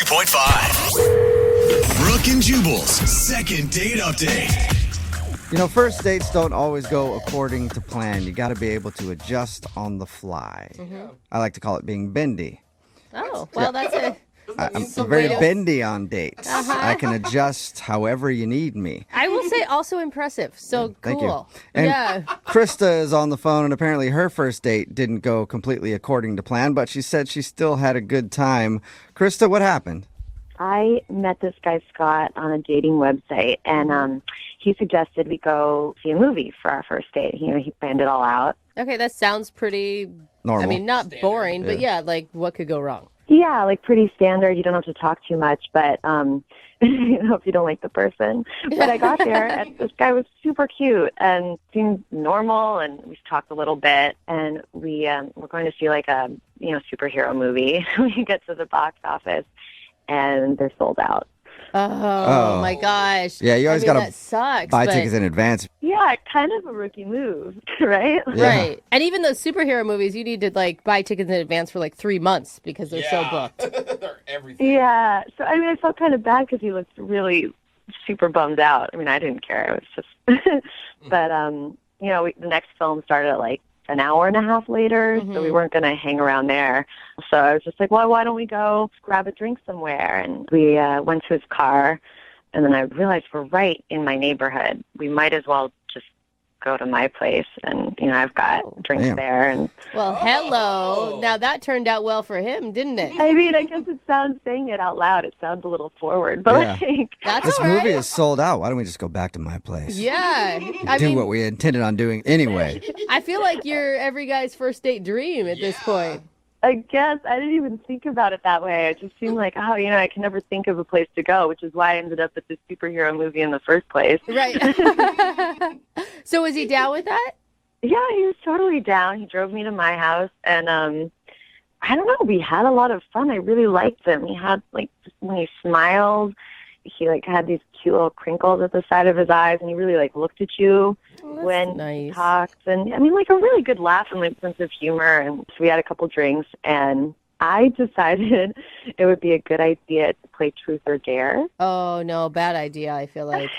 92.5. Brooke and Jubal's second date update. You know, first dates don't always go according to plan. You got to be able to adjust on the fly. Mm-hmm. I like to call it being bendy. Oh, well, that's a... I'm very bendy on dates. Uh-huh. I can adjust however you need me. I will say also impressive. So Thank cool. you. And yeah. Krista is on the phone, and apparently her first date didn't go completely according to plan, but she said she still had a good time. Krista, what happened? I met this guy, Scott, on a dating website, and he suggested we go see a movie for our first date. He planned it all out. Okay, that sounds pretty... Normal. I mean, not boring, but yeah, like, what could go wrong? Yeah, like pretty standard. You don't have to talk too much, but if you don't like the person. But I got there, and this guy was super cute and seemed normal, and we talked a little bit, and we're going to see like a superhero movie. We get to the box office, and they're sold out. Oh my gosh. Yeah, you always got to buy tickets in advance. Yeah, kind of a rookie move, right? Yeah. Right. And even those superhero movies, you need to like buy tickets in advance for like 3 months because they're so booked. They're everything. Yeah. So, I mean, I felt kind of bad because he looked really super bummed out. I mean, I didn't care. It was just... But, the next film started at like an hour and a half later, so we weren't going to hang around there. So I was just like, well, why don't we go grab a drink somewhere? And we went to his car, and then I realized we're right in my neighborhood. We might as well just go to my place, and, I've got drinks there. And well, hello. Now that turned out well for him, didn't it? I mean, I guess saying it out loud, it sounds a little forward, but That's This all right. movie is sold out. Why don't we just go back to my place? Yeah. Do what we intended on doing anyway. I feel like you're every guy's first date dream at this point. I guess I didn't even think about it that way. It just seemed like, I can never think of a place to go, which is why I ended up at this superhero movie in the first place. Right. So was he down with that? Yeah, he was totally down. He drove me to my house, and I don't know, we had a lot of fun. I really liked him. He had, when he smiled, he, had these cute little crinkles at the side of his eyes, and he really, looked at you when he talked. And, I mean, a really good laugh and, sense of humor. And so we had a couple drinks, and I decided it would be a good idea to play Truth or Dare. Oh, no, bad idea, I feel like.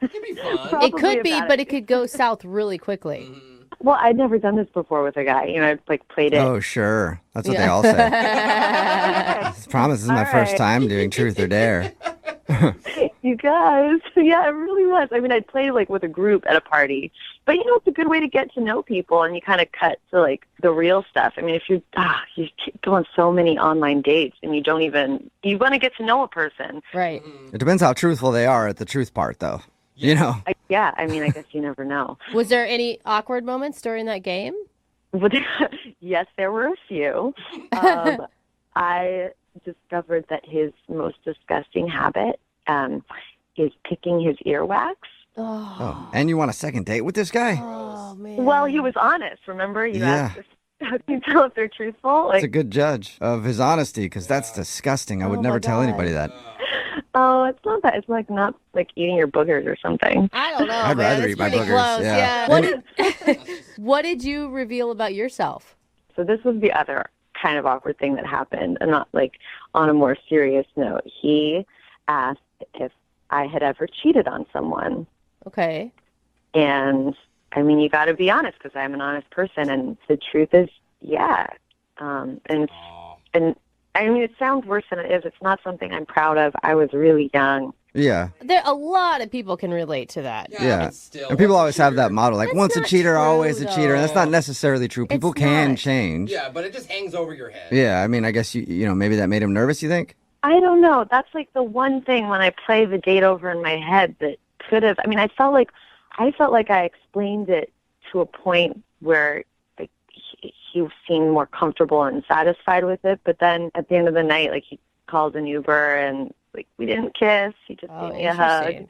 It could be fun. Probably It could be, but it could go south really quickly. Well, I'd never done this before with a guy. I played it. Oh, sure. That's what they all say. I promise this is my first time doing Truth or Dare. You guys. Yeah, it really was. I mean, I'd played with a group at a party. But, it's a good way to get to know people, and you kind of cut to, the real stuff. I mean, if you go on so many online dates, and you want to get to know a person. Right. It depends how truthful they are at the truth part, though. I guess you never know. Was there any awkward moments during that game? Yes, there were a few. I discovered that his most disgusting habit is picking his earwax. Oh, and you want a second date with this guy? Oh, man. Well, he was honest, remember? You asked us, how can you tell if they're truthful? It's a good judge of his honesty, because that's disgusting. I would never tell anybody that. Oh, it's not that. It's not like eating your boogers or something. I don't know. I'd rather eat my pretty boogers. Close. Yeah. What did you reveal about yourself? So this was the other kind of awkward thing that happened, and not on a more serious note. He asked if I had ever cheated on someone. Okay. And I mean, you got to be honest, because I'm an honest person, and the truth is, yeah. And I mean, it sounds worse than it is. It's not something I'm proud of. I was really young. Yeah. A lot of people can relate to that. Yeah. And people always have that motto, That's once a not cheater, true, always a cheater. though. And that's not necessarily true. People It's can not. change. Yeah, but it just hangs over your head. Yeah, I mean, I guess, maybe that made him nervous, you think? I don't know. That's the one thing when I play the date over in my head that could have. I mean, I felt like I explained it to a point where he seemed more comfortable and satisfied with it. But then at the end of the night, he called an Uber, and we didn't kiss. He just gave me a hug.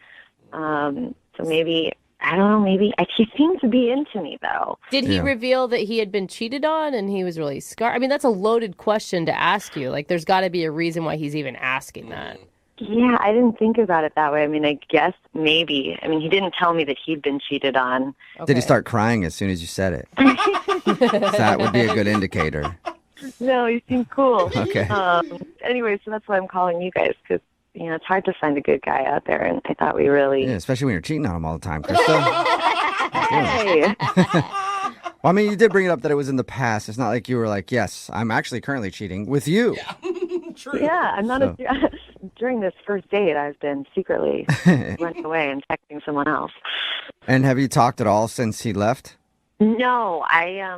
So maybe, I don't know, maybe he seemed to be into me, though. Did he reveal that he had been cheated on and he was really scarred? I mean, that's a loaded question to ask you. There's got to be a reason why he's even asking that. Yeah, I didn't think about it that way. I mean, I guess maybe. I mean, he didn't tell me that he'd been cheated on. Did he start crying as soon as you said it? That would be a good indicator. No, he seemed cool. Okay. Anyway, so that's why I'm calling you guys, because, it's hard to find a good guy out there, and I thought we really... Yeah, especially when you're cheating on him all the time, Krista. Hey. Well, I mean, you did bring it up that it was in the past. It's not like you were like, yes, I'm actually currently cheating with you. Yeah. True. Yeah, I'm not during this first date, I've been secretly running away and texting someone else. And have you talked at all since he left? No, I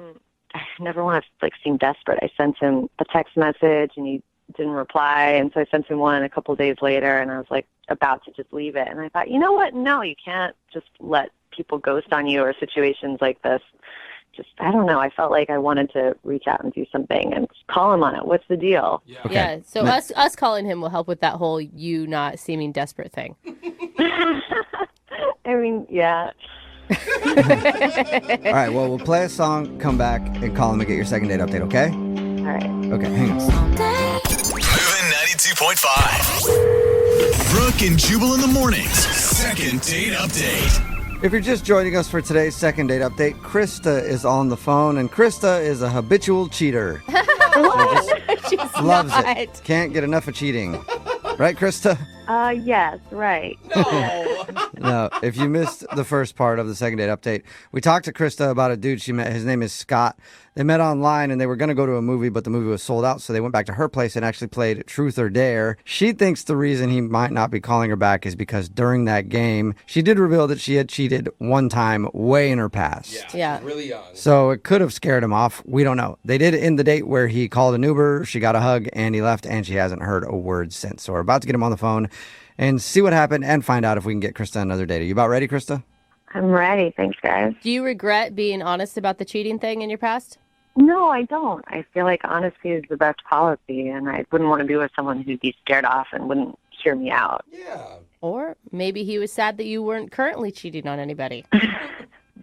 never want to seem desperate. I sent him a text message and he didn't reply, and so I sent him one a couple of days later, and I was about to just leave it, and I thought, you know what? No, you can't just let people ghost on you or situations like this. Just, I don't know. I felt like I wanted to reach out and do something and call him on it. What's the deal? Yeah. Okay. Yeah, so us calling him will help with that whole you not seeming desperate thing. I mean, yeah. All right, well, we'll play a song, come back, and call him and get your second date update, okay? All right. Okay, hang on. Moving 92.5. Brooke and Jubal in the mornings. Second date update. If you're just joining us for today's second date update, Krista is on the phone, and Krista is a habitual cheater. She's Loves not. it. Can't get enough of cheating. Right, Krista? Yes, right. No. No, if you missed the first part of the second date update, we talked to Krista about a dude she met. His name is Scott. They met online and they were going to go to a movie, but the movie was sold out. So they went back to her place and actually played Truth or Dare. She thinks the reason he might not be calling her back is because during that game, she did reveal that she had cheated one time way in her past. Yeah. She's really young. So it could have scared him off. We don't know. They did end the date where he called an Uber, she got a hug, and he left, and she hasn't heard a word since. So we're about to get him on the phone and see what happened and find out if we can get Krista another date. Are you about ready, Krista? I'm ready. Thanks, guys. Do you regret being honest about the cheating thing in your past? No, I don't. I feel like honesty is the best policy, and I wouldn't want to be with someone who'd be scared off and wouldn't hear me out. Yeah. Or maybe he was sad that you weren't currently cheating on anybody.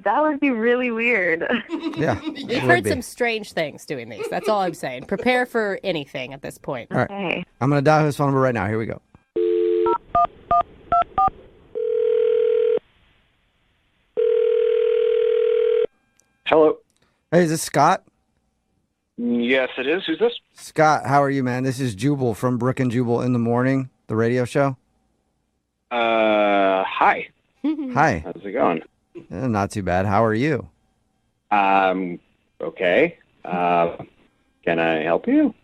That would be really weird. Yeah. We've heard some strange things doing these. That's all I'm saying. Prepare for anything at this point. All right. Okay. I'm going to dial his phone number right now. Here we go. Hello. Hey, is this Scott? Yes, it is. Who's this? Scott, how are you, man? This is Jubal from Brooke and Jubal in the Morning, the radio show. Hi. Hi. How's it going? Not too bad. How are you? Okay. Can I help you?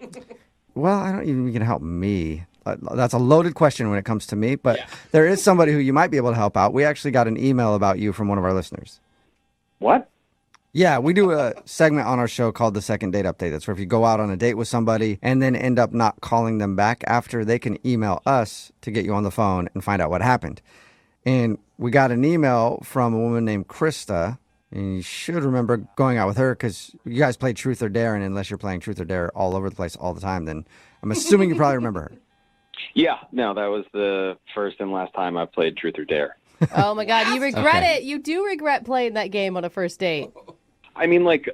Well, I don't even think you can help me. That's a loaded question when it comes to me, but there is somebody who you might be able to help out. We actually got an email about you from one of our listeners. What? Yeah, we do a segment on our show called the Second Date Update. That's where if you go out on a date with somebody and then end up not calling them back after, they can email us to get you on the phone and find out what happened. And we got an email from a woman named Krista, and you should remember going out with her because you guys play Truth or Dare, and unless you're playing Truth or Dare all over the place all the time, then I'm assuming you probably remember her. Yeah, no, that was the first and last time I played Truth or Dare. Oh, my God. You regret Okay. it. You do regret playing that game on a first date. I mean, look,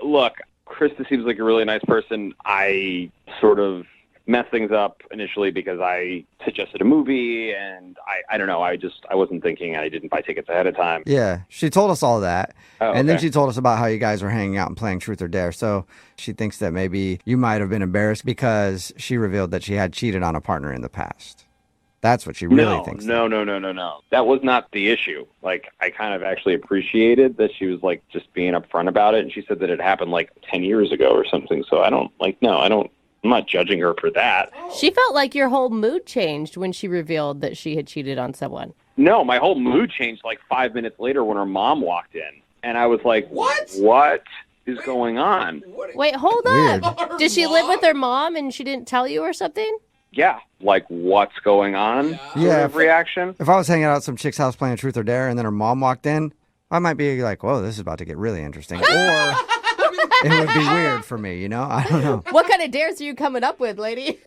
Krista seems like a really nice person. I sort of messed things up initially because I suggested a movie, and I don't know. I wasn't thinking. I didn't buy tickets ahead of time. Yeah, she told us all that. Oh, and then okay. she told us about how you guys were hanging out and playing Truth or Dare. So she thinks that maybe you might have been embarrassed because she revealed that she had cheated on a partner in the past. That's what she really thinks. No. That was not the issue. Like, I kind of actually appreciated that she was, just being upfront about it. And she said that it happened, 10 years ago or something. So I'm not judging her for that. She felt like your whole mood changed when she revealed that she had cheated on someone. No, my whole mood changed 5 minutes later when her mom walked in. And I was like, What? What is going on? Wait, hold Weird. up. Did she live with her mom and she didn't tell you or something? Yeah, what's going on? Yeah, Sort of reaction. If I was hanging out at some chick's house playing Truth or Dare and then her mom walked in, I might be like, whoa, this is about to get really interesting. Or it would be weird for me, I don't know. What kind of dares are you coming up with, lady?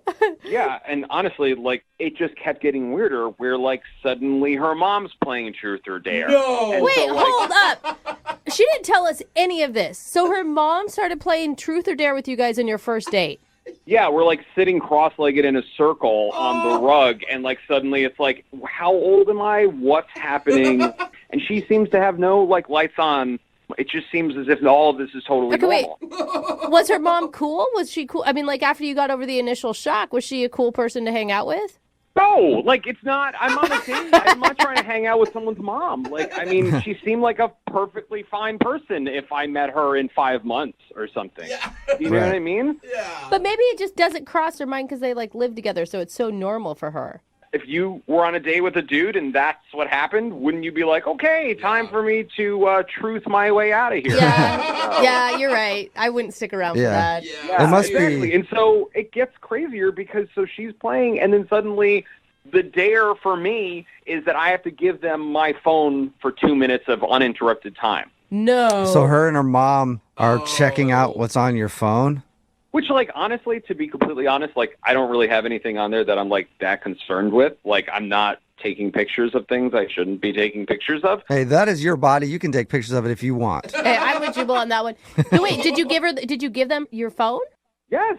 Yeah, and honestly, it just kept getting weirder where, suddenly her mom's playing Truth or Dare. No. And Wait, so, hold up. She didn't tell us any of this. So her mom started playing Truth or Dare with you guys on your first date. Yeah, we're sitting cross-legged in a circle on the rug, and suddenly it's how old am I? What's happening? And she seems to have no lights on It just seems as if all of this is totally Okay, wait. normal. Was her mom cool? Was she cool? I mean, like, after you got over the initial shock, was she a cool person to hang out with? No, like, it's not. I'm on a date. I'm not trying to hang out with someone's mom. Like, I mean, she seemed like a perfectly fine person if I met her in 5 months or something. Yeah. You know Right. what I mean? Yeah. But maybe it just doesn't cross her mind because they, like, live together, so it's so normal for her. If you were on a date with a dude and that's what happened, wouldn't you be like, okay, time for me to truth my way out of here? Yeah, yeah, you're right. I wouldn't stick around for Yeah. that. Yeah. It must exactly. be. And so it gets crazier because so she's playing, and then suddenly the dare for me is that I have to give them my phone for 2 minutes of uninterrupted time. No. So her and her mom are checking out what's on your phone? Which, like, honestly, to be completely honest, like, I don't really have anything on there that I'm, like, that concerned with. Like, I'm not taking pictures of things I shouldn't be taking pictures of. Hey, that is your body. You can take pictures of it if you want. Hey, I'm with Jubal on that one. No, wait, did you give them your phone? Yes,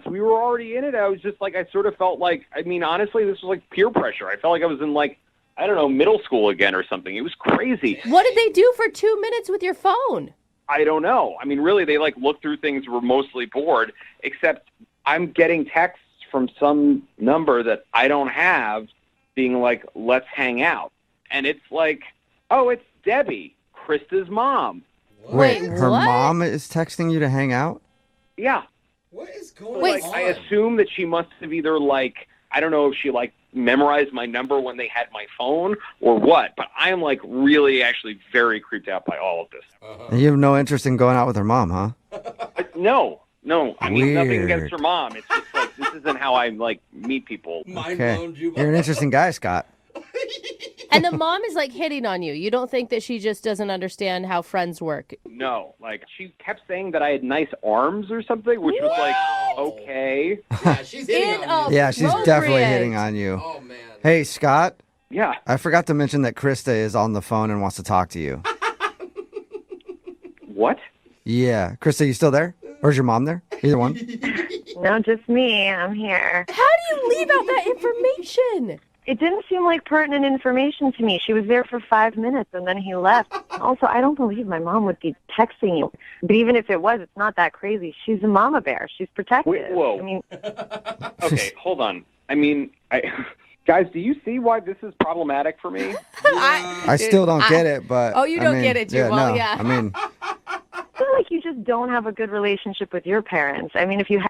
we were already in it. I was just, like, I sort of felt like, I mean, honestly, this was, like, peer pressure. I felt like I was in, like, I don't know, middle school again or something. It was crazy. What did they do for 2 minutes with your phone? I don't know. I mean, really, they, like, looked through things, were mostly bored, except I'm getting texts from some number that I don't have being like, let's hang out. And it's like, oh, it's Debbie, Krista's mom. Wait, Wait, her what? mom is texting you to hang out? Yeah. What is going Wait, on? I assume that she must have either, like, I don't know if she, like, memorized my number when they had my phone or what, but I am, like, really actually very creeped out by all of this. And you have no interest in going out with her mom, huh? No. I mean, nothing Weird. against her mom. It's just, like, this isn't how I, like, meet people. Mind Okay. blown, Jubal. You're an interesting guy, Scott. And the mom is like hitting on you. You don't think that she just doesn't understand how friends work? No. Like, she kept saying that I had nice arms or something, which was like, Wow. okay. Yeah, she's hitting on you. Yeah, she's definitely Appropriate. hitting on you. Oh, man. Hey, Scott, Yeah. I forgot to mention that Krista is on the phone and wants to talk to you. What? Yeah. Krista, you still there? Or is your mom there? Either one? No, just me. I'm here. How do you leave out that information? It didn't seem like pertinent information to me. She was there for 5 minutes and then he left. Also, I don't believe my mom would be texting you. But even if it was, it's not that crazy. She's a mama bear. She's protective. Wait, whoa. I mean, Okay, hold on. I mean, guys, do you see why this is problematic for me? I still don't get it, but. Oh, you I don't mean, get it, Jubal, yeah. I mean, I feel like you just don't have a good relationship with your parents. I mean, if you,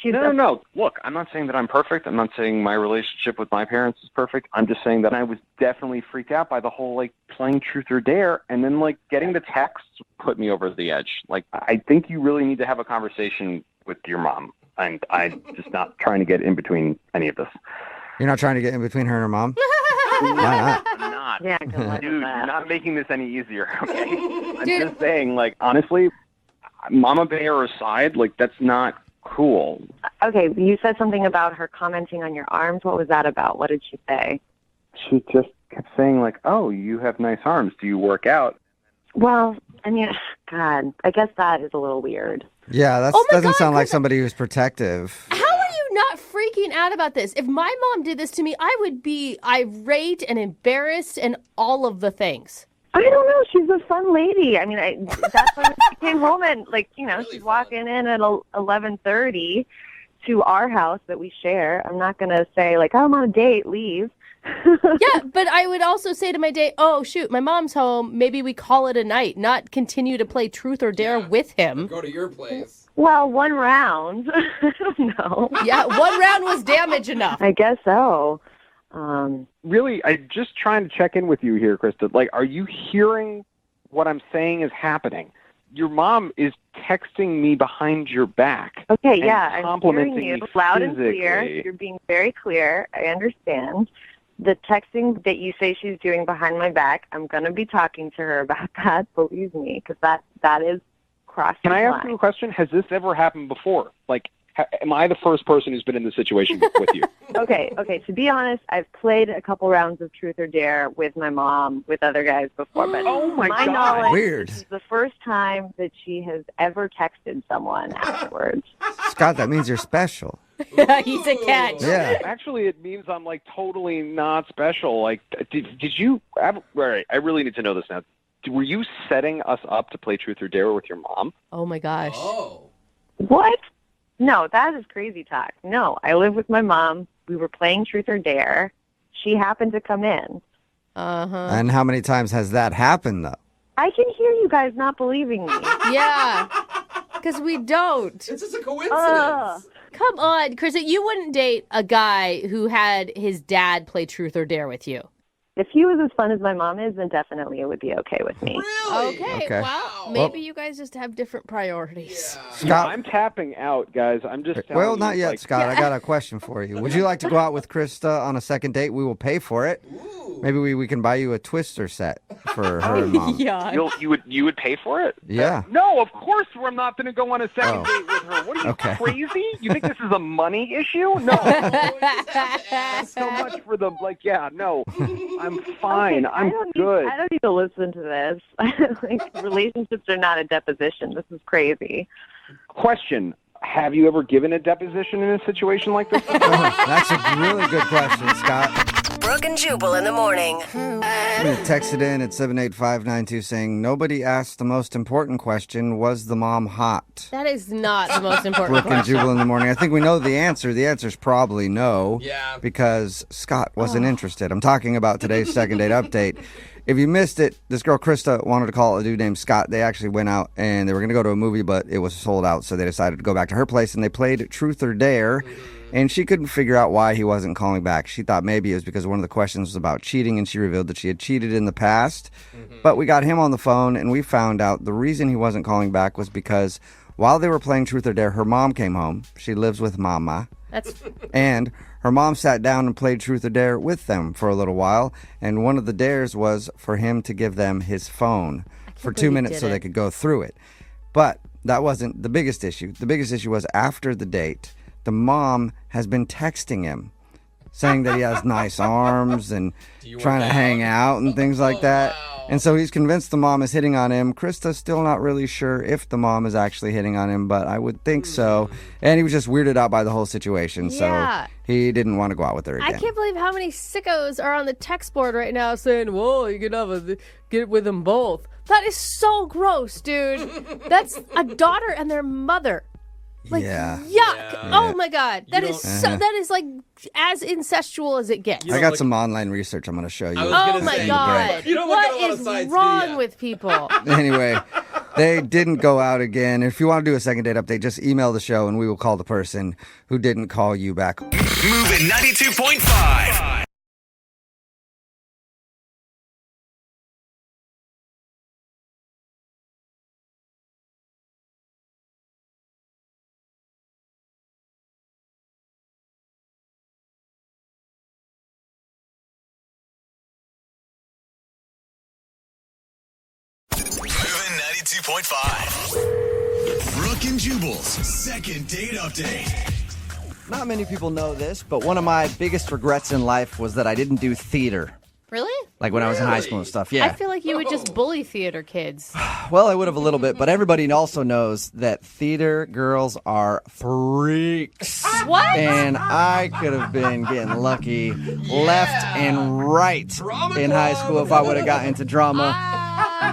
she's No. Look, I'm not saying that I'm perfect. I'm not saying my relationship with my parents is perfect. I'm just saying that I was definitely freaked out by the whole, like, playing truth or dare, and then, like, getting the texts put me over the edge. Like, I think you really need to have a conversation with your mom, and I'm just not trying to get in between any of this. you're not trying to get in between her and her mom? Why not? I'm not. Yeah, good luck Dude, with you're that. not making this any easier, okay? I'm Dude. just saying, like, honestly, Mama Bear aside, like, that's not cool. Okay, you said something about her commenting on your arms. What was that about? What did she say? She just kept saying, like, oh, you have nice arms. Do you work out? Well, I mean, God, I guess that is a little weird. Yeah, that Oh my doesn't God, sound like Krista. somebody who's protective. How are you not freaking out about this? If my mom did this to me, I would be irate and embarrassed and all of the things. I don't know. She's a fun lady. I mean, that's when she came home and, like, you know, Really she's fun. walking in at 11:30 to our house that we share. I'm not going to say, like, oh, I'm on a date, leave. Yeah, but I would also say to my date, oh, shoot, my mom's home. Maybe we call it a night, not continue to play truth or dare Yeah. with him. Go to your place. Well, one round. I don't know. Yeah, one round was damage enough. I guess so. Really, I'm just trying to check in with you here, Krista. Like, are you hearing what I'm saying is happening? Your mom is texting me behind your back. Okay, and yeah, I'm hearing complimenting you me loud and clear. physically. You're being very clear. I understand. The texting that you say she's doing behind my back, I'm going to be talking to her about that, believe me, because that is crossing Can I the ask you line. a question? Has this ever happened before? Like, am I the first person who's been in this situation with you? Okay. To be honest, I've played a couple rounds of Truth or Dare with my mom, with other guys before, but Oh, my God. knowledge, Weird. this is the first time that she has ever texted someone afterwards. Scott, that means you're special. He's a catch. Yeah. Actually, it means I'm, like, totally not special. Like, did you... All right, I really need to know this now. were you setting us up to play Truth or Dare with your mom? Oh my gosh. Oh. What? No, that is crazy talk. No, I live with my mom. We were playing Truth or Dare. She happened to come in. Uh-huh. And how many times has that happened, though? I can hear you guys not believing me. Yeah. Because we don't. It's just a coincidence. Ugh. Come on, Chris. You wouldn't date a guy who had his dad play Truth or Dare with you. If he was as fun as my mom is, then definitely it would be okay with me. Really? Okay. Wow. Maybe you guys just have different priorities. Yeah. Scott, I'm tapping out, guys. I'm just telling well, you, not yet, like, Scott. I got a question for you. Would you like to go out with Krista on a second date? We will pay for it. Ooh. Maybe we can buy you a Twister set for her and Mom. Yeah. You would pay for it? Yeah. No, of course we're not going to go on a second Oh. date with her. What are you, Okay. crazy? You think this is a money issue? No. So much for the, no. I'm fine. Okay, I'm good. I don't need to listen to this. Like, relationships are not a deposition. This is crazy. Question. Have you ever given a deposition in a situation like this? That's a really good question, Scott. Brooke and Jubal in the morning. Somebody texted in at 78592 saying, nobody asked the most important question, was the mom hot? That is not the most important Brooke and question. Jubal in the morning. I think we know the answer. The answer is probably no. Yeah. Because Scott wasn't interested. I'm talking about today's second date update. If you missed it, this girl, Krista, wanted to call a dude named Scott. They actually went out and they were going to go to a movie, but it was sold out. So they decided to go back to her place and they played Truth or Dare. And she couldn't figure out why he wasn't calling back. She thought maybe it was because one of the questions was about cheating, and she revealed that she had cheated in the past. But we got him on the phone, and we found out the reason he wasn't calling back was because while they were playing Truth or Dare, her mom came home. She lives with Mama. That's And her mom sat down and played Truth or Dare with them for a little while. And one of the dares was for him to give them his phone for 2 believe he minutes did so they it. could go through it. But that wasn't the biggest issue. The biggest issue was after the date, the mom has been texting him saying that he has nice arms and you trying to work hang out? out and things like that. wow. And so he's convinced the mom is hitting on him. Krista's still not really sure if the mom is actually hitting on him, but I would think so. And he was just weirded out by the whole situation, Yeah. so he didn't want to go out with her again. I can't believe how many sickos are on the text board right now saying, "Whoa, you can get with them both." That is so gross, dude. That's a daughter and their mother. Like, Yeah. yuck. Yeah. Oh my God. That You is don't- so, that is like as incestual as it gets. You I don't got look- some online research I'm going to show you. I was Oh gonna my say, God. you don't look at a lot What of is sites, do wrong ya? with people? Anyway, they didn't go out again. If you want to do a second date update, just email the show and we will call the person who didn't call you back. Moving 92.5. Moving 92.5. Brooke and Jubal's second date update. Not many people know this, but one of my biggest regrets in life was that I didn't do theater. Really? Like when I was in high school and stuff. I Yeah. feel like you would just bully theater kids. Well, I would have a little bit, but everybody also knows that theater girls are freaks. What? And I could have been getting lucky left and right Drama in high club. school if I would have got into drama.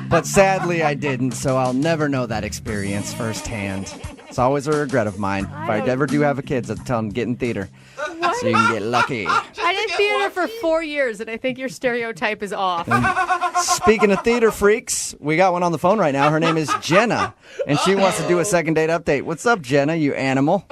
But sadly, I didn't, so I'll never know that experience firsthand. It's always a regret of mine. If I ever do have a kid, I'll tell them get in theater so you can get lucky. I did theater for 4 years, and I think your stereotype is off. Speaking of theater freaks, we got one on the phone right now. Her name is Jenna, and she wants to do a second date update. What's up, Jenna, you animal?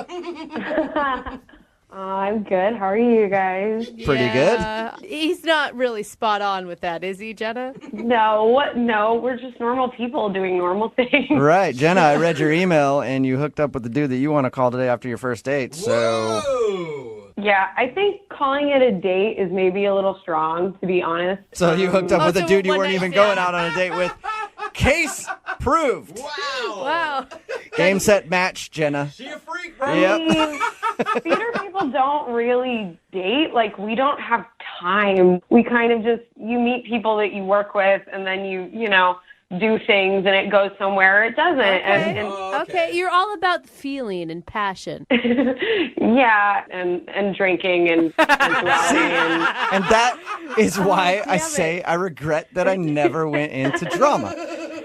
I'm good. How are you guys? Pretty good. He's not really spot on with that, is he, Jenna? No, we're just normal people doing normal things. Right, Jenna, I read your email, and you hooked up with the dude that you want to call today after your first date. So, Whoa. Yeah, I think calling it a date is maybe a little strong, to be honest. so you hooked up with a so dude you one weren't night even stand. going out on a date with. Case proved. Wow. Wow. Game, set, match, Jenna. She a freak, bro. I Yep. mean, theater people don't really date. Like, we don't have time. We kind of just, you meet people that you work with, and then you know, do things, and it goes somewhere or it doesn't. Okay. And Okay, you're all about feeling and passion. yeah, and drinking and sensuality and And that is why I Damn say it. I regret that I never went into drama.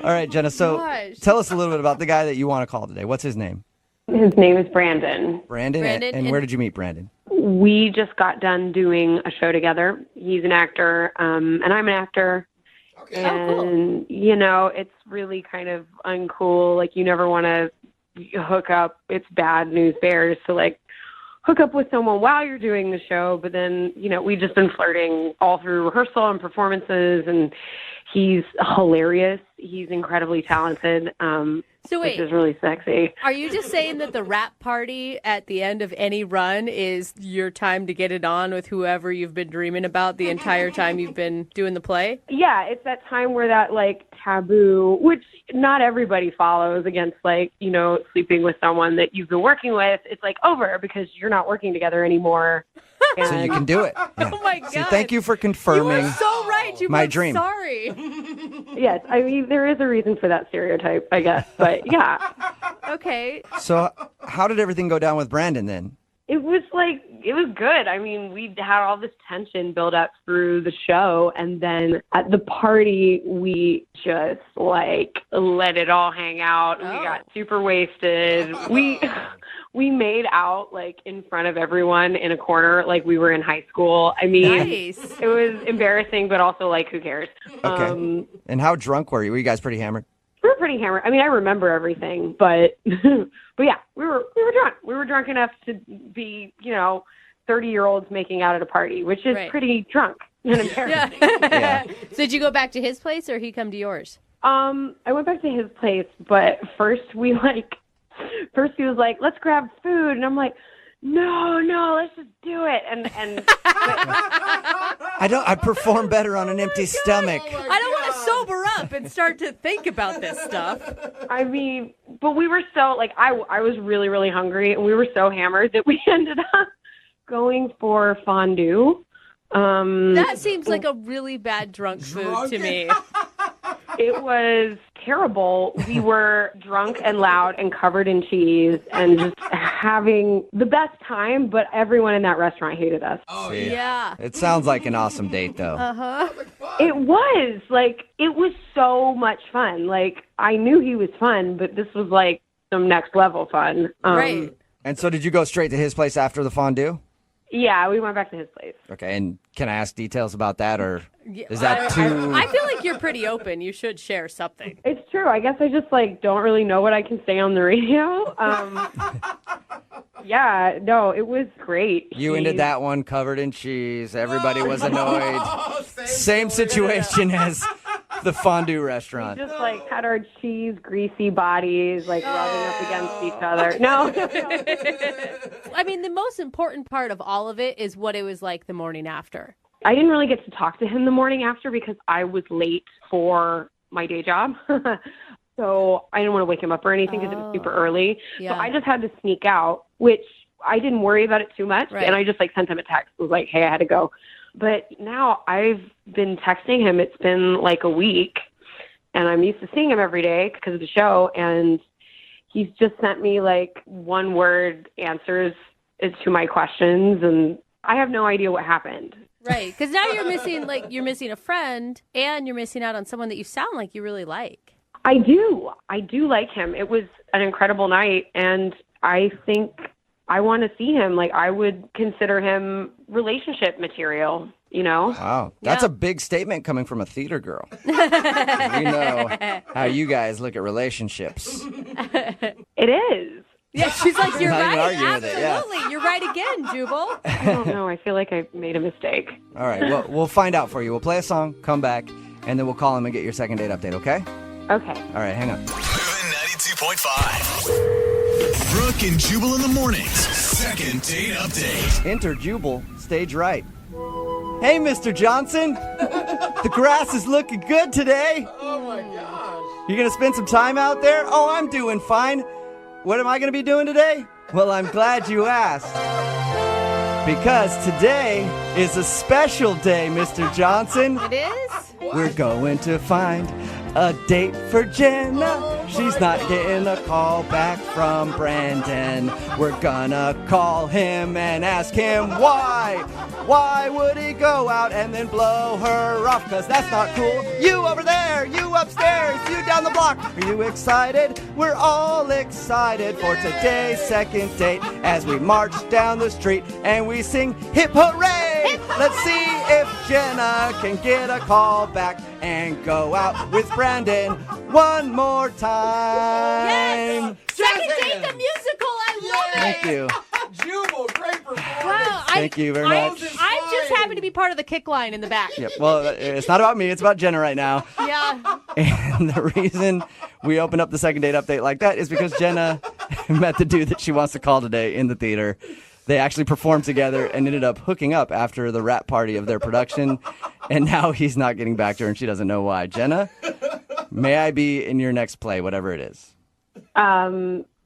All right, Jenna, so Gosh. tell us a little bit about the guy that you want to call today. What's his name? His name is Brandon. Brandon. Brandon, And where did you meet Brandon? We just got done doing a show together. He's an actor, and I'm an actor. Okay. And, you know, it's really kind of uncool. Like, you never want to hook up. It's bad news bears to, like, hook up with someone while you're doing the show. But then, you know, we've just been flirting all through rehearsal and performances, and he's hilarious. He's incredibly talented, So wait, which is really sexy. are you just saying that the rap party at the end of any run is your time to get it on with whoever you've been dreaming about the entire time you've been doing the play? Yeah, it's that time where that, like, taboo, which not everybody follows against, like, you know, sleeping with someone that you've been working with, it's, like, over because you're not working together anymore. So you can do it. Yeah. Oh my God. So thank you for You confirming. are so right. You my were dream. Sorry. Yes, I mean, there is a reason for that stereotype, I guess. But, yeah, Okay. So how did everything go down with Brandon then? it was good. I mean, we had all this tension build up through the show. And then at the party, we just, like, let it all hang out. Oh. We got super wasted. We made out, like, in front of everyone in a corner like we were in high school. I mean, Nice. it was embarrassing, but also, like, who cares? Okay. And how drunk were you? Were you guys pretty hammered? We were pretty hammered. I mean, I remember everything, but but yeah, we were drunk. We were drunk enough to be, you know, 30-year-olds making out at a party, which is Right. pretty drunk and embarrassing. Yeah. So did you go back to his place or he come to yours? I went back to his place, but first he was like, "Let's grab food," and I'm like, "No, let's just do it." And I perform better on an empty stomach. I don't want to sober up and start to think about this stuff. I mean, but we were so, like, I was really, really hungry, and we were so hammered that we ended up going for fondue. That seems like a really bad drunk food to me. It was terrible. We were drunk and loud and covered in cheese and just having the best time, but everyone in that restaurant hated us. Oh, See. Yeah. It sounds like an awesome date, though. Uh-huh. It was. Like, it was so much fun. Like, I knew he was fun, but this was, like, some next level fun. Right. And so did you go straight to his place after the fondue? Yeah, we went back to his place. Okay, and can I ask details about that, or is that too... I feel like you're pretty open. You should share something. It's true. I guess I just, like, don't really know what I can say on the radio. Yeah, no, it was great. You ended that one covered in cheese. Everybody was annoyed. Oh, Same situation as the fondue restaurant. Just, like, had our cheese, greasy bodies, like, rubbing up against each other. No. I mean, the most important part of all of it is what it was like the morning after. I didn't really get to talk to him the morning after because I was late for my day job. So I didn't want to wake him up or anything because it was super early. Yeah. So I just had to sneak out, which I didn't worry about it too much. Right. And I just, like, sent him a text. It was like, "Hey, I had to go." But now I've been texting him. It's been like a week, and I'm used to seeing him every day because of the show. And he's just sent me, like, one-word answers to my questions, and I have no idea what happened. Right. Because now you're missing a friend and you're missing out on someone that you sound like you really like. I do like him. It was an incredible night, and I think I want to see him. Like, I would consider him relationship material, you know? Wow, that's Yeah. a big statement coming from a theater girl. We know how you guys look at relationships. It is. Yeah, she's like, you're Not even right. argue with it, yeah. Absolutely. You're right again, Jubal. I don't know. I feel like I made a mistake. All right, well, we'll find out for you. We'll play a song, come back, and then we'll call him and get your second date update, okay? Okay. All right, hang on. Moving 92.5. Brooke and Jubal in the mornings. Second date update. Enter Jubal, stage right. Hey, Mr. Johnson. The grass is looking good today. Oh, my gosh. You going to spend some time out there? Oh, I'm doing fine. What am I going to be doing today? Well, I'm glad you asked. Because today is a special day, Mr. Johnson. It is? We're going to find A date for Jenna. She's not getting a call back from Brandon. We're gonna call him and ask him why. Why would he go out and then blow her off? Cause that's not cool. You over there, you upstairs, you down the block. Are you excited? We're all excited for today's second date as we march down the street and we sing hip hooray. Let's see if Jenna can get a call back and go out with Brandon one more time. Second Date the musical. I love it. Thank you. Jubal, great performance. Wow. Thank you very much. I'm just happy to be part of the kick line in the back. Yep. Well, it's not about me. It's about Jenna right now. Yeah. And the reason we opened up the second date update like that is because Jenna met the dude that she wants to call today in the theater. They actually performed together and ended up hooking up after the wrap party of their production. And now he's not getting back to her and she doesn't know why. Jenna, may I be in your next play, whatever it is?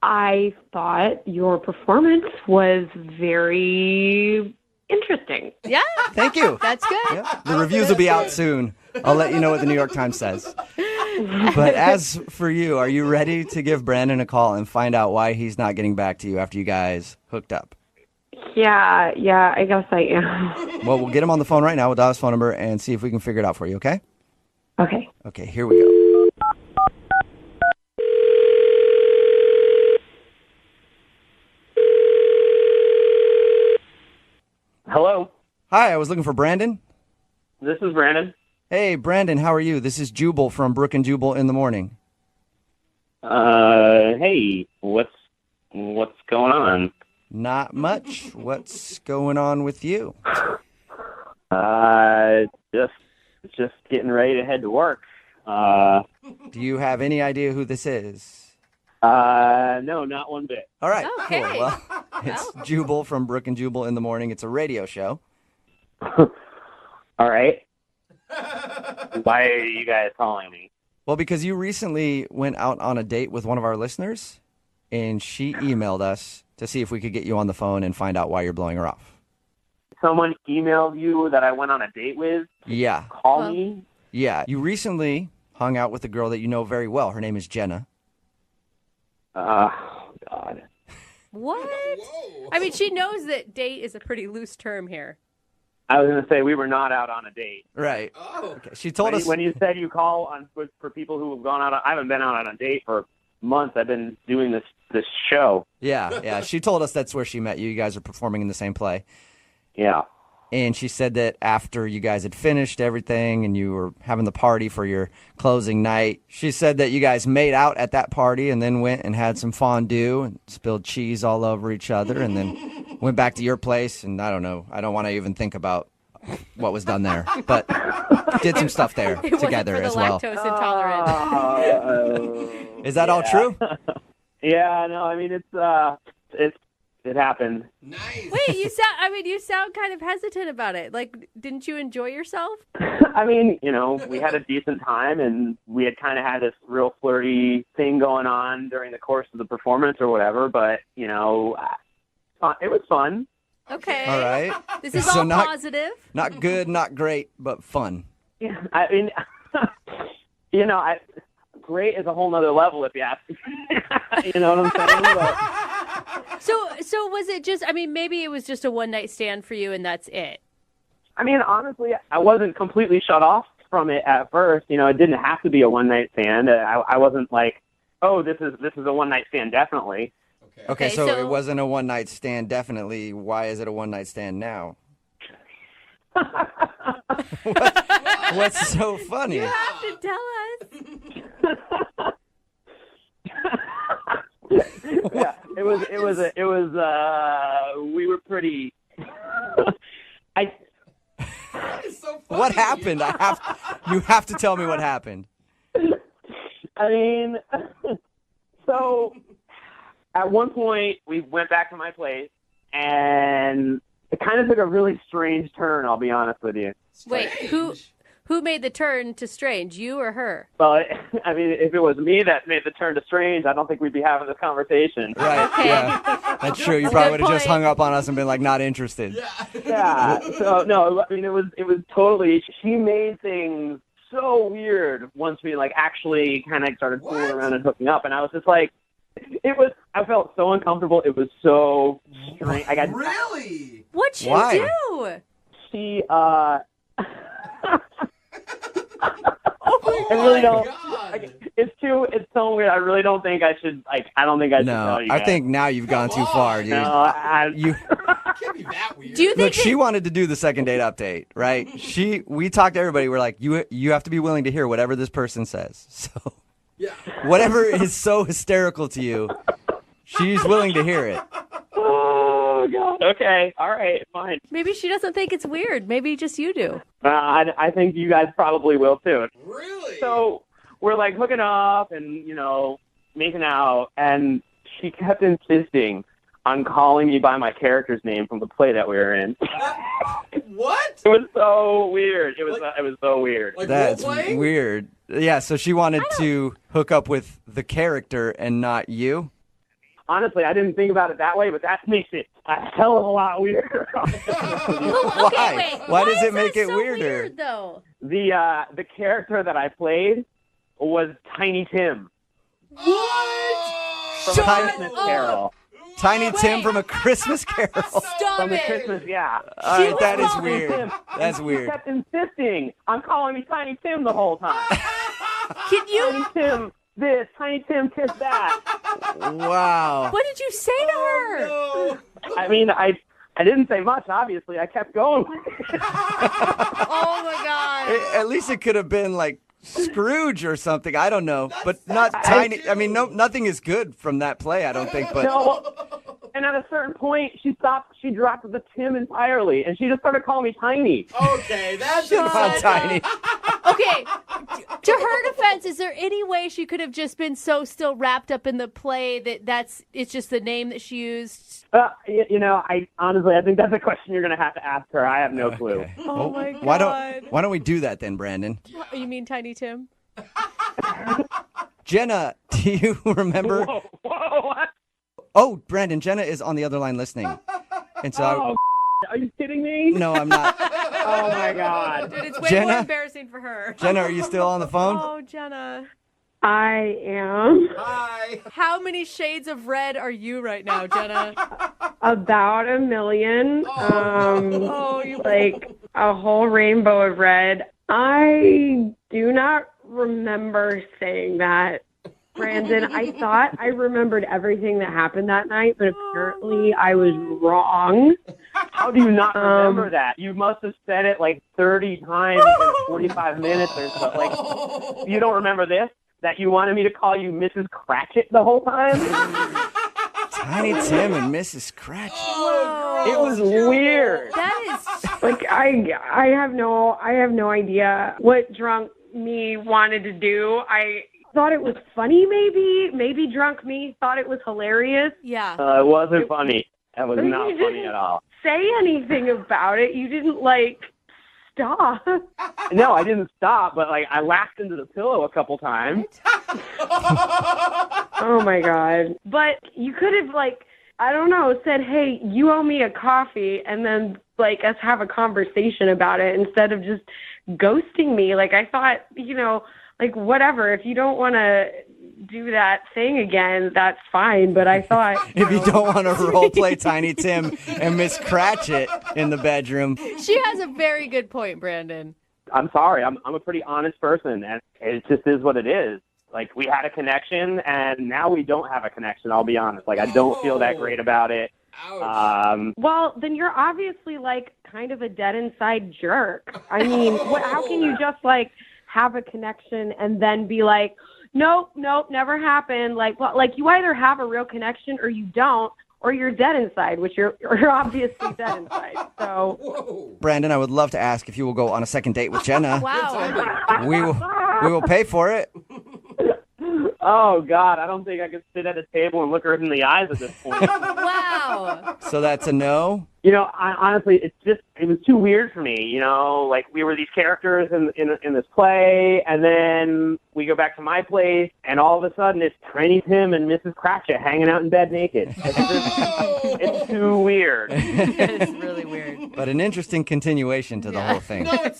I thought your performance was very interesting. Yeah. Thank you. That's good. Yeah. The reviews will be out soon. I'll let you know what the New York Times says. But as for you, are you ready to give Brandon a call and find out why he's not getting back to you after you guys hooked up? Yeah, I guess I am. Well, we'll get him on the phone right now with his phone number and see if we can figure it out for you, okay? Okay. Okay, here we go. Hello, Hi, I was looking for Brandon. this is Brandon. Hey, Brandon, how are you? This is Jubal from Brooke and Jubal in the morning. Hey, what's going on? Not much. What's going on with you? Just getting ready to head to work. Do you have any idea who this is? No, not one bit. All right, Okay. cool. Well, it's Jubal from Brooke and Jubal in the morning. It's a radio show. All right. Why are you guys calling me? Well, because you recently went out on a date with one of our listeners, and she emailed us to see if we could get you on the phone and find out why you're blowing her off. Someone emailed you that I went on a date with? Yeah. Call me? Yeah. You recently hung out with a girl that you know very well. Her name is Jenna. Oh, God. What? I mean, she knows that date is a pretty loose term here. I was going to say we were not out on a date. Right. Oh. Okay. She told us. When you said you call on for people who have gone out, I haven't been out on a date for months. I've been doing this show. Yeah. She told us that's where she met you. You guys are performing in the same play. Yeah. And she said that after you guys had finished everything and you were having the party for your closing night, she said that you guys made out at that party and then went and had some fondue and spilled cheese all over each other and then went back to your place. And I don't know. I don't want to even think about what was done there, but did some stuff there It together wasn't as for well. the lactose intolerant. Is that all true? Yeah, no, I mean, it happened. Nice. Wait, you sound kind of hesitant about it. Like, didn't you enjoy yourself? I mean, we had a decent time and we had kind of had this real flirty thing going on during the course of the performance or whatever, but, it was fun. Okay. All right. This is So all not- positive. Not good, not great, but fun. Yeah, I mean, great is a whole nother level if you ask me. You know what I'm saying? But, So was it just, maybe it was just a one-night stand for you and that's it. I mean, honestly, I wasn't completely shut off from it at first. It didn't have to be a one-night stand. I wasn't like, oh, this is a one-night stand, definitely. Okay, Okay, so so- it wasn't a one-night stand, definitely. Why is it a one-night stand now? What's so funny? You have to tell us. Yeah, we were pretty. It's so funny. What happened? You have to tell me what happened. I mean, so at one point we went back to my place and it kind of took a really strange turn, I'll be honest with you. Wait, who made the turn to strange, you or her? Well, I mean, if it was me that made the turn to strange, I don't think we'd be having this conversation. Right, Okay. yeah. That's true. You That's a probably good would have just point. hung up on us and been like, not interested. Yeah. So no, I mean, it was totally. She made things so weird once we like actually kind of started fooling around and hooking up, and I was just like, I felt so uncomfortable. It was so strange. Really? What'd you Why? do? She, Oh I really my don't. God. It's so weird. I really don't think I should. Like, I don't think I should No, tell you. I guys. think now you've gone too far, dude. No, You It can't be that weird. Do you think look. She wanted to do the second date update, right? We talked to everybody. We're like, you have to be willing to hear whatever this person says. So Yeah. whatever is so hysterical to you, she's willing to hear it. Oh God. Okay. All right. Fine. maybe she doesn't think it's weird? Maybe just you do. I think you guys probably will too. Really? So we're like hooking up and making out, and she kept insisting on calling me by my character's name from the play that we were in. What? It was so weird. It was so weird. Like That's role-playing? weird. Yeah, so she wanted to hook up with the character and not you. Honestly, I didn't think about it that way, but that makes it a hell of a lot weirder. Well, okay, Why? wait. Why does is it make that it so weirder? Weird, though. The character that I played was Tiny Tim What? from Shut A Christmas up. Carol. Tiny Tim Wait. from A Christmas Carol. Stop From the it. Christmas, yeah. All right, was that is calling weird. Tim. That's She weird. kept insisting on calling me Tiny Tim the whole time. Can you? Tiny Tim this, Tiny Tim kiss that. Wow. What did you say to her? No. I mean, I didn't say much, obviously. I kept going. Oh my God. At least it could have been like Scrooge or something. I don't know, but not Tiny. I mean, nothing is good from that play. I don't think. But No. And at a certain point, she stopped. She dropped the Tim entirely, and she just started calling me Tiny. Okay, that's not insane. Tiny. Okay, to her defense, is there any way she could have just been so still wrapped up in the play that it's just the name that she used? I honestly, I think that's a question you're going to have to ask her. I have no clue. Okay. Oh my God. Why don't we do that then, Brandon? You mean Tiny Tim? Jenna, do you remember? Whoa, what? Oh, Brandon, Jenna is on the other line listening, and so Oh, are you kidding me? no, I'm not. Oh my God. Dude, it's way Jenna? more embarrassing for her. Jenna, are you still on the phone? Oh, Jenna. I am Hi. How many shades of red are you right now, Jenna? about 1 million. Oh, you Like a whole rainbow of red. I do not remember saying that. Brandon, I thought I remembered everything that happened that night, but apparently I was wrong. How do you not remember that? You must have said it like 30 times in 45 minutes or so. Like, you don't remember this? That you wanted me to call you Mrs. Cratchit the whole time? Tiny Tim and Mrs. Cratchit. It was weird. That is. Like I have no idea what drunk me wanted to do. I thought it was funny, maybe drunk me thought it was hilarious. Yeah. It wasn't funny. That was But not you funny didn't at all. say anything about it. You didn't stop. No, I didn't stop, but like I laughed into the pillow a couple times. Oh my God. But you could have I don't know, said, "Hey, you owe me a coffee," and then us have a conversation about it instead of just ghosting me. I thought, whatever, if you don't want to do that thing again, that's fine, but I thought If you don't want to role play Tiny Tim and Miss Cratchit in the bedroom, She has a very good point, Brandon. I'm sorry. I'm a pretty honest person, and it just is what it is. Like, we had a connection, and now we don't have a connection, I'll be honest. Like, I don't feel that great about it. Ouch. well, then you're obviously kind of a dead inside jerk. I mean, how can you just have a connection and then be like, nope, never happened. You either have a real connection or you don't, or you're dead inside, which you're obviously dead inside. So Whoa. Brandon, I would love to ask if you will go on a second date with Jenna. Wow. We will pay for it. Oh, God, I don't think I could sit at a table and look her in the eyes at this point. Wow. So that's a no. Honestly, it was too weird for me. Like we were these characters in this play, and then we go back to my place, and all of a sudden it's Tiny Tim and Mrs. Cratchit hanging out in bed naked. It's too weird. It's really weird. But an interesting continuation to the whole thing. No, it's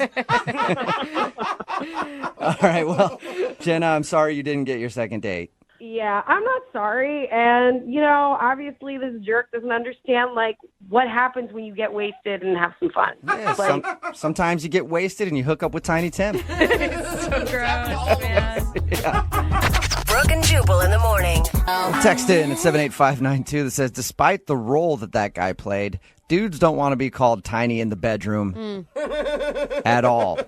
All right, well, Jenna, I'm sorry you didn't get your second date. Yeah, I'm not sorry. And, obviously this jerk doesn't understand, like, what happens when you get wasted and have some fun. Yeah, sometimes you get wasted and you hook up with Tiny Tim. It's so gross, man. Brooke and Jubal in the morning. Text in at 78592 that says, despite the role that guy played, dudes don't want to be called tiny in the bedroom at all.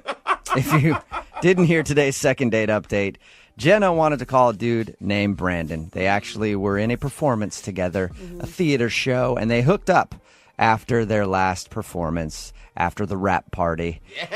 If you didn't hear today's second date update, Jenna wanted to call a dude named Brandon. They actually were in a performance together, a theater show, and they hooked up after their last performance, after the rap party. Yeah.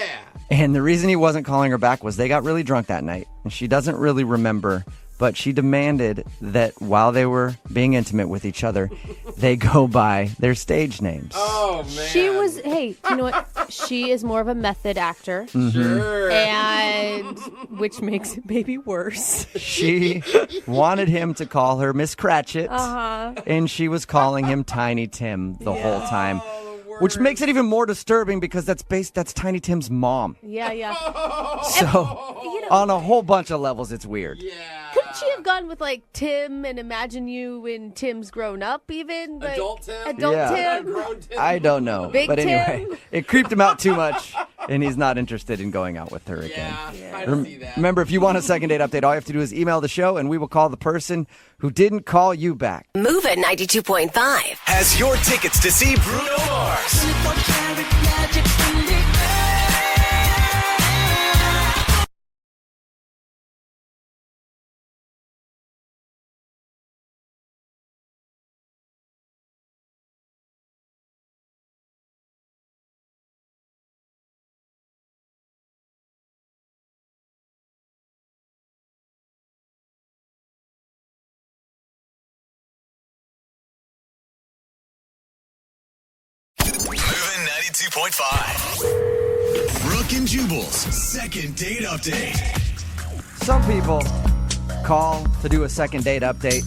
And the reason he wasn't calling her back was they got really drunk that night, and she doesn't really remember, but she demanded that while they were being intimate with each other, they go by their stage names. Oh, man. Hey, you know what? She is more of a method actor. Sure. And which makes it maybe worse. She wanted him to call her Miss Cratchit, Uh-huh. and she was calling him Tiny Tim the whole time. Which makes it even more disturbing because that's Tiny Tim's mom. Yeah. So, on a whole bunch of levels, it's weird. Yeah. Couldn't she have gone with like Tim and imagine you when Tim's grown up even? Like, Adult Tim? Adult Yeah. Tim? Grown Tim? I don't know. Big but anyway, Tim? it creeped him out too much, and he's not interested in going out with her again. Yeah, I can see that. Remember, if you want a second date update, all you have to do is email the show, and we will call the person who didn't call you back. Move at 92.5. Has your tickets to see Bruno Mars. Moving 92.5. Brooke and Jubal's second date update. Some people call to do a second date update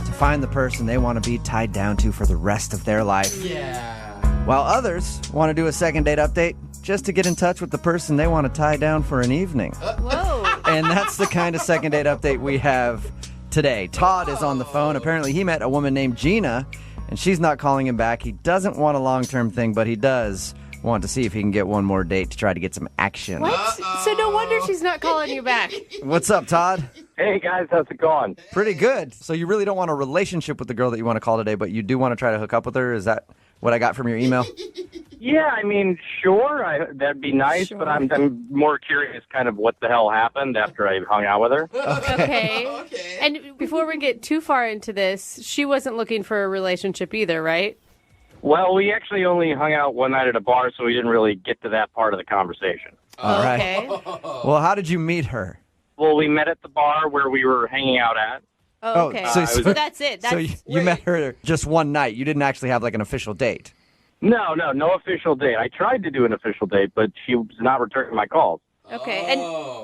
to find the person they want to be tied down to for the rest of their life. Yeah. While others want to do a second date update just to get in touch with the person they want to tie down for an evening. Whoa. And that's the kind of second date update we have today. Todd is on the phone. Apparently he met a woman named Gina, and she's not calling him back. He doesn't want a long-term thing, but he does want to see if he can get one more date to try to get some action. What? So no wonder she's not calling you back. What's up, Todd? Hey, guys, how's it going? Pretty good. So you really don't want a relationship with the girl that you want to call today, but you do want to try to hook up with her? Is that what I got from your email? Yeah, I mean, sure, that'd be nice, but I'm more curious kind of what the hell happened after I hung out with her. Okay. Okay. And before we get too far into this, she wasn't looking for a relationship either, right? Well, we actually only hung out one night at a bar, so we didn't really get to that part of the conversation. All right. Okay. Well, how did you meet her? Well, we met at the bar where we were hanging out at. Oh, okay. so- So that's it. That's So you met her just one night. You didn't actually have like an official date. No official date. I tried to do an official date, but she was not returning my calls. okay.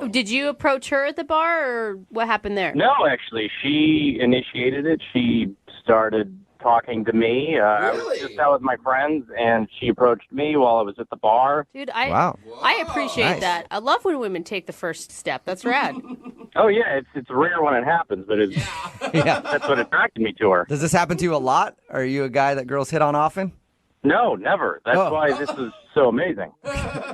And did you approach her at the bar, or what happened there? No, actually, she initiated it. She started talking to me. I was Really? just out with my friends, and she approached me while I was at the bar. Dude, Wow. I appreciate Nice. that. I love when women take the first step. That's rad. Oh, yeah, it's rare when it happens, but Yeah. that's what attracted me to her. Does this happen to you a lot? Are you a guy that girls hit on often? No, never. That's Oh. why this is so amazing.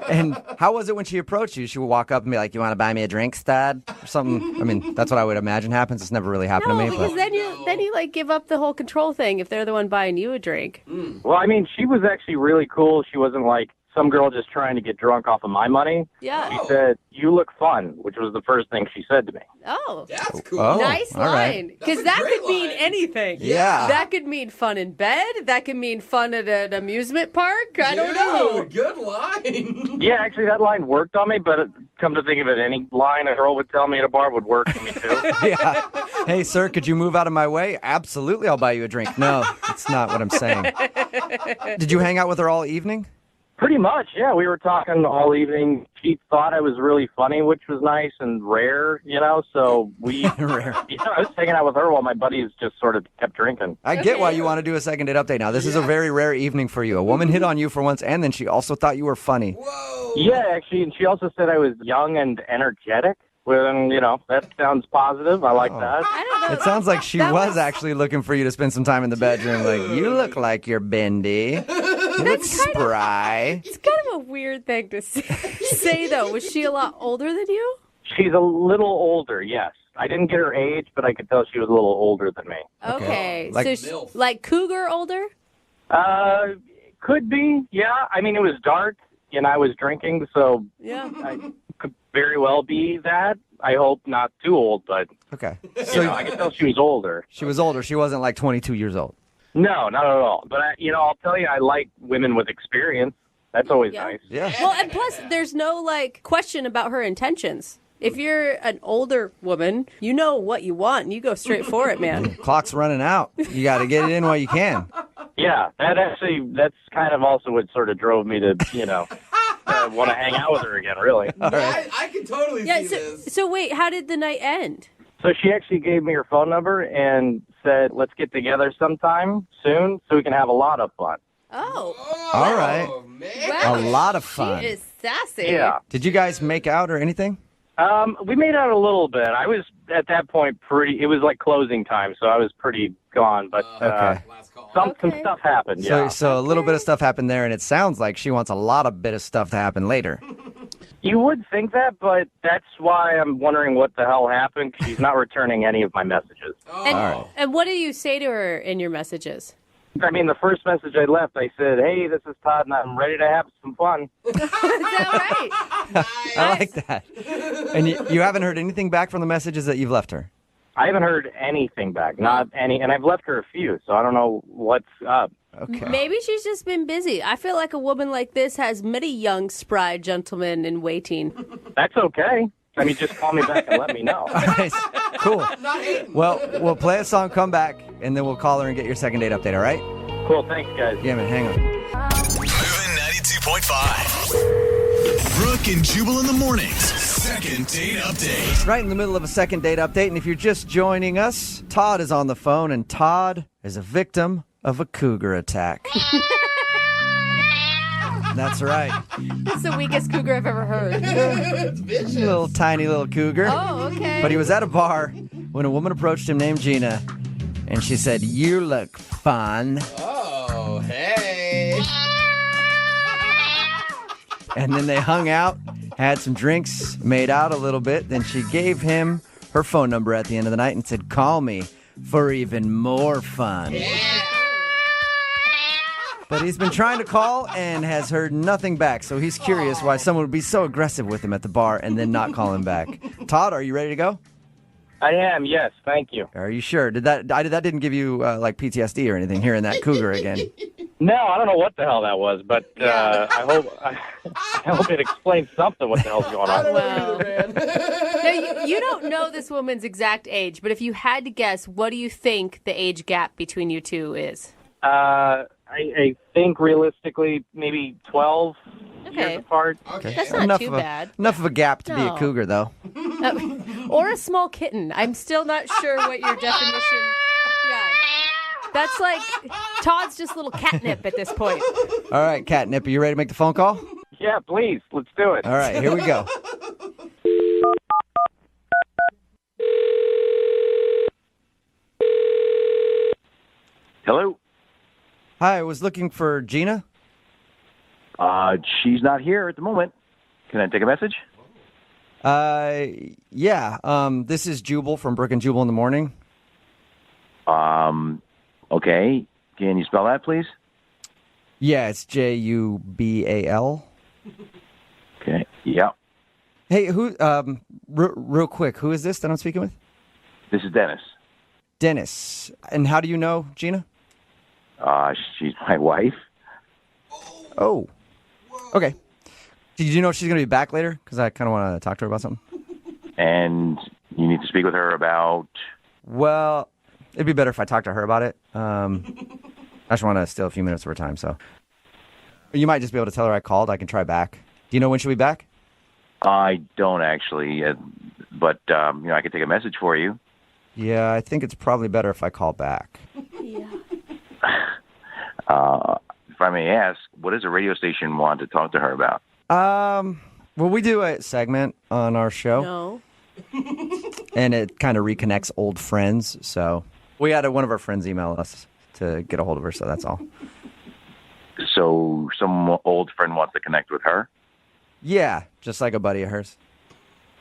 And how was it when she approached you? She would walk up and be like, "You want to buy me a drink, stud?" Or something. I mean, that's what I would imagine happens. It's never really happened No, to me. because But then you like give up the whole control thing if they're the one buying you a drink. Well, I mean, she was actually really cool. She wasn't like some girl just trying to get drunk off of my money. Yeah. She said, "You look fun," which was the first thing she said to me. Oh. That's cool. Oh. Nice all right. line. Because That's a that great could mean line. anything. Yeah. That could mean fun in bed. That could mean fun at an amusement park. I don't know. Dude, good line. Yeah, actually, that line worked on me, but come to think of it, any line a girl would tell me at a bar would work for me, too. Yeah. Hey, sir, could you move out of my way? Absolutely, I'll buy you a drink. No, that's not what I'm saying. Did you hang out with her all evening? Pretty much, yeah. We were talking all evening. She thought I was really funny, which was nice and rare, so we... Rare. I was hanging out with her while my buddies just sort of kept drinking. I get why you want to do a second date update now. This is a very rare evening for you. A woman hit on you for once, and then she also thought you were funny. Whoa. Yeah, actually, and she also said I was young and energetic. Well, that sounds positive. I like that. I don't know. It sounds like she was actually looking for you to spend some time in the bedroom. Like, you look like you're bendy. You look spry. It's kind of a weird thing to say, though. Was she a lot older than you? She's a little older, yes. I didn't get her age, but I could tell she was a little older than me. Okay. Like So like cougar older? Could be, yeah. I mean, it was dark, and I was drinking, so Yeah. I could very well be that. I hope not too old, but Okay. so I could tell she was older. She was older. She wasn't like 22 years old. No, not at all. But, I'll tell you, I like women with experience. That's always Yeah. nice. Yeah. Well, and plus, there's no, question about her intentions. If you're an older woman, you know what you want, and you go straight for it, man. Clock's running out. You got to get it in while you can. Yeah, that's kind of also what sort of drove me to, want to hang out with her again, really. I can totally see this. So wait, how did the night end? So she actually gave me her phone number and said, let's get together sometime soon so we can have a lot of fun. Oh. All right. Man. Wow. A lot of fun. She is sassy. Yeah. Did you guys make out or anything? We made out a little bit. I was, at that point, it was like closing time, so I was pretty gone. But Okay. Last call. some stuff happened, yeah. So a little bit of stuff happened there, and it sounds like she wants a lot of bit of stuff to happen later. You would think that, but that's why I'm wondering what the hell happened. 'Cause she's not returning any of my messages. And what do you say to her in your messages? I mean, the first message I left, I said, hey, this is Todd, and I'm ready to have some fun. Is that right? I like that. And you haven't heard anything back from the messages that you've left her? I haven't heard anything back, not any, and I've left her a few, so I don't know what's up. Okay. Maybe she's just been busy. I feel like a woman like this has many young, spry gentlemen in waiting. That's okay. I mean, just call me back and let me know. All right. Cool. Well, we'll play a song, come back, and then we'll call her and get your second date update, all right? Cool, thanks, guys. Yeah, man, hang on. Moving 92.5. Brooke and Jubal in the mornings. Second date update. Right in the middle of a second date update, and if you're just joining us, Todd is on the phone, and Todd is a victim of a cougar attack. That's right. That's the weakest cougar I've ever heard. It's vicious. Little tiny little cougar. Oh, okay. But he was at a bar when a woman approached him named Gina, and she said, "You look fun." Oh, hey. And then they hung out, had some drinks, made out a little bit. Then she gave him her phone number at the end of the night and said, "Call me for even more fun." But he's been trying to call and has heard nothing back, so he's curious why someone would be so aggressive with him at the bar and then not call him back. Todd, are you ready to go? I am, yes, thank you. Are you sure? That didn't give you like PTSD or anything, hearing that cougar again? No, I don't know what the hell that was, but I hope it explains something what the hell's going on. Wow. Now, you don't know this woman's exact age, but if you had to guess, what do you think the age gap between you two is? I think realistically maybe 12 years apart. Okay. That's not too bad. Enough of a gap to be a No. cougar, though. Or a small kitten. I'm still not sure what your definition. Yeah. That's like Todd's just little catnip at this point. All right, Catnip, are you ready to make the phone call? Yeah, please, let's do it. All right, here we go. Hello? Hi, I was looking for Gina. She's not here at the moment. Can I take a message? Yeah. This is Jubal from Brooke and Jubal in the morning. Okay. Can you spell that, please? Yeah, it's Jubal. Okay. Yeah. Hey, who? Real quick, who is this that I'm speaking with? This is Dennis. Dennis. And how do you know Gina? She's my wife. Oh. Okay. Did you know she's going to be back later? Because I kind of want to talk to her about something. And you need to speak with her about... Well, it'd be better if I talked to her about it. I just want to steal a few minutes of her time, so. You might just be able to tell her I called. I can try back. Do you know when she'll be back? I don't actually, but I could take a message for you. Yeah, I think it's probably better if I call back. Yeah. If I may ask, what does a radio station want to talk to her about? Well, we do a segment on our show. No. And it kind of reconnects old friends. So we had one of our friends email us to get a hold of her, so that's all. So some old friend wants to connect with her? Yeah, just like a buddy of hers.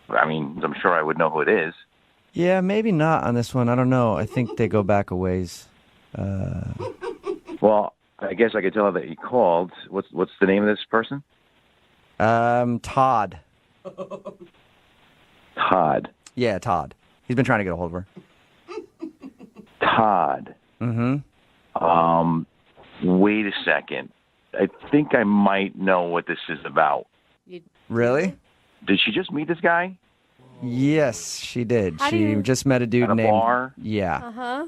I mean, I'm sure I would know who it is. Yeah, maybe not on this one. I don't know. I think they go back a ways. Well, I guess I could tell her that you called. What's the name of this person? Todd. Todd. Yeah, Todd. He's been trying to get a hold of her. Todd. Mm-hmm. Wait a second. I think I might know what this is about. Really? Did she just meet this guy? Yes, she did. How do She you- just met a dude At a named... bar? Yeah. Uh-huh.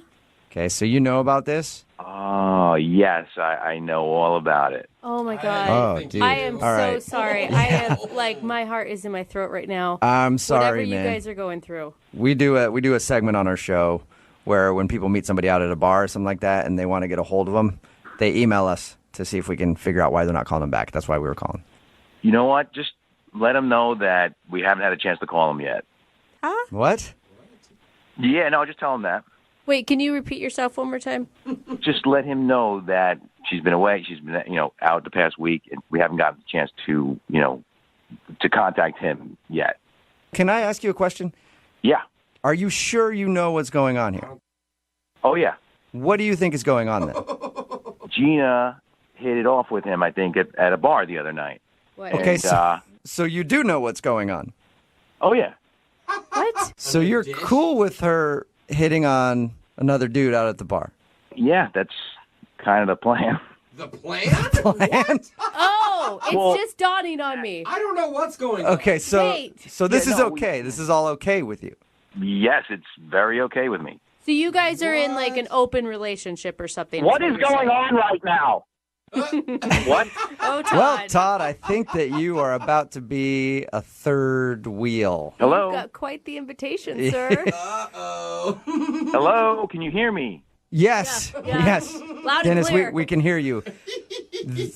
Okay, so you know about this? Oh, yes. I know all about it. Oh, my God. Oh, dude. I am All so right. sorry. I am, like, my heart is in my throat right now. I'm sorry, Whatever you man. guys are going through. We do a segment on our show where when people meet somebody out at a bar or something like that and they want to get a hold of them, they email us to see if we can figure out why they're not calling them back. That's why we were calling. You know what? Just let them know that we haven't had a chance to call them yet. Huh? What? Yeah, no, just tell them that. Wait, can you repeat yourself one more time? Just let him know that she's been away. She's been, out the past week, and we haven't gotten the chance to, to contact him yet. Can I ask you a question? Yeah. Are you sure you know what's going on here? Oh, yeah. What do you think is going on then? Gina hit it off with him, I think, at a bar the other night. What? Okay, And, so you do know what's going on. Oh, yeah. What? So you're cool with her hitting on another dude out at the bar? Yeah, that's kind of the plan. The plan? Plan? Oh, it's Well- just dawning on me. I don't know what's going on. Okay, so Wait. this Yeah, is no, okay. This is all okay with you. Yes, it's very okay with me. So you guys are in, like, an open relationship or something. What is going on right now? What? Oh, Todd. Well, Todd, I think that you are about to be a third wheel. Hello? You've got quite the invitation, sir. Uh-oh. Hello? Can you hear me? Yes, Yeah. yes. Loud and Dennis, clear. we can hear you.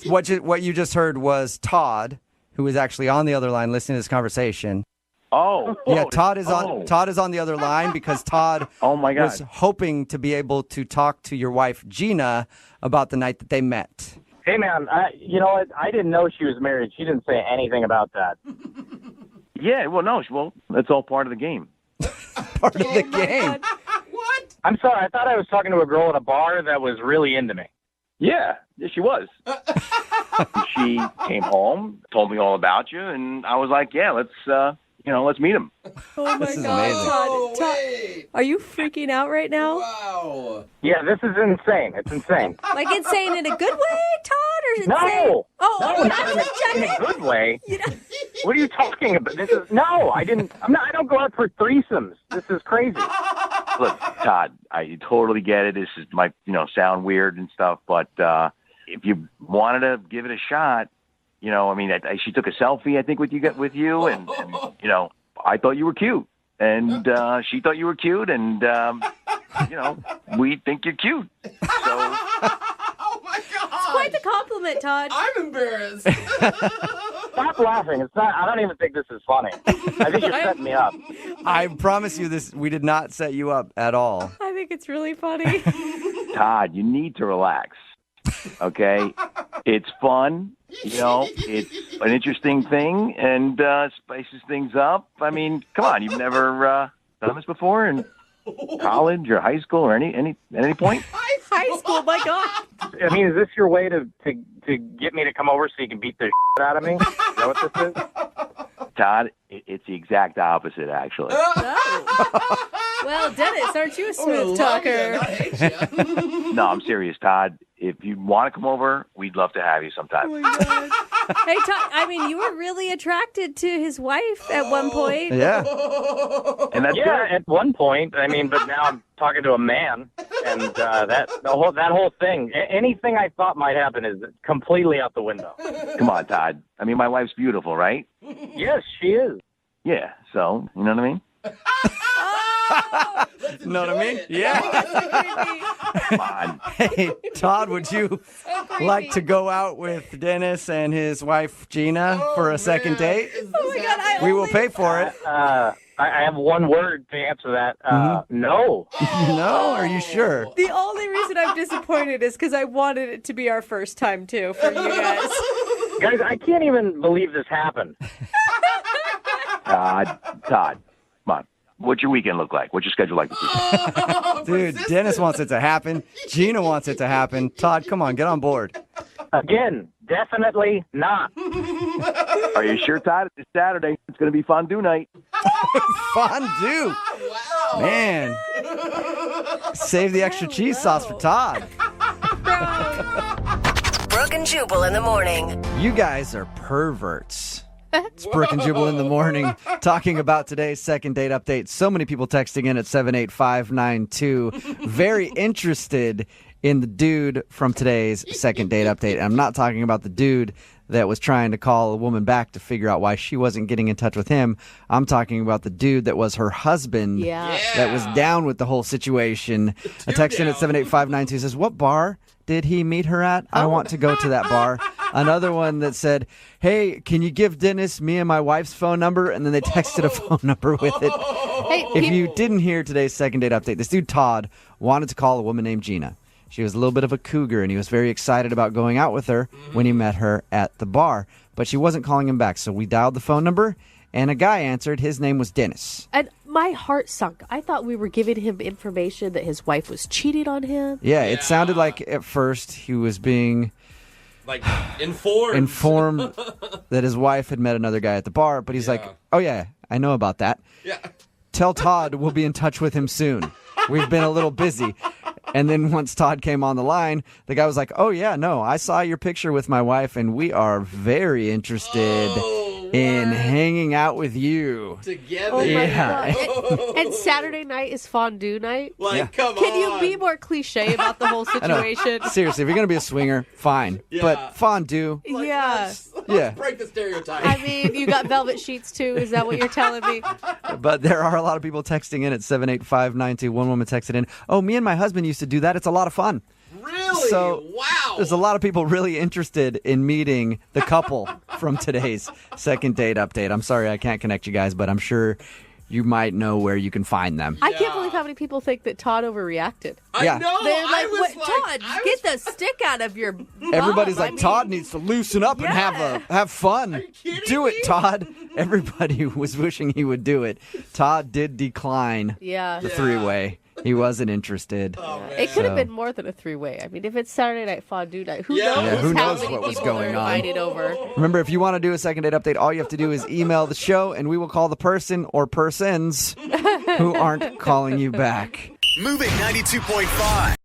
What you just heard was Todd, who is actually on the other line listening to this conversation. Oh. Yeah, oh, Todd is oh. on the other line because Todd Oh, my God. was hoping to be able to talk to your wife Gina about the night that they met. Hey, man, you know what? I didn't know she was married. She didn't say anything about that. Yeah, well, that's all part of the game. Part of the game. What? I'm sorry. I thought I was talking to a girl at a bar that was really into me. Yeah, she was. She came home, told me all about you, and I was like, yeah, let's meet him. Oh, my This is God. amazing. Oh, Todd, wait. are you freaking out right now? Wow. Yeah, this is insane. It's insane. Like it's saying in a good way, Todd, or is it No. saying? Oh, No, okay, not I'm in just a, in checking. a good way. What are you talking about? This is no. I don't go out for threesomes. This is crazy. Look, Todd, I totally get it. This is might sound weird and stuff, but if you wanted to give it a shot, she took a selfie, I think, with you, and I thought you were cute, and she thought you were cute, and we think you're cute. So Oh, my God. It's quite the compliment, Todd. I'm embarrassed. Stop laughing. It's not. I don't even think this is funny. I think you're setting me up. I promise you this, we did not set you up at all. I think it's really funny. Todd, you need to relax. Okay, it's fun. It's an interesting thing, and spices things up. I mean, come on, you've never done this before in college or high school or any point? High school, my God. I mean, is this your way to get me to come over so you can beat the shit out of me? Is that what this is? Todd, it's the exact opposite, actually. Oh. Well, Dennis, aren't you a smooth talker? Not hate you. No, I'm serious, Todd. If you want to come over, we'd love to have you sometime. Oh, my God. Hey, Todd, I mean, you were really attracted to his wife at one point. Yeah. And that's at one point. I mean, but now I'm talking to a man, and that whole thing, anything I thought might happen is completely out the window. Come on, Todd. I mean, my wife's beautiful, right? Yes, she is. Yeah. So, you know what I mean? Know what I mean? Yeah. Come on. Hey, Todd, would you like to go out with Dennis and his wife Gina for a second date? Oh my God, We will pay for it. I have one word to answer that. No. No? Are you sure? The only reason I'm disappointed is because I wanted it to be our first time, too, for you guys. Guys, I can't even believe this happened. Todd, come on. What's your weekend look like? What's your schedule like this weekend? Dude, Dennis wants it to happen. Gina wants it to happen. Todd, come on, get on board. Again, definitely not. Are you sure, Todd? It's Saturday. It's going to be fondue night. Fondue. Man. Save the extra cheese sauce for Todd. Brooke and Jubal in the morning. You guys are perverts. It's Brooke and Jubal in the morning talking about today's second date update. So many people texting in at 78592. Very interested in the dude from today's second date update. And I'm not talking about the dude that was trying to call a woman back to figure out why she wasn't getting in touch with him. I'm talking about the dude that was her husband that was down with the whole situation. A text in at 78592 says, what bar did he meet her at? I want to go to that bar. Another one that said, hey, can you give Dennis me and my wife's phone number? And then they texted a phone number with it. Hey, If you didn't hear today's second date update, this dude Todd wanted to call a woman named Gina. She was a little bit of a cougar, and he was very excited about going out with her when he met her at the bar. But she wasn't calling him back, so we dialed the phone number, and a guy answered. His name was Dennis. And my heart sunk. I thought we were giving him information that his wife was cheating on him. Yeah, it sounded like at first he was being like informed that his wife had met another guy at the bar, but he's like, oh yeah, I know about that. Yeah. Tell Todd we'll be in touch with him soon. We've been a little busy. And then once Todd came on the line, the guy was like, oh yeah, no, I saw your picture with my wife and we are very interested in hanging out with you. Together. Oh my Yeah. God. And Saturday night is fondue night. Like, come on. Can you be more cliche about the whole I know. situation? Seriously, if you're going to be a swinger, fine. Yeah. But fondue, Like, Yeah. let's break the stereotype. I mean, you got velvet sheets too. Is that what you're telling me? but there are a lot of people texting in at 78592. One woman texted in, oh, me and my husband used to do that. It's a lot of fun. Really? So wow. there's a lot of people really interested in meeting the couple from today's second date update. I'm sorry I can't connect you guys, but I'm sure you might know where you can find them. I can't believe how many people think that Todd overreacted. I Yeah. know. They're like, I was what, like, Todd, get the stick out of your bum. Everybody's like, I mean, Todd needs to loosen up and have fun. Do it, Todd. Everybody was wishing he would do it. Todd did decline Yeah. the three-way. He wasn't interested. Oh, man. It could have been more than a three-way. I mean, if it's Saturday night fondue night, who knows, Yeah, who how knows many what was people going are on. invited over. Remember, if you want to do a second date update, all you have to do is email the show, and we will call the person or persons who aren't calling you back. Moving 92.5.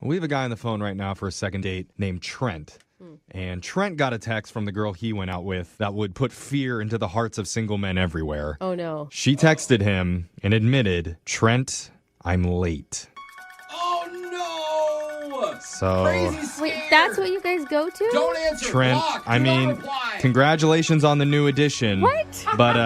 We have a guy on the phone right now for a second date named Trent. And Trent got a text from the girl he went out with that would put fear into the hearts of single men everywhere. Oh, no. She texted him and admitted, Trent, I'm late. Oh, no. So, Crazy scared. Wait, that's what you guys go to? Don't answer. Trent, Block. I Do not mean, reply. congratulations on the new addition. What? But,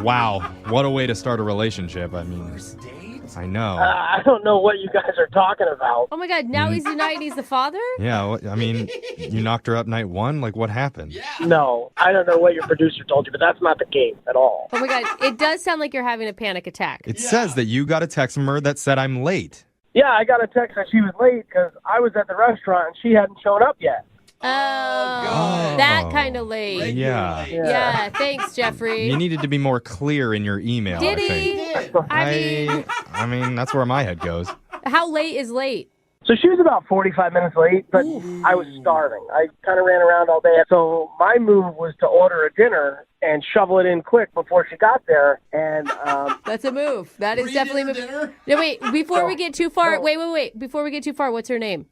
wow, what a way to start a relationship. I mean, First date? I know. I don't know what you guys are talking about. Oh, my God. Now he's denying he's the father? Yeah, I mean, you knocked her up night one? Like, what happened? Yeah. No, I don't know what your producer told you, but that's not the case at all. Oh, my God. It does sound like you're having a panic attack. It says that you got a text from her that said, I'm late. Yeah, I got a text that she was late because I was at the restaurant and she hadn't shown up yet. Oh, that kind of late. Yeah. Yeah, thanks, Jeffrey. You needed to be more clear in your email, Did I he? think. I mean, I mean, that's where my head goes. how late is late? So she was about 45 minutes late, but I was starving. I kind of ran around all day. So my move was to order a dinner and shovel it in quick before she got there. And That's a move. That is definitely a move. Dinner? No, wait, before we get too far, wait. Before we get too far, what's her name?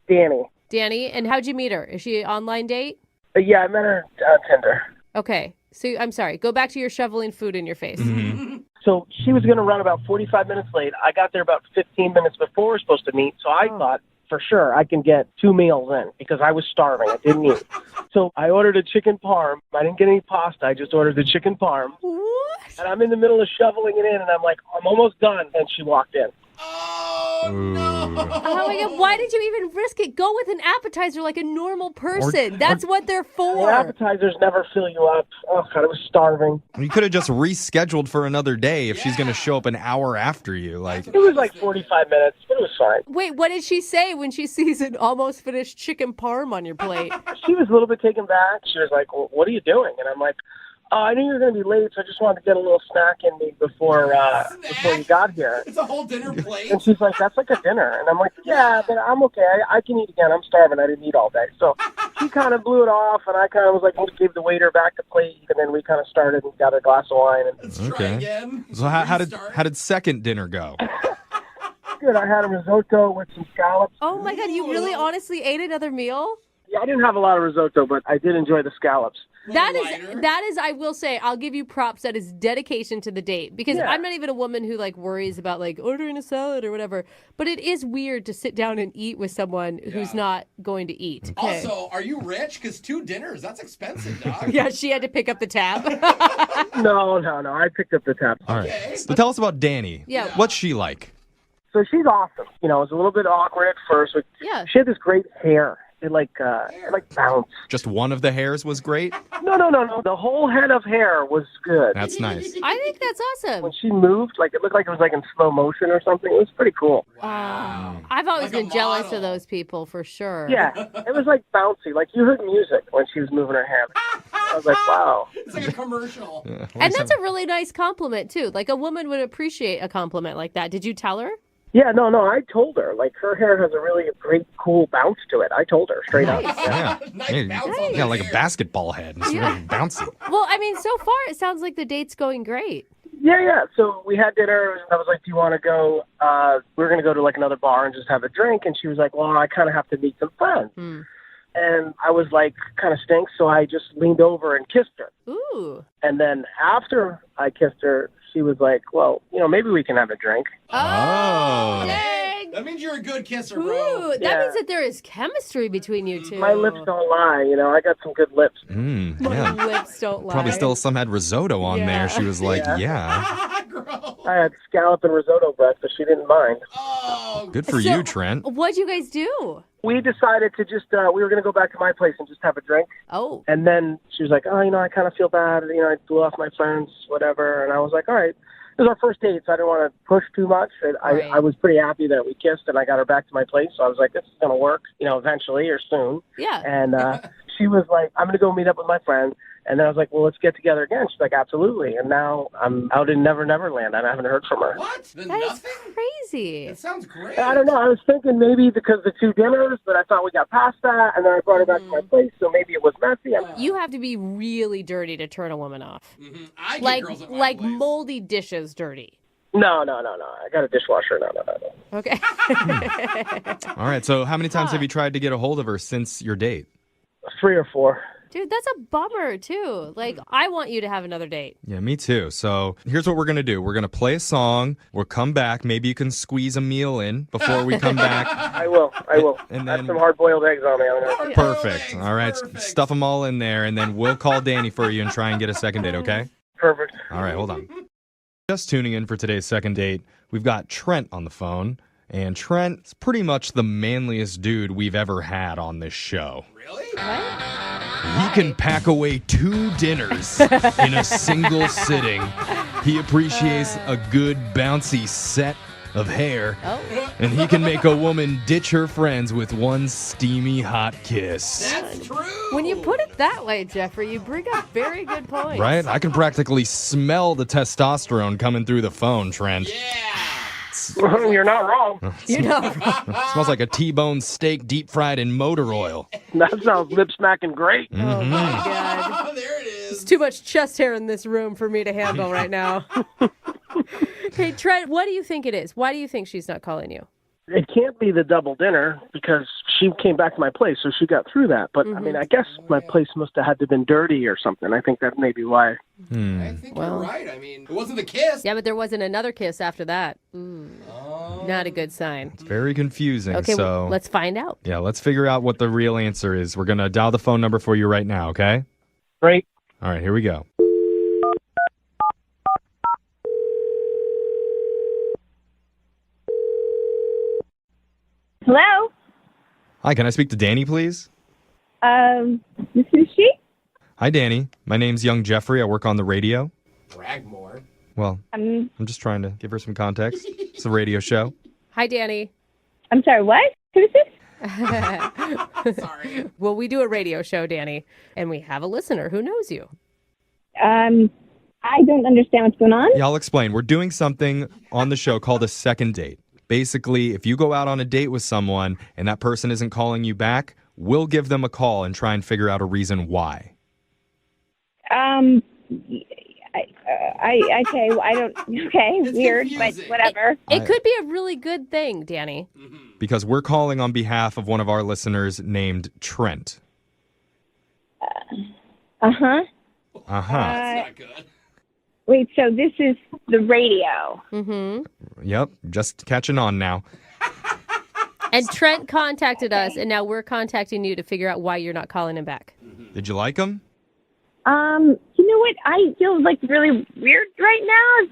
Danny. Danny, and how'd you meet her? Is she an online date? Yeah, I met her on Tinder. Okay, so I'm sorry. Go back to your shoveling food in your face. So she was going to run about 45 minutes late. I got there about 15 minutes before we were supposed to meet. So I thought, for sure, I can get 2 meals in because I was starving. I didn't eat. So I ordered a chicken parm. I didn't get any pasta. I just ordered the chicken parm. What? And I'm in the middle of shoveling it in, and I'm like, I'm almost done. And she walked in. Oh my God, why did you even risk it? Go with an appetizer like a normal person. That's what they're for. Well, appetizers never fill you up. Oh, God, I was starving. You could have just rescheduled for another day if she's going to show up an hour after you. Like, it was like 45 minutes, but it was fine. Wait, what did she say when she sees an almost finished chicken parm on your plate? She was a little bit taken back. She was like, well, what are you doing? And I'm like, I knew you were going to be late, so I just wanted to get a little snack in me before you got here. It's a whole dinner plate. And she's like, that's like a dinner. And I'm like, yeah, but I'm okay. I can eat again. I'm starving. I didn't eat all day. So she kind of blew it off, and I kind of was like, gave the waiter back the plate, and then we kind of started and got a glass of wine. And Let's try again. So how did second dinner go? Good. I had a risotto with some scallops. Oh my God, you really honestly ate another meal? Yeah, I didn't have a lot of risotto, but I did enjoy the scallops. That is, I will say, I'll give you props. That is dedication to the date because I'm not even a woman who like worries about like ordering a salad or whatever. But it is weird to sit down and eat with someone who's not going to eat. Okay. Also, are you rich? Because 2 dinners, that's expensive, dog. Yeah, she had to pick up the tab. No. I picked up the tab. All right. So tell us about Danny. Yeah. What's she like? So she's awesome. You know, it was a little bit awkward at first. But yeah. She had this great hair. It like bounced. Just one of the hairs was great? No. The whole head of hair was good. That's nice. I think that's awesome. When she moved, like it looked like it was like in slow motion or something. It was pretty cool. Wow. I've always been jealous of those people for sure. Yeah, it was like bouncy. Like you heard music when she was moving her hair. I was like, wow. It's like a commercial. Yeah. And that's a really nice compliment too. Like a woman would appreciate a compliment like that. Did you tell her? Yeah, no, I told her. Like, her hair has a really great, cool bounce to it. I told her straight up. Yeah. Yeah, like a basketball head. It's really bouncy. Well, I mean, so far it sounds like the date's going great. Yeah. So we had dinner. I was like, do you want to go? We were going to go to like another bar and just have a drink. And she was like, well, I kind of have to meet some friends. And I was like, kind of stinks. So I just leaned over and kissed her. Ooh. And then after I kissed her, she was like, well, maybe we can have a drink. Oh. Dang. That means you're a good kisser, Ooh, bro. that means that there is chemistry between you two. My lips don't lie. I got some good lips. My lips don't lie. Probably still some had risotto on there. She was like, yeah. I had scallop and risotto breakfast. She didn't mind. Good for you, Trent. What'd you guys do? We decided to just, we were going to go back to my place and just have a drink. Oh. And then she was like, I kind of feel bad. I blew off my friends, whatever. And I was like, all right. It was our first date, so I didn't want to push too much. I was pretty happy that we kissed and I got her back to my place. So I was like, this is going to work, eventually or soon. Yeah. And she was like, I'm going to go meet up with my friend. And then I was like, well, let's get together again. She's like, absolutely. And now I'm out in Never Never Land. I haven't heard from her. What? That is crazy. That sounds great. I don't know. I was thinking maybe because the 2 dinners, but I thought we got past that. And then I brought her back to my place, so maybe it was messy. You have to be really dirty to turn a woman off. I get girls at my place. Moldy dishes dirty. No. I got a dishwasher. No. Okay. All right. So how many times have you tried to get a hold of her since your date? 3 or 4. Dude, that's a bummer, too. Like, I want you to have another date. Yeah, me too. So here's what we're going to do. We're going to play a song. We'll come back. Maybe you can squeeze a meal in before we come back. I will. And I have then some hard-boiled eggs on me. Perfect. All right. Stuff them all in there, and then we'll call Danny for you and try and get a second date, okay? Perfect. All right, hold on. Just tuning in for today's second date, we've got Trent on the phone. And Trent's pretty much the manliest dude we've ever had on this show. Really? He can pack away 2 dinners in a single sitting. He appreciates a good bouncy set of hair. And he can make a woman ditch her friends with one steamy hot kiss. That's true. When you put it that way, Jeffrey, you bring up very good points. Right? I can practically smell the testosterone coming through the phone, Trent. Yeah. You're not wrong. You know. Smells like a T-bone steak deep fried in motor oil. That sounds lip smacking great. Oh my God. There it is. There's too much chest hair in this room for me to handle right now. Hey, Trent, what do you think it is? Why do you think she's not calling you? It can't be the double dinner because she came back to my place, so she got through that. But, I mean, I guess my place must have had to have been dirty or something. I think that may be why. I think you're right. I mean, it wasn't the kiss. Yeah, but there wasn't another kiss after that. Not a good sign. It's very confusing. Okay, so well, let's find out. Yeah, let's figure out what the real answer is. We're going to dial the phone number for you right now, okay? Right. All right, here we go. Hello? Hi, can I speak to Danny, please? This is she? Hi, Danny. My name's Young Jeffrey. I work on the radio. Brag more. Well, I'm just trying to give her some context. It's a radio show. Hi, Danny. I'm sorry, what? Who is this? Sorry. Well, we do a radio show, Danny, and we have a listener who knows you. I don't understand what's going on. Yeah, I'll explain. We're doing something on the show called a second date. Basically, if you go out on a date with someone and that person isn't calling you back, we'll give them a call and try and figure out a reason why. Okay, It's weird, confusing. but whatever. It could be a really good thing, Danny. Because we're calling on behalf of one of our listeners named Trent. Uh-huh. Uh-huh. That's not good. Wait, so this is the radio. Mm-hmm. Yep, just catching on now. And Trent contacted us, and now we're contacting you to figure out why you're not calling him back. Did you like him? You know what? I feel like really weird right now.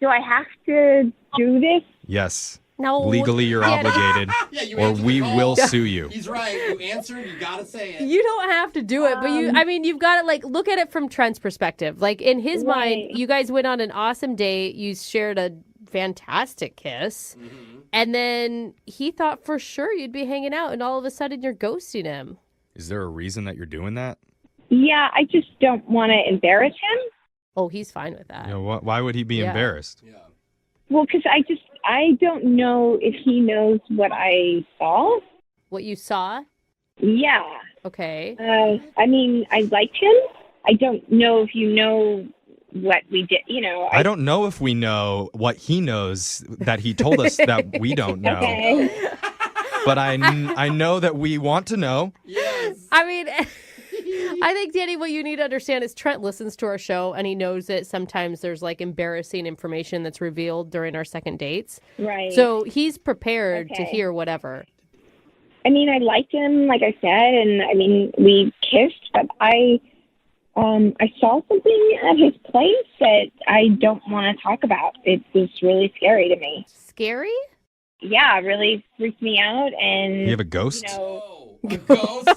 Do I have to do this? Yes. No. Legally, you're Danny. obligated, Yeah, you or answered we the call. will sue you. He's right. You answered. You gotta say it. You don't have to do it, but you've got to like look at it from Trent's perspective. Like in his mind, you guys went on an awesome date. You shared a fantastic kiss. And then he thought for sure you'd be hanging out, and all of a sudden you're ghosting him. Is there a reason that you're doing that? Yeah, I just don't want to embarrass him. Oh, he's fine with that. You know, why would he be Yeah. embarrassed? Yeah. Well, because I don't know if he knows what I saw. What you saw? Yeah. Okay. I mean, I liked him. I don't know if you know what we did, you know. I don't know if we know what he knows that he told us that we don't know. Okay. But I know that we want to know. Yes. I mean, I think, Danny, what you need to understand is Trent listens to our show, and he knows that sometimes there's like embarrassing information that's revealed during our second dates. Right. So he's prepared to Okay. hear whatever. I mean, I liked him, like I said, and I mean, we kissed, but I saw something at his place that I don't want to talk about. It was really scary to me. Scary? Yeah, it really freaked me out. And You have a ghost? You know, A ghost.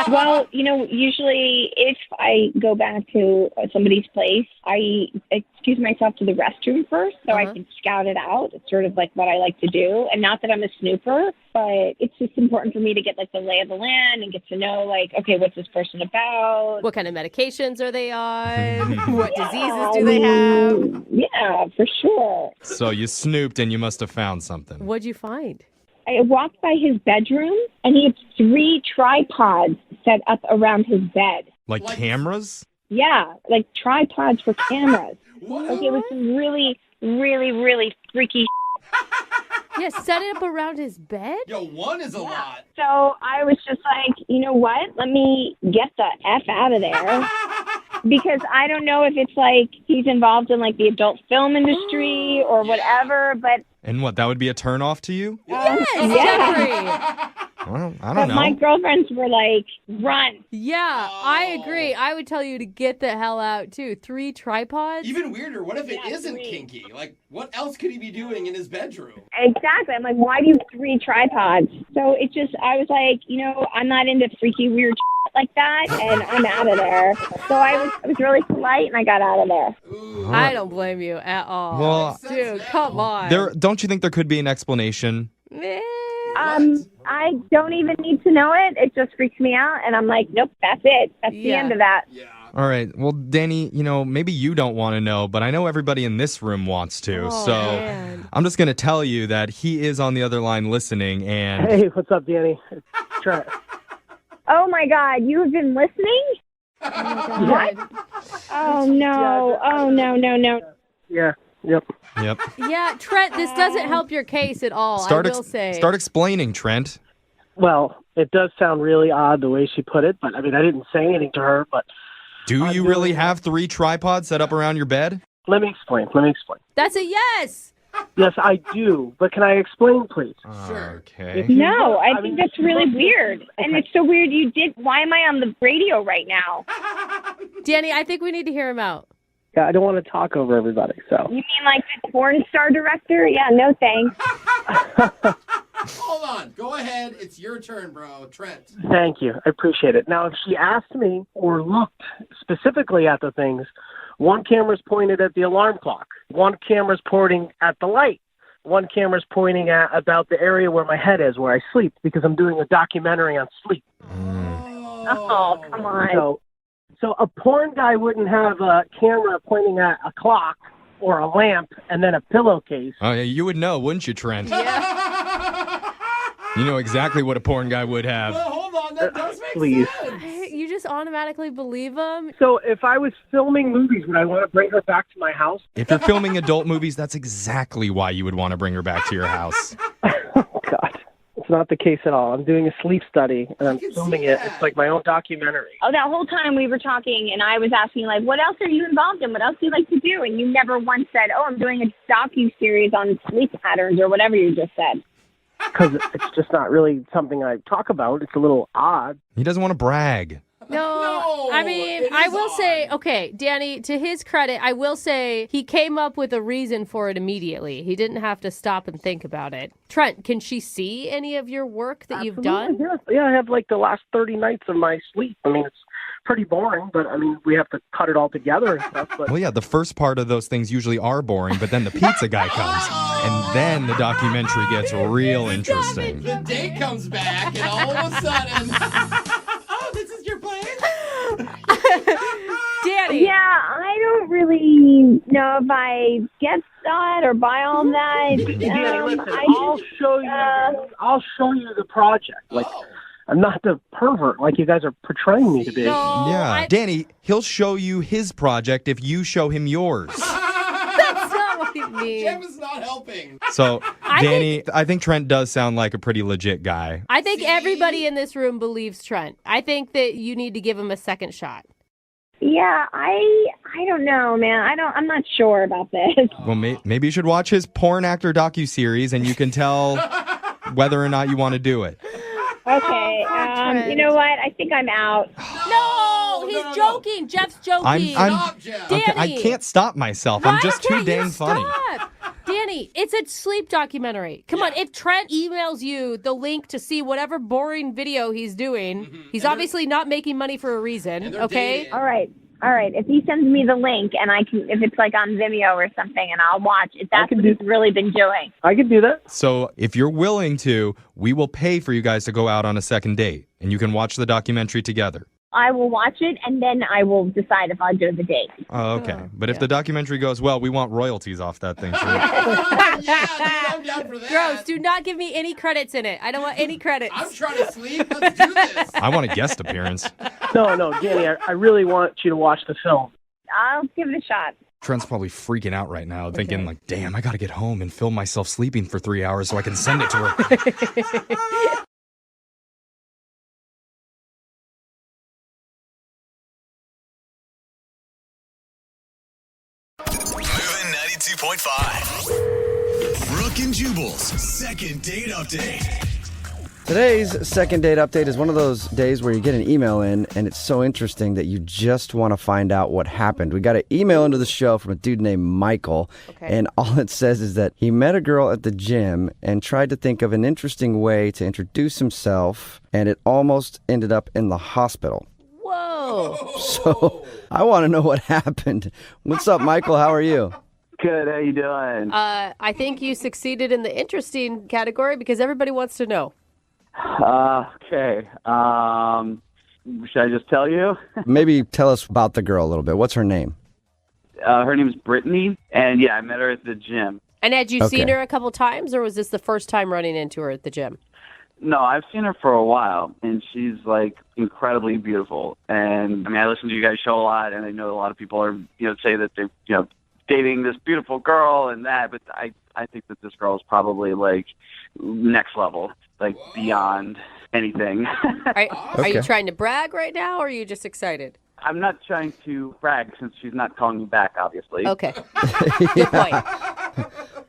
well, you know, usually if I go back to somebody's place, I excuse myself to the restroom first so I can scout it out. It's sort of like what I like to do. And not that I'm a snooper, but it's just important for me to get like the lay of the land and get to know like, okay, what's this person about? What kind of medications are they on? What diseases do they have? Yeah, for sure. So you snooped and you must have found something. What'd you find? I walked by his bedroom, and he had 3 tripods set up around his bed. Like cameras? Yeah, like tripods for cameras. Like it was some really, really, really freaky. Yeah, set it up around his bed? Yo, one is a lot. So I was just like, you know what? Let me get the F out of there. Because I don't know if it's like he's involved in like the adult film industry or whatever, but And what, that would be a turnoff to you? Yes, Jeffrey. Well, I but don't my know. girlfriends were like, run. Yeah, I agree. I would tell you to get the hell out, too. 3 tripods? Even weirder, what if it isn't kinky? Like, what else could he be doing in his bedroom? Exactly. I'm like, why do you have 3 tripods? So it just, I was like, you know, I'm not into freaky weird like that, and I'm out of there. So I was really polite, and I got out of there. I don't blame you at all. Well, dude, come on. don't you think there could be an explanation? I don't even need to know it. It just freaks me out, and I'm like, nope, that's it. That's the end of that. Yeah. All right. Well, Danny, maybe you don't want to know, but I know everybody in this room wants to. Oh, so man. I'm just going to tell you that he is on the other line listening. And Hey, what's up, Danny? It's Trent. Oh my God, you have been listening? What? Oh no! Oh no! Yeah. Yep. Yep. Yeah, Trent, this doesn't help your case at all, I will say. Start explaining, Trent. Well, it does sound really odd the way she put it, but I mean, I didn't say anything to her, but Do you really have 3 tripods set up around your bed? let me explain. That's a yes. Yes, I do, but can I explain, please? Okay. No, I think that's really weird. And it's so weird you did. Why am I on the radio right now? Danny, I think we need to hear him out. Yeah, I don't want to talk over everybody, so. You mean like the porn star director? Yeah, no thanks. Hold on. Go ahead. It's your turn, bro. Trent. Thank you. I appreciate it. Now, if she asked me or looked specifically at the things, one camera's pointed at the alarm clock. One camera's pointing at the light. One camera's pointing at about the area where my head is, where I sleep, because I'm doing a documentary on sleep. Oh, come on. So a porn guy wouldn't have a camera pointing at a clock or a lamp and then a pillowcase. Oh, yeah, you would know, wouldn't you, Trent? You know exactly what a porn guy would have. Well, hold on. That does make Please. sense. You just automatically believe him? So if I was filming movies, would I want to bring her back to my house? If you're filming adult movies, that's exactly why you would want to bring her back to your house. Oh, God. It's not the case at all. I'm doing a sleep study, and I'm filming it. It's like my own documentary. Oh, that whole time we were talking, and I was asking, like, what else are you involved in? What else do you like to do? And you never once said, oh, I'm doing a docu-series on sleep patterns or whatever you just said. Because it's just not really something I talk about. It's a little odd. He doesn't want to brag. No, I mean, I will say, okay, Danny, to his credit, I will say he came up with a reason for it immediately. He didn't have to stop and think about it. Trent, can she see any of your work that you've done? Yeah, I have like the last 30 nights of my sleep. I mean, it's pretty boring, but I mean, we have to cut it all together and stuff. But Well, yeah, the first part of those things usually are boring, but then the pizza guy comes, and then the documentary gets real interesting. The day comes back, and all of a sudden, oh, this is your place? Danny. Yeah, I don't really know if I get that or buy all that. Danny, listen, I'll show you the project. Like, I'm not the pervert like you guys are portraying me to be. Yeah, Danny, he'll show you his project if you show him yours. That's not what he means. Jeff is not helping. So, Danny, I think Trent does sound like a pretty legit guy. I think everybody in this room believes Trent. I think that you need to give him a second shot. Yeah, I don't know, man. I'm not sure about this. Well, maybe you should watch his porn actor docuseries, and you can tell whether or not you want to do it. Okay, you know what? I think I'm out. No, he's joking. Jeff's joking. I'm Danny. okay, I can't stop myself. I'm just too dang funny. Stop. Danny, it's a sleep documentary. Come on, if Trent emails you the link to see whatever boring video he's doing, he's obviously not making money for a reason, okay? All right. If he sends me the link and if it's like on Vimeo or something and I'll watch, if that's what he's really been doing. I can do that. So if you're willing to, we will pay for you guys to go out on a second date, and you can watch the documentary together. I will watch it and then I will decide if I'll do the date. Oh, okay. But if the documentary goes well, we want royalties off that thing. I'm down for that. Gross, do not give me any credits in it. I don't want any credits. I'm trying to sleep. Let's do this. I want a guest appearance. No, Danny, I really want you to watch the film. I'll give it a shot. Trent's probably freaking out right now, thinking like, damn, I got to get home and film myself sleeping for 3 hours so I can send it to her. Moving 92.5. Brooke and Jubal's second date update. Today's second date update is one of those days where you get an email in and it's so interesting that you just want to find out what happened. We got an email into the show from a dude named Michael, and all it says is that he met a girl at the gym and tried to think of an interesting way to introduce himself, and it almost ended up in the hospital. Whoa. So I want to know what happened. What's up, Michael? How are you? Good. How you doing? I think you succeeded in the interesting category because everybody wants to know. Okay. Should I just tell you? Maybe tell us about the girl a little bit. What's her name? Her name is Brittany, and yeah, I met her at the gym. And had you seen her a couple times, or was this the first time running into her at the gym? No, I've seen her for a while, and she's like incredibly beautiful. And I mean, I listen to you guys show a lot, and I know a lot of people are, say that they're, dating this beautiful girl and that, but I think that this girl is probably like next level, like beyond anything. Are you trying to brag right now, or are you just excited? I'm not trying to brag since she's not calling me back, obviously. Okay. Good point.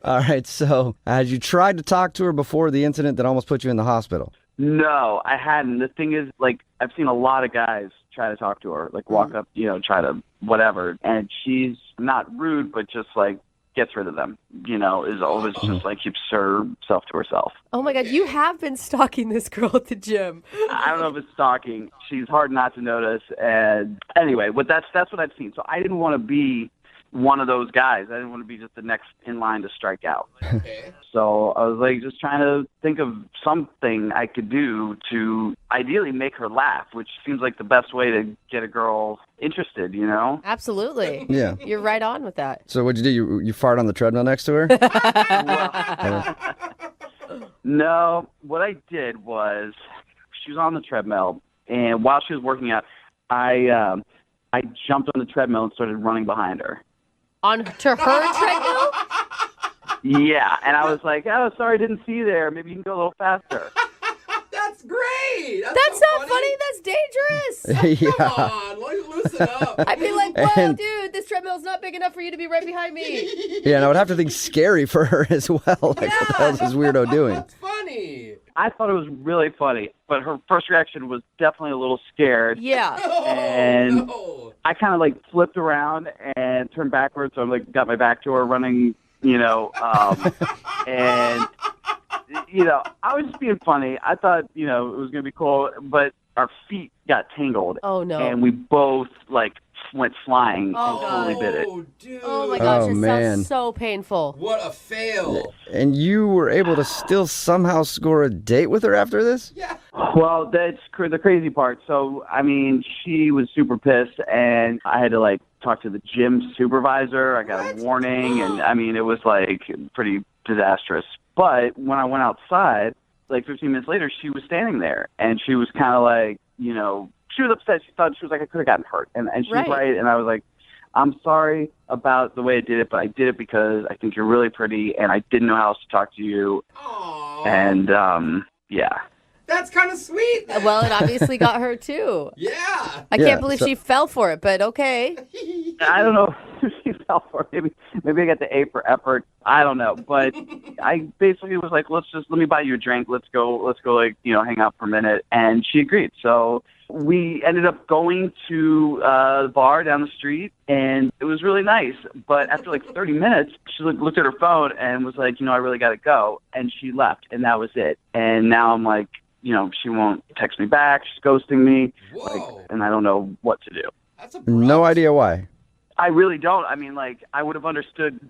All right, so had you tried to talk to her before the incident that almost put you in the hospital? No, I hadn't. The thing is, like, I've seen a lot of guys try to talk to her, like walk up, try to whatever, and she's not rude, but just like gets rid of them, is always just like keeps herself to herself. Oh my God, you have been stalking this girl at the gym. I don't know if it's stalking. She's hard not to notice. And anyway, that's what I've seen. So I didn't want to be one of those guys. I didn't want to be just the next in line to strike out. Okay. So I was like just trying to think of something I could do to ideally make her laugh, which seems like the best way to get a girl interested, Absolutely. Yeah. You're right on with that. So what'd you do? You fart on the treadmill next to her? No, what I did was she was on the treadmill, and while she was working out, I jumped on the treadmill and started running behind her. To her treadmill? Yeah, and I was like, oh, sorry, didn't see you there. Maybe you can go a little faster. That's great. That's not funny. That's dangerous. Yeah. Come on, loosen up. I'd be like, whoa, dude, this treadmill's not big enough for you to be right behind me. Yeah, and I would have to think scary for her as well. Like, what the hell is this weirdo doing? That's funny. I thought it was really funny, but her first reaction was definitely a little scared. Yeah. And No. I kind of like flipped around and turned backwards, so I like got my back to her running, and I was just being funny. I thought, it was going to be cool, but our feet got tangled. Oh, no. And we both, like, went flying Oh, and totally bit it. Oh, dude. Oh my gosh, Oh, it man. sounds so painful. What a fail. And you were able to still somehow score a date with her after this? Yeah. Well, that's the crazy part. So, I mean, she was super pissed, and I had to, like, talk to the gym supervisor. I got a warning, and, I mean, it was, like, pretty disastrous. But when I went outside, like 15 minutes later, she was standing there, and she was kind of like, she was upset. She thought, she was like, I could have gotten hurt. And she was right. And I was like, I'm sorry about the way I did it, but I did it because I think you're really pretty, and I didn't know how else to talk to you. Aww. And, yeah. That's kind of sweet. Well, it obviously got her too. Yeah. I can't believe she fell for it, but okay. I don't know if she fell for it. Maybe I got the A for effort. I don't know. But I basically was like, let me buy you a drink. Let's go like, hang out for a minute. And she agreed. So we ended up going to the bar down the street, and it was really nice. But after like 30 minutes, she looked at her phone and was like, I really got to go. And she left, and that was it. And now I'm like, she won't text me back. She's ghosting me. Whoa. And I don't know what to do. That's No idea why. I really don't. I mean, like, I would have understood,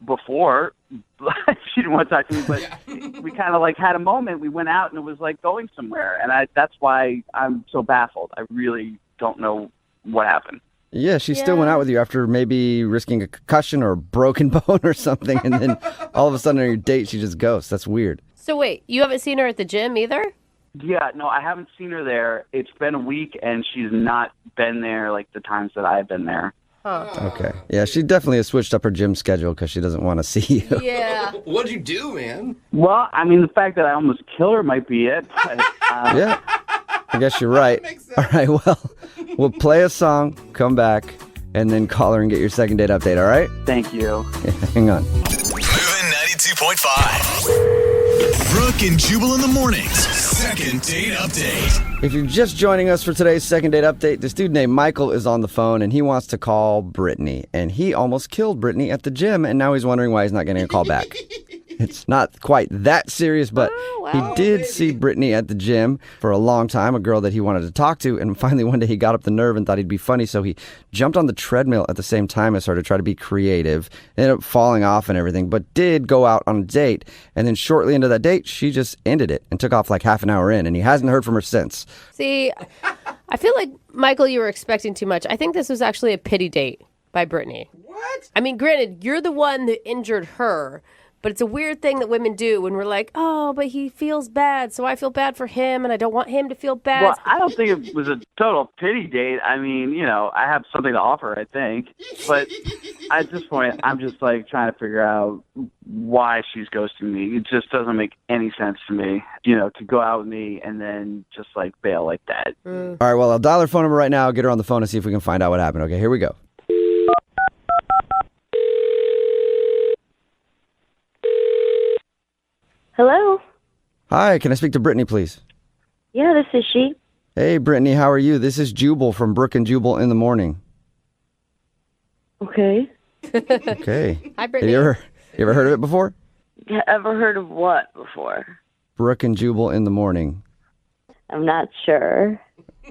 before she didn't want to talk to me, but we kind of like had a moment. We went out and it was like going somewhere. And that's why I'm so baffled. I really don't know what happened. Yeah, she still went out with you after maybe risking a concussion or a broken bone or something. And then all of a sudden on your date, she just ghosts. That's weird. So wait, you haven't seen her at the gym either? Yeah, no, I haven't seen her there. It's been a week, and she's not been there like the times that I've been there. Huh. Okay. Yeah, she definitely has switched up her gym schedule because she doesn't want to see you. Yeah. What'd you do, man? Well, I mean, the fact that I almost killed her might be it. But, Yeah, I guess you're right. All right, well, we'll play a song, come back, and then call her and get your second date update, all right? Thank you. Yeah, hang on. Moving 92.5. Brooke and Jubal in the mornings. Second date update. If you're just joining us for today's second date update, this dude named Michael is on the phone, and he wants to call Brittany. And he almost killed Brittany at the gym, and now he's wondering why he's not getting a call back. It's not quite that serious, but he did see Brittany at the gym for a long time, a girl that he wanted to talk to. And finally, one day he got up the nerve and thought he'd be funny. So he jumped on the treadmill at the same time as her to try to be creative. Ended up falling off and everything, but did go out on a date. And then shortly into that date, she just ended it and took off like half an hour in. And he hasn't heard from her since. See, I feel like, Michael, you were expecting too much. I think this was actually a pity date by Brittany. What? I mean, granted, you're the one that injured her, but it's a weird thing that women do when we're like, oh, but he feels bad, so I feel bad for him, and I don't want him to feel bad. Well, I don't think it was a total pity date. I mean, I have something to offer, I think. But at this point, I'm just like trying to figure out why she's ghosting me. It just doesn't make any sense to me, to go out with me and then just like bail like that. All right, well, I'll dial her phone number right now, get her on the phone, and see if we can find out what happened. Okay, here we go. Hello? Hi, can I speak to Brittany, please? Yeah, this is she. Hey, Brittany, how are you? This is Jubal from Brooke and Jubal in the morning. Okay. Okay. Hi, Brittany. You ever heard of it before? Ever heard of what before? Brooke and Jubal in the morning. I'm not sure.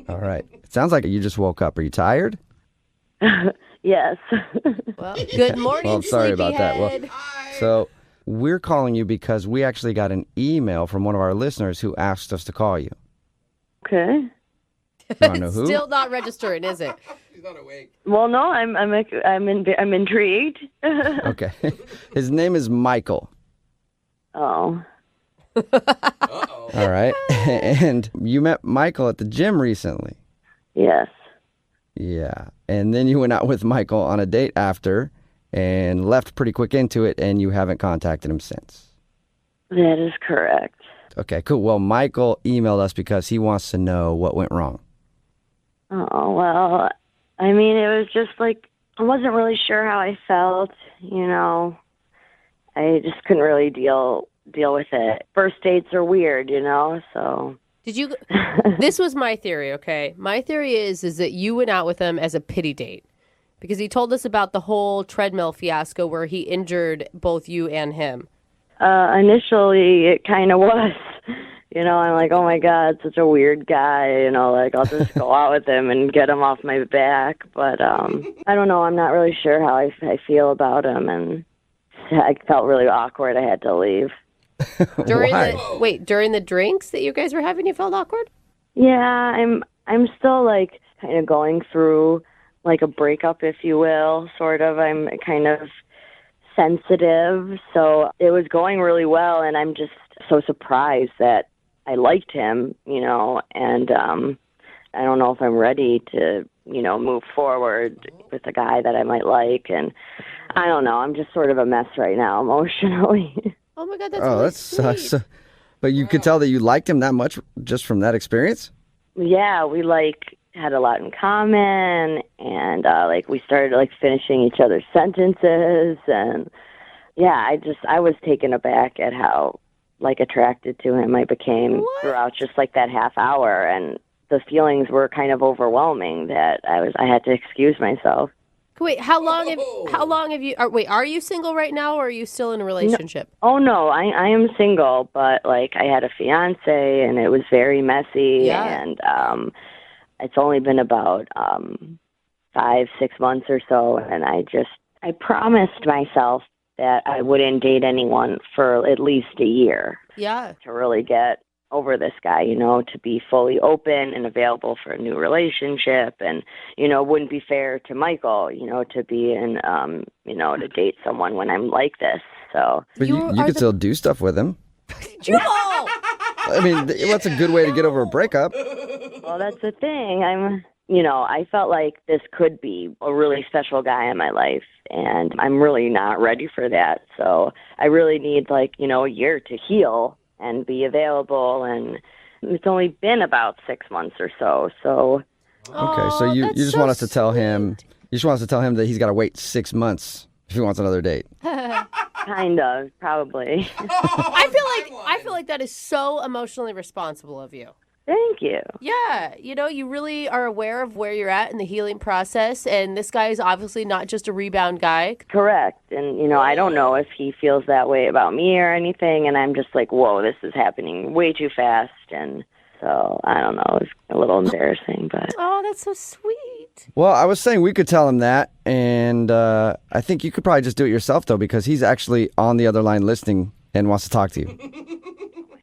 All right. It sounds like you just woke up. Are you tired? Yes. Well, good morning, Well, I'm sorry about that. Well, sleepyhead. so we're calling you because we actually got an email from one of our listeners who asked us to call you. Okay. You want to know who? Still not registering, is it? She's not awake. Well, no, I'm intrigued. Okay. His name is Michael. Oh. Uh-oh. All right. And you met Michael at the gym recently. Yes. Yeah. And then you went out with Michael on a date after and left pretty quick into it, and you haven't contacted him since. That is correct. Okay, cool. Well, Michael emailed us because he wants to know what went wrong. Oh, well, I mean, it was just like, I wasn't really sure how I felt, I just couldn't really deal with it. First dates are weird, so. Did you? This was my theory, okay? My theory is that you went out with him as a pity date because he told us about the whole treadmill fiasco where he injured both you and him. Initially, it kind of was. I'm like, oh my God, such a weird guy. I'll just go out with him and get him off my back. But I don't know. I'm not really sure how I feel about him, and I felt really awkward. I had to leave. During the drinks that you guys were having, you felt awkward? Yeah, I'm still like kind of going through like a breakup, if you will, sort of. I'm kind of sensitive, so it was going really well, and I'm just so surprised that I liked him, and I don't know if I'm ready to, move forward with a guy that I might like, and I don't know. I'm just sort of a mess right now emotionally. Oh my God, that's that sucks. But you could tell that you liked him that much just from that experience? Yeah, we had a lot in common, and we started finishing each other's sentences, and yeah, I was taken aback at how attracted to him I became throughout just that half hour, and the feelings were kind of overwhelming that I had to excuse myself. Wait, how long have you? Are you single right now, or are you still in a relationship? No, I am single, but I had a fiance, and it was very messy, Yeah. and it's only been about 5-6 months or so, and I promised myself that I wouldn't date anyone for at least a year. Yeah. To really get over this guy, to be fully open and available for a new relationship, and it wouldn't be fair to Michael, to be in to date someone when I'm like this. So But you could still do stuff with him. Jubal! I mean, that's a good way to get over a breakup. Well, that's the thing. I felt like this could be a really special guy in my life, and I'm really not ready for that. So I really need a year to heal and be available, and it's only been about 6 months or so. So okay, so you just want us to tell him. You just want us to tell him that he's got to wait 6 months if he wants another date. Kind of, probably. I feel like that is so emotionally responsible of you. Thank you. Yeah, you really are aware of where you're at in the healing process, and this guy is obviously not just a rebound guy. Correct. And, I don't know if he feels that way about me or anything, and I'm just like, whoa, this is happening way too fast, and so, I don't know, it's a little embarrassing, but... Oh, that's so sweet. Well, I was saying we could tell him that, and I think you could probably just do it yourself, though, because he's actually on the other line listening and wants to talk to you.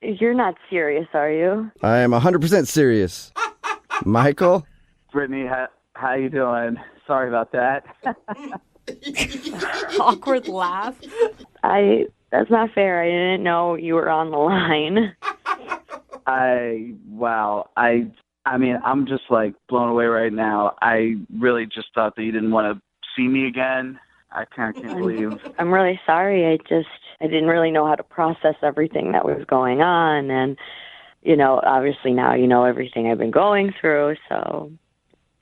You're not serious, are you? I am 100% serious. Michael? Brittany, how you doing? Sorry about that. Awkward laugh. That's not fair. I didn't know you were on the line. I mean, I'm just like blown away right now. I really just thought that you didn't want to see me again. I can't believe. I'm really sorry. I didn't really know how to process everything that was going on. And, obviously now you know everything I've been going through. So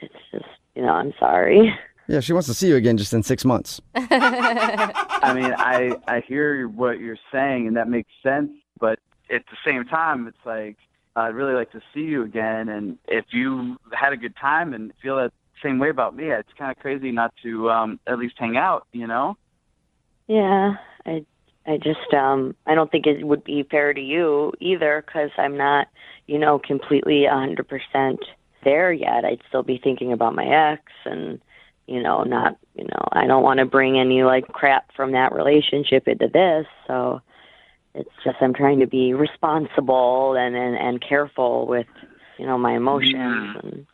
it's just, I'm sorry. Yeah, she wants to see you again just in 6 months. I mean, I hear what you're saying, and that makes sense. But at the same time, it's like, I'd really like to see you again. And if you had a good time and feel that same way about me, it's kind of crazy not to at least hang out, Yeah, I just, I don't think it would be fair to you either, because I'm not, completely 100% there yet. I'd still be thinking about my ex and, I don't want to bring any like crap from that relationship into this. So it's just, I'm trying to be responsible and careful with, my emotions. And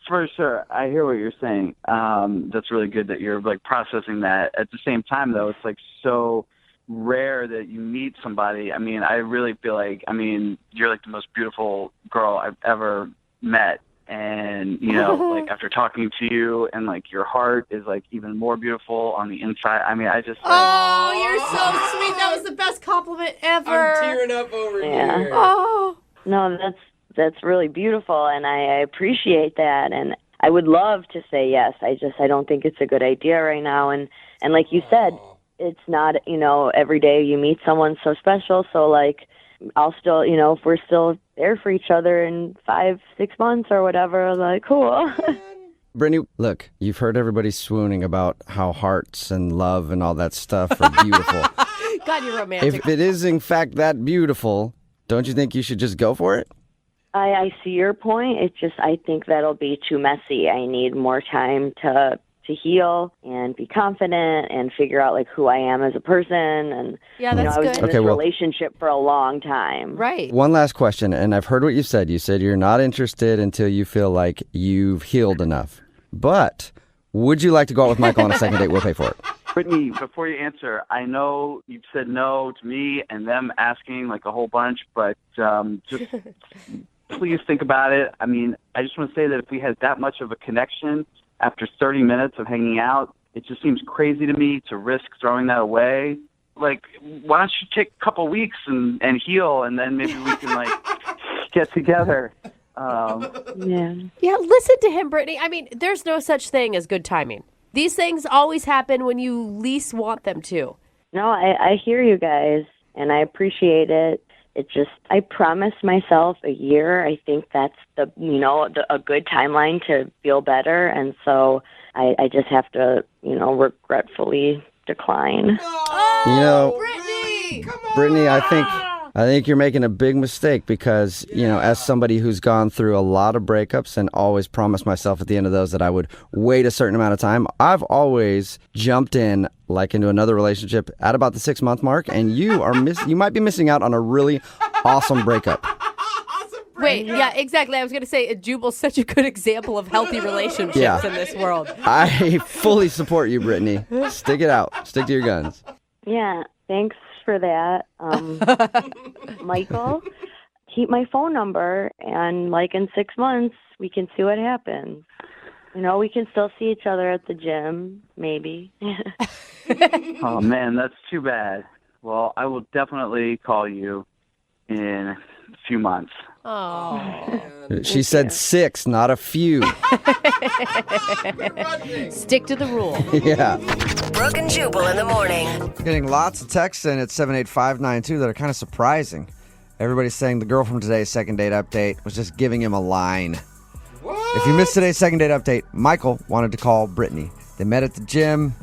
for sure, I hear what you're saying. That's really good that you're like processing that. At the same time, though, it's like so rare that you meet somebody. I mean, I really feel like, you're like the most beautiful girl I've ever met. And, like after talking to you and like your heart is like even more beautiful on the inside. I mean, I just. Oh, you're so sweet. That was the best compliment ever. I'm tearing up over here. Oh. No, that's really beautiful. And I appreciate that. And I would love to say yes. I don't think it's a good idea right now. And like you said, it's not, every day you meet someone so special. So like, I'll still, if we're still there for each other in 5-6 months or whatever, like, cool. Brittany, look, you've heard everybody swooning about how hearts and love and all that stuff are beautiful. God, you're romantic. If it is in fact that beautiful, don't you think you should just go for it? I see your point. It's just, I think that'll be too messy. I need more time to heal and be confident and figure out like who I am as a person. And yeah, that's I was good. in this relationship for a long time. Right. One last question, and I've heard what you said. You said you're not interested until you feel like you've healed enough. But would you like to go out with Michael on a second date? We'll pay for it. Brittany, before you answer, I know you've said no to me and them asking like a whole bunch, but just please think about it. I mean, I just want to say that if we had that much of a connection after 30 minutes of hanging out, it just seems crazy to me to risk throwing that away. Like, why don't you take a couple weeks and heal, and then maybe we can, like, get together. Yeah, listen to him, Brittany. I mean, there's no such thing as good timing. These things always happen when you least want them to. No, I hear you guys, and I appreciate it. It just, I promised myself a year. I think that's a good timeline to feel better. And so I just have to, regretfully decline. Brittany! Come on! Brittany, I think you're making a big mistake because, as somebody who's gone through a lot of breakups and always promised myself at the end of those that I would wait a certain amount of time, I've always jumped in like into another relationship at about the 6-month mark, and you might be missing out on a really awesome breakup. Wait, yeah, exactly. I was going to say, Jubal's such a good example of healthy relationships in this world. I fully support you, Brittany. Stick it out. Stick to your guns. Yeah, thanks for that. Michael, keep my phone number, and like in 6 months, we can see what happens. We can still see each other at the gym, maybe. Oh, man, that's too bad. Well, I will definitely call you in a few months. Oh. She said 6, not a few. Stick to the rule. Yeah. Brooke and Jubal in the morning. Getting lots of texts in at 78592 that are kind of surprising. Everybody's saying the girl from today's second date update was just giving him a line. What? If you missed today's second date update, Michael wanted to call Brittany. They met at the gym.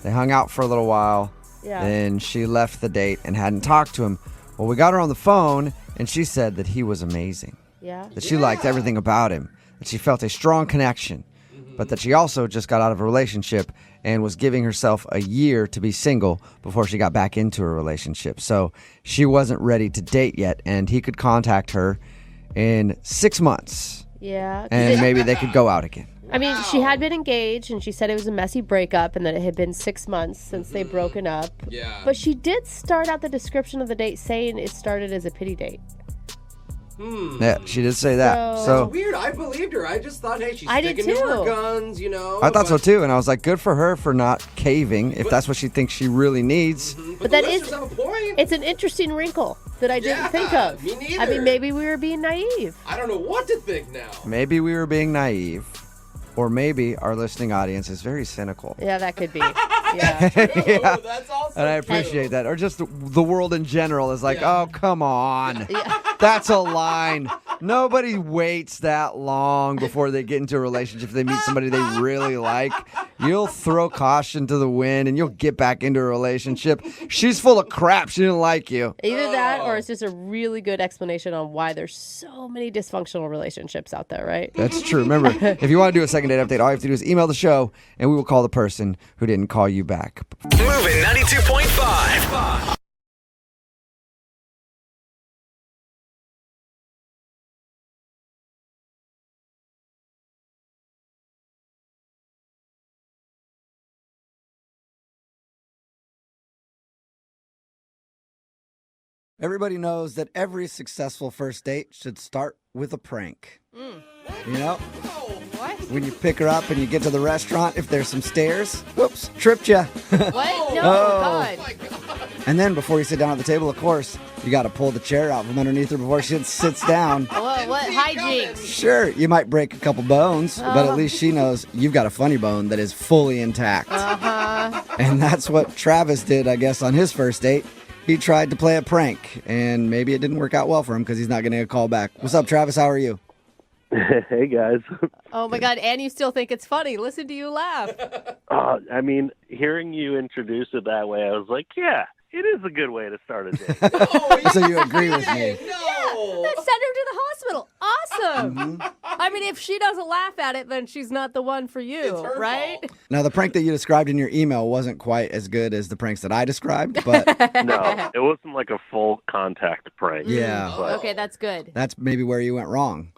They hung out for a little while. Yeah. Then she left the date and hadn't talked to him. Well, we got her on the phone, and she said that he was amazing. Yeah. That she liked everything about him. That she felt a strong connection. But that she also just got out of a relationship and was giving herself a year to be single before she got back into a relationship. So she wasn't ready to date yet, and he could contact her in 6 months. Yeah. 'Cause and maybe they could go out again. I mean, she had been engaged, and she said it was a messy breakup, and that it had been 6 months since they'd broken up. Yeah. But she did start out the description of the date saying it started as a pity date. Yeah, she did say that. So Weird. I believed her. I just thought, hey, she's I did sticking to her too. guns, you know. I thought so too, and I was like, good for her for not caving if that's what she thinks she really needs. But that is, have a point. it's an interesting wrinkle that I didn't think of. Me neither. I mean, maybe we were being naive. I don't know what to think now. Maybe we were being naive, or maybe our listening audience is very cynical. Yeah, that could be. Yeah. That's also And I appreciate that. Or just the world in general is like, oh, come on. That's a line. Nobody waits that long before they get into a relationship. If they meet somebody they really like, you'll throw caution to the wind and you'll get back into a relationship. She's full of crap. She didn't like you. Either that or it's just a really good explanation on why there's so many dysfunctional relationships out there, right? That's true. Remember, if you want to do a second date update, all you have to do is email the show and we will call the person who didn't call you back. Moving 92.5. Everybody knows that every successful first date should start with a prank. You know? When you pick her up and you get to the restaurant, if there's some stairs, whoops, tripped you. What? No, God. And then before you sit down at the table, of course, you got to pull the chair out from underneath her before she sits down. What hijinks? Sure, you might break a couple bones, but at least she knows you've got a funny bone that is fully intact. And that's what Travis did, I guess, on his first date. He tried to play a prank, and maybe it didn't work out well for him because he's not getting a call back. What's up, Travis? How are you? Hey, guys. Oh, my God. And you still think it's funny. Listen to you laugh. I mean, hearing you introduce it that way, I was like, yeah, it is a good way to start a date. So you agree with me? Then send her to the hospital. Awesome. I mean, if she doesn't laugh at it, then she's not the one for you, right? Now, the prank that you described in your email wasn't quite as good as the pranks that I described, but No, it wasn't like a full contact prank. Yeah. But Okay, that's good. that's maybe where you went wrong.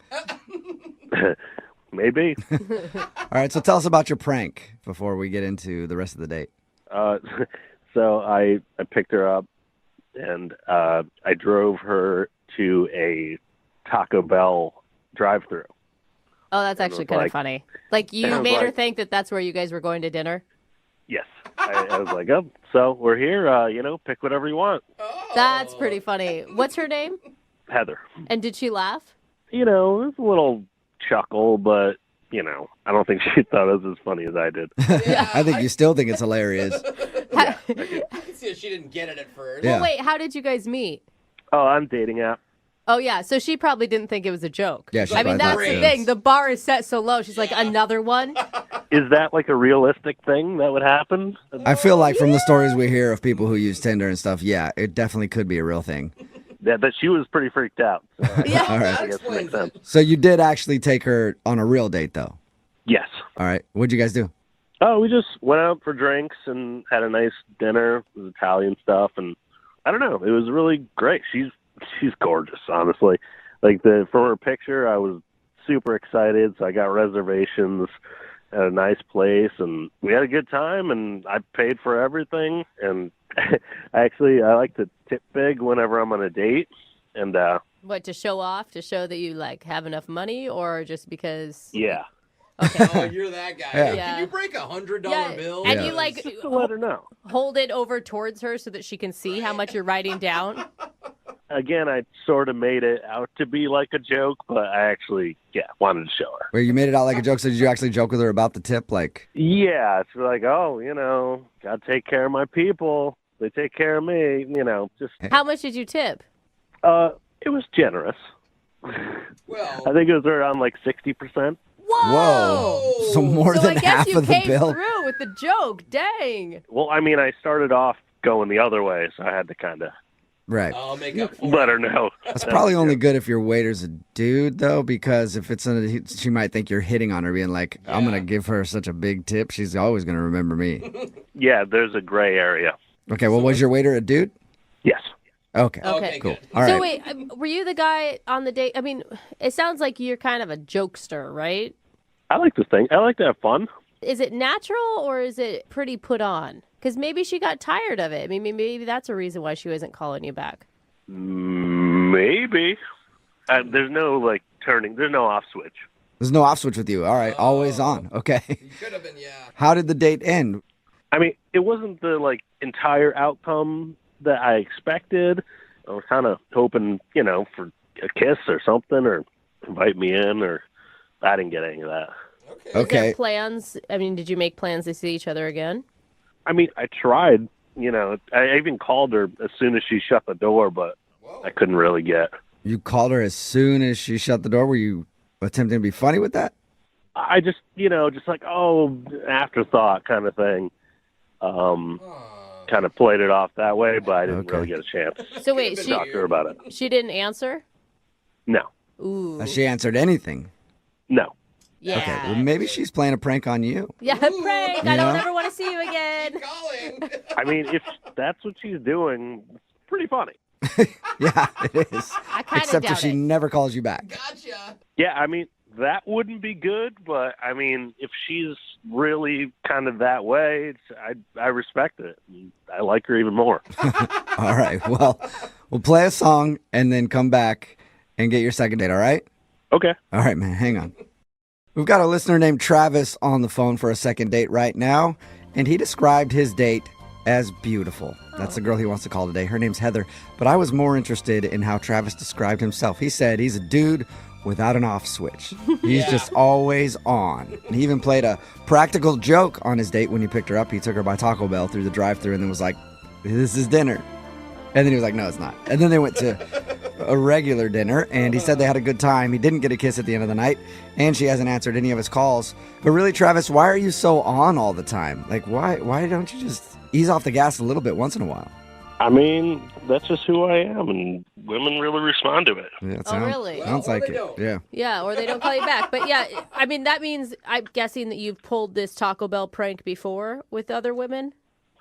maybe. All right, so tell us about your prank before we get into the rest of the date. So I picked her up, and I drove her to a Taco Bell drive-through. Oh, that's actually kind of funny. Like, you I was made her like- think that that's where you guys were going to dinner? Yes. I was like, oh, so we're here, pick whatever you want. That's pretty funny. What's her name? Heather. And did she laugh? It was a little chuckle, but, I don't think she thought it was as funny as I did. I think you still think it's hilarious. I can see that she didn't get it at first. Yeah. Well, wait, how did you guys meet? Oh, I'm dating app. Oh, yeah, so she probably didn't think it was a joke. Yeah, she I mean, probably that's thought the so. thing. The bar is set so low. She's like, another one? Is that like a realistic thing that would happen? I feel like from the stories we hear of people who use Tinder and stuff, yeah, it definitely could be a real thing. Yeah, but she was pretty freaked out. So All right. I guess it makes sense. So you did actually take her on a real date, though? Yes. All right. What'd you guys do? Oh, we just went out for drinks and had a nice dinner. It was Italian stuff, and I don't know. It was really great. She's gorgeous, honestly. Like from her picture, I was super excited. So I got reservations at a nice place, and we had a good time. And I paid for everything. And I like to tip big whenever I'm on a date. And What, to show off? To show that you, like, have enough money? Or just because... yeah. Oh, you're that guy. Yeah. Yeah. Can you break $100 bill? And you, like, Just to let her know. hold it over towards her so that she can see how much you're writing down? Again, I sort of made it out to be like a joke, but I actually, wanted to show her. Where you made it out like a joke, so did you actually joke with her about the tip? Like, Yeah, it's like, gotta take care of my people. They take care of me, just. How much did you tip? It was generous. Well, I think it was around like 60%. whoa. So more So than I guess half you of the came bill. through with the joke. Dang. Well, I mean, I started off going the other way, so I had to kind of Right. I'll make up for let her know. That's probably only good if your waiter's a dude, though, because if it's she might think you're hitting on her, being like, I'm going to give her such a big tip. She's always going to remember me. Yeah, there's a gray area. Okay, well, was your waiter a dude? Yes. Okay. Okay. Cool. All right. So wait, were you the guy on the date? I mean, it sounds like you're kind of a jokester, right? I like to think. I like to have fun. Is it natural or is it pretty put on? Because maybe she got tired of it. I mean, maybe that's a reason why she wasn't calling you back. Maybe. There's no like turning. There's no off switch. There's no off switch with you. All right. Always on. Okay. Could have been, yeah. How did the date end? I mean, it wasn't the like entire outcome that I expected. I was kind of hoping, for a kiss or something, or invite me in, or I didn't get any of that. Is there plans? I mean, did you make plans to see each other again? I mean, I tried. I even called her as soon as she shut the door, but I couldn't really get. You called her as soon as she shut the door. Were you attempting to be funny with that? I just, just like, afterthought kind of thing. Kind of played it off that way, but I didn't really get a chance. So wait, to talk to her about it. She didn't answer? No. Ooh. Has she answered anything? No. Yeah. Okay, well, maybe she's playing a prank on you. Yeah, prank. I You don't know? ever want to see you again. I mean, if that's what she's doing, it's pretty funny. Yeah, it is. I kind of Except doubt if she it. never calls you back. Yeah, I mean, that wouldn't be good, but I mean, if she's really kind of that way, I respect it. I like her even more. All right, well, we'll play a song and then come back and get your second date, all right? Okay. All right, man, hang on. We've got a listener named Travis on the phone for a second date right now, and he described his date as beautiful. That's the girl he wants to call today. Her name's Heather, but I was more interested in how Travis described himself. He said he's a dude without an off switch. He's just always on. And he even played a practical joke on his date when he picked her up. He took her by Taco Bell through the drive-thru and then was like, "This is dinner." And then he was like, "No, it's not." And then they went to a regular dinner, and he said they had a good time. He didn't get a kiss at the end of the night, and she hasn't answered any of his calls. But really, Travis, why are you so on all the time? Like, why don't you just ease off the gas a little bit once in a while? I mean, that's just who I am, and women really respond to it. Yeah, Really? Sounds like it. Yeah. Yeah, or they don't call you back. But yeah, I mean, that means I'm guessing that you've pulled this Taco Bell prank before with other women?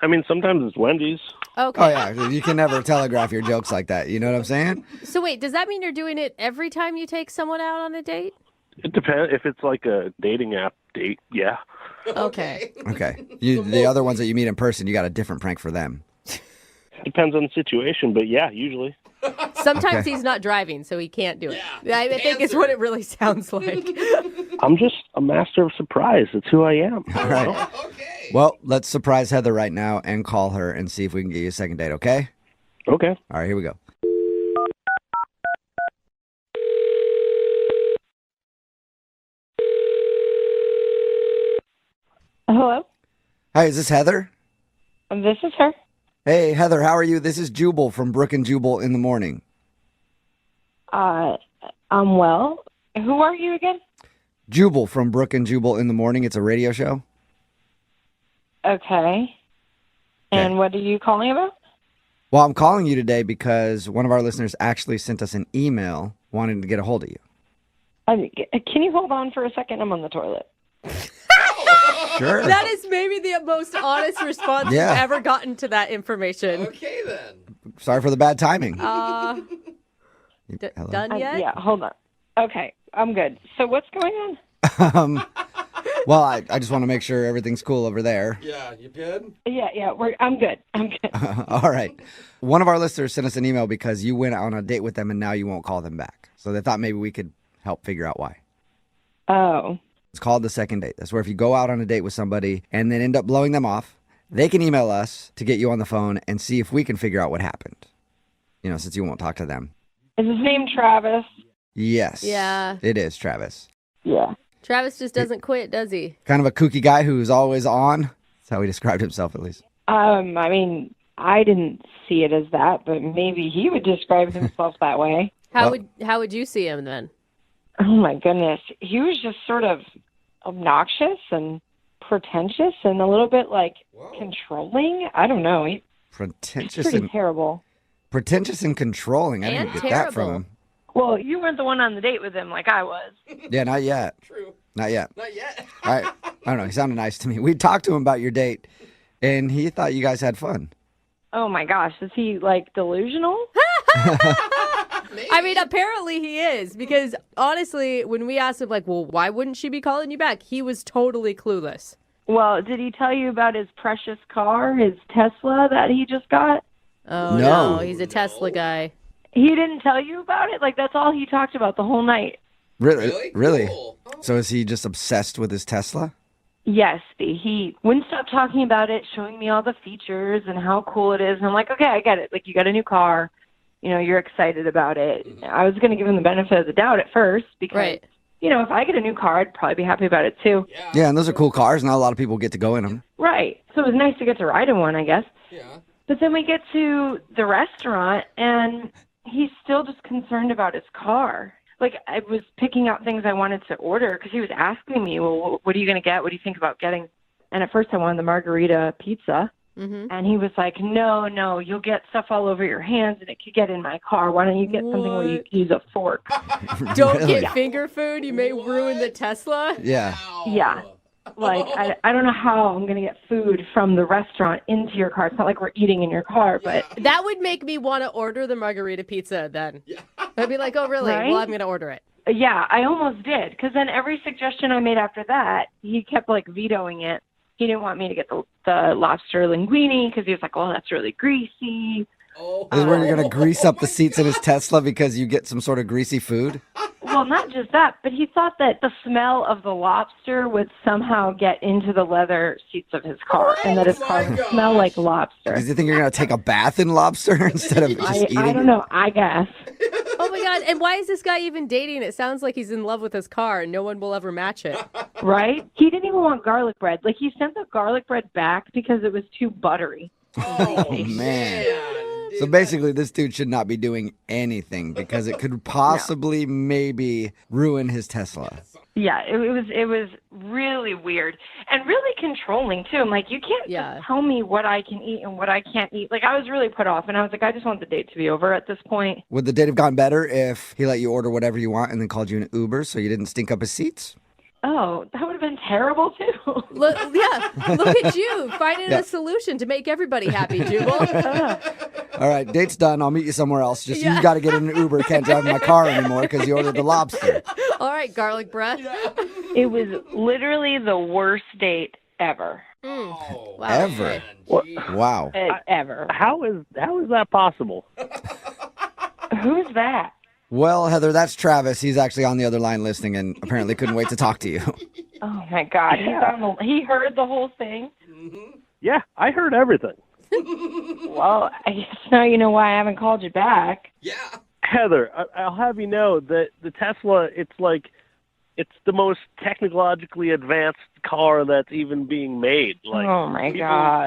I mean, sometimes it's Wendy's. Okay. Oh, yeah. You can never telegraph your jokes like that. You know what I'm saying? So wait, does that mean you're doing it every time you take someone out on a date? It depends. If it's like a dating app date, yeah. Okay. Okay. The other ones that you meet in person, you got a different prank for them. Depends on the situation, but yeah, usually. Sometimes Okay. he's not driving, so he can't do it. I think it's what it really sounds like. I'm just a master of surprise. It's who I am. All right. Well, let's surprise Heather right now and call her and see if we can get you a second date, okay? Okay. All right, here we go. Hello, Hi, is this Heather? this is her. Hey, Heather, how are you? This is Jubal from Brooke and Jubal in the morning. I'm well. Who are you again? Jubal from Brooke and Jubal in the morning. It's a radio show. Okay. And what are you calling about? Well, I'm calling you today because one of our listeners actually sent us an email wanting to get a hold of you. Can you hold on for a second? I'm on the toilet. Sure. That is maybe the most honest response Yeah. you've ever gotten to that information. Okay, then. Sorry for the bad timing. Hello? Done yet? Yeah, hold on. Okay, I'm good. So what's going on? Well, I just want to make sure everything's cool over there. Yeah, you good? Yeah, I'm good. I'm good. All right. One of our listeners sent us an email because you went on a date with them and now you won't call them back. So they thought maybe we could help figure out why. Oh. It's called the second date. That's where if you go out on a date with somebody and then end up blowing them off, they can email us to get you on the phone and see if we can figure out what happened. Since you won't talk to them. Is his name Travis? Yes. Yeah. It is Travis. Yeah. Travis just doesn't quit, does he? Kind of a kooky guy who's always on. That's how he described himself, at least. I mean, I didn't see it as that, but maybe he would describe himself that way. How would you see him then? Oh my goodness. He was just sort of obnoxious and pretentious and a little bit like controlling. I don't know. He's Pretentious pretty and terrible. pretentious and controlling. I didn't And get that from terrible. him. Well, you weren't the one on the date with him like I was. Yeah, not yet. True. Not yet. Not yet. I don't know. He sounded nice to me. We talked to him about your date, and he thought you guys had fun. Oh my gosh, is he like delusional? I mean, apparently he is, because honestly, when we asked him, like, well, why wouldn't she be calling you back? He was totally clueless. Well, did he tell you about his precious car, his Tesla that he just got? Oh, No. no, he's a Tesla guy. He didn't tell you about it? Like, that's all he talked about the whole night. Really? Cool. So is he just obsessed with his Tesla? Yes, he wouldn't stop talking about it, showing me all the features and how cool it is. And I'm like, okay, I get it. Like, you got a new car. You know, you're excited about it. I was going to give him the benefit of the doubt at first because, you know, if I get a new car, I'd probably be happy about it too. Yeah, and those are cool cars. Not a lot of people get to go in them. Right. So it was nice to get to ride in one, I guess. Yeah. But then we get to the restaurant, and he's still just concerned about his car. Like, I was picking out things I wanted to order because he was asking me, well, what are you going to get? What do you think about getting? And at first I wanted the margarita pizza. And he was like, no, you'll get stuff all over your hands and it could get in my car. Why don't you get something where you use a fork? Don't get finger food. You may ruin the Tesla. Yeah. Yeah. Like, I don't know how I'm going to get food from the restaurant into your car. It's not like we're eating in your car, but... That would make me want to order the margarita pizza then. I'd be like, oh, really? Right? Well, I'm going to order it. Yeah, I almost did. Because then every suggestion I made after that, he kept, like, vetoing it. He didn't want me to get the lobster linguine because he was like, oh, that's really greasy. This is where you're going to grease up the seats in his Tesla because you get some sort of greasy food? Well, not just that, but he thought that the smell of the lobster would somehow get into the leather seats of his car and that his car would smell like lobster. Does he think you're going to take a bath in lobster instead of just eating? I don't know, I guess. Oh, my God. And why is this guy even dating? It sounds like he's in love with his car and no one will ever match it. Right? He didn't even want garlic bread. Like, he sent the garlic bread back because it was too buttery. Oh, man. So basically, this dude should not be doing anything because it could possibly maybe ruin his Tesla. Yeah, it was really weird and really controlling too. I'm like, you can't just tell me what I can eat and what I can't eat. Like, I was really put off, and I was like, I just want the date to be over at this point. Would the date have gone better if he let you order whatever you want and then called you an Uber so you didn't stink up his seats? Oh, that would have been terrible too. Look at you finding a solution to make everybody happy, Jubal. All right, date's done. I'll meet you somewhere else. Just you got to get in an Uber. Can't drive in my car anymore because you ordered the lobster. All right, garlic breath. It was literally the worst date ever. Wow. Ever? Wow. Ever. How is that possible? Who's that? Well, Heather, that's Travis. He's actually on the other line listening and apparently couldn't wait to talk to you. Oh, my God. He heard the whole thing? Yeah, I heard everything. Well, I guess now you know why I haven't called you back. Yeah. Heather, I'll have you know that the Tesla, it's the most technologically advanced car that's even being made. Like, oh my God!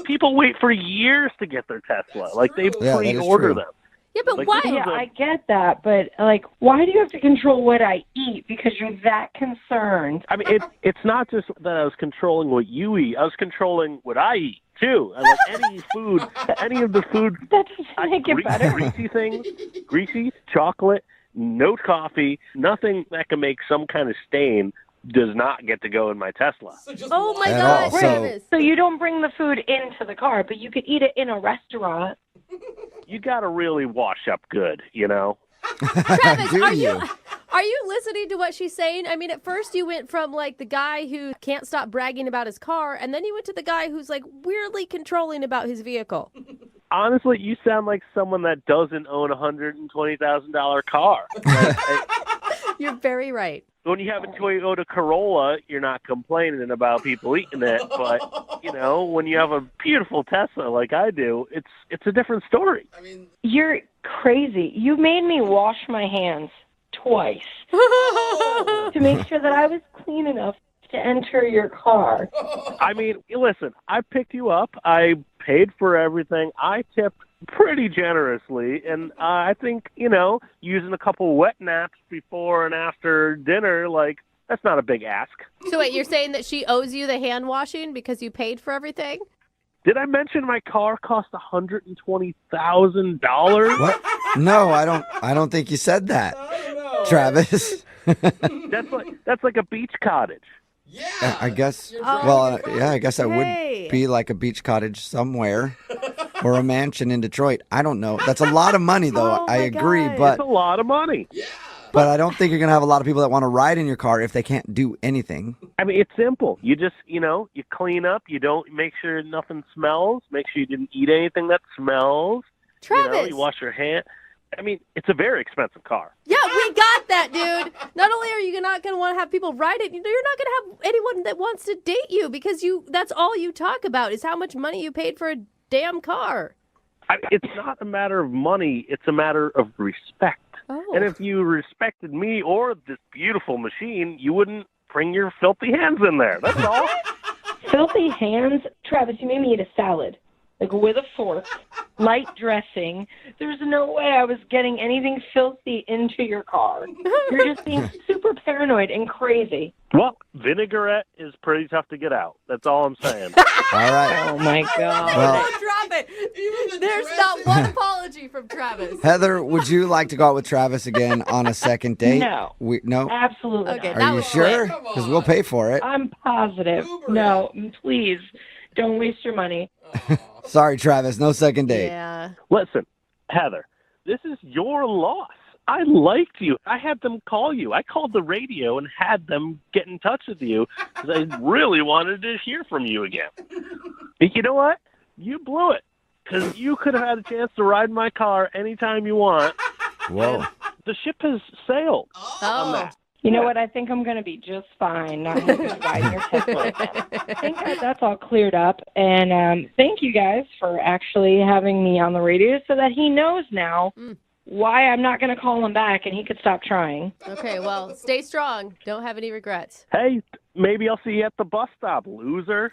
People wait for years to get their Tesla. Like, they pre-order them. Yeah, but like, why? Yeah, I get that, but like, why do you have to control what I eat? Because you're that concerned. I mean, it's not just that I was controlling what you eat. I was controlling what I eat too. And like any of the food. That doesn't make it better. Greasy things, chocolate, no coffee, nothing that can make some kind of stain does not get to go in my Tesla. Oh my God, Travis! So you don't bring the food into the car, but you could eat it in a restaurant. You got to really wash up good, you know? Travis, are you listening to what she's saying? I mean, at first you went from like the guy who can't stop bragging about his car, and then you went to the guy who's like weirdly controlling about his vehicle. Honestly, you sound like someone that doesn't own a $120,000 car. You're very right. When you have a Toyota Corolla, you're not complaining about people eating it. But, you know, when you have a beautiful Tesla like I do, it's a different story. I mean, you're crazy. You made me wash my hands twice to make sure that I was clean enough to enter your car. I mean, listen, I picked you up. I paid for everything. I tipped pretty generously, and I think, you know, using a couple wet naps before and after dinner, like, that's not a big ask. So wait, you're saying that she owes you the hand washing because you paid for everything? Did I mention my car cost $120,000? What? No, I don't think you said that, Travis. That's like a beach cottage. Yeah, I guess. I guess that would be like a beach cottage somewhere. or a mansion in Detroit. I don't know. That's a lot of money, though. I agree, but It's a lot of money. but I don't think you're going to have a lot of people that want to ride in your car if they can't do anything. I mean, it's simple. You just, you clean up. You don't make sure nothing smells. Make sure you didn't eat anything that smells. Travis. You wash your hands. I mean, it's a very expensive car. Yeah, we got that, dude. Not only are you not going to want to have people ride it, you're not going to have anyone that wants to date you because that's all you talk about is how much money you paid for a damn car. It's not a matter of money. It's a matter of respect. Oh. And if you respected me or this beautiful machine, you wouldn't bring your filthy hands in there. That's all. Filthy hands? Travis, you made me eat a salad. Like with a fork, light dressing. There's no way I was getting anything filthy into your car. You're just being super paranoid and crazy. Well, vinaigrette is pretty tough to get out. That's all I'm saying. All right. Oh, my God. Well, Drop it. There's not one apology from Travis. Heather, would you like to go out with Travis again on a second date? No. No? Absolutely Okay, not. Are you sure? Because we'll pay for it. I'm positive. No, please. Don't waste your money. Sorry, Travis. No second date. Yeah. Listen, Heather, this is your loss. I liked you. I had them call you. I called the radio and had them get in touch with you because I really wanted to hear from you again. But you know what? You blew it because you could have had a chance to ride my car anytime you want. Whoa. The ship has sailed on that. You know what? I think I'm going to be just fine not having to ride your Tesla again. I think that's all cleared up. And thank you guys for actually having me on the radio so that he knows now why I'm not going to call him back and he could stop trying. Okay, well, stay strong. Don't have any regrets. Hey, maybe I'll see you at the bus stop, loser.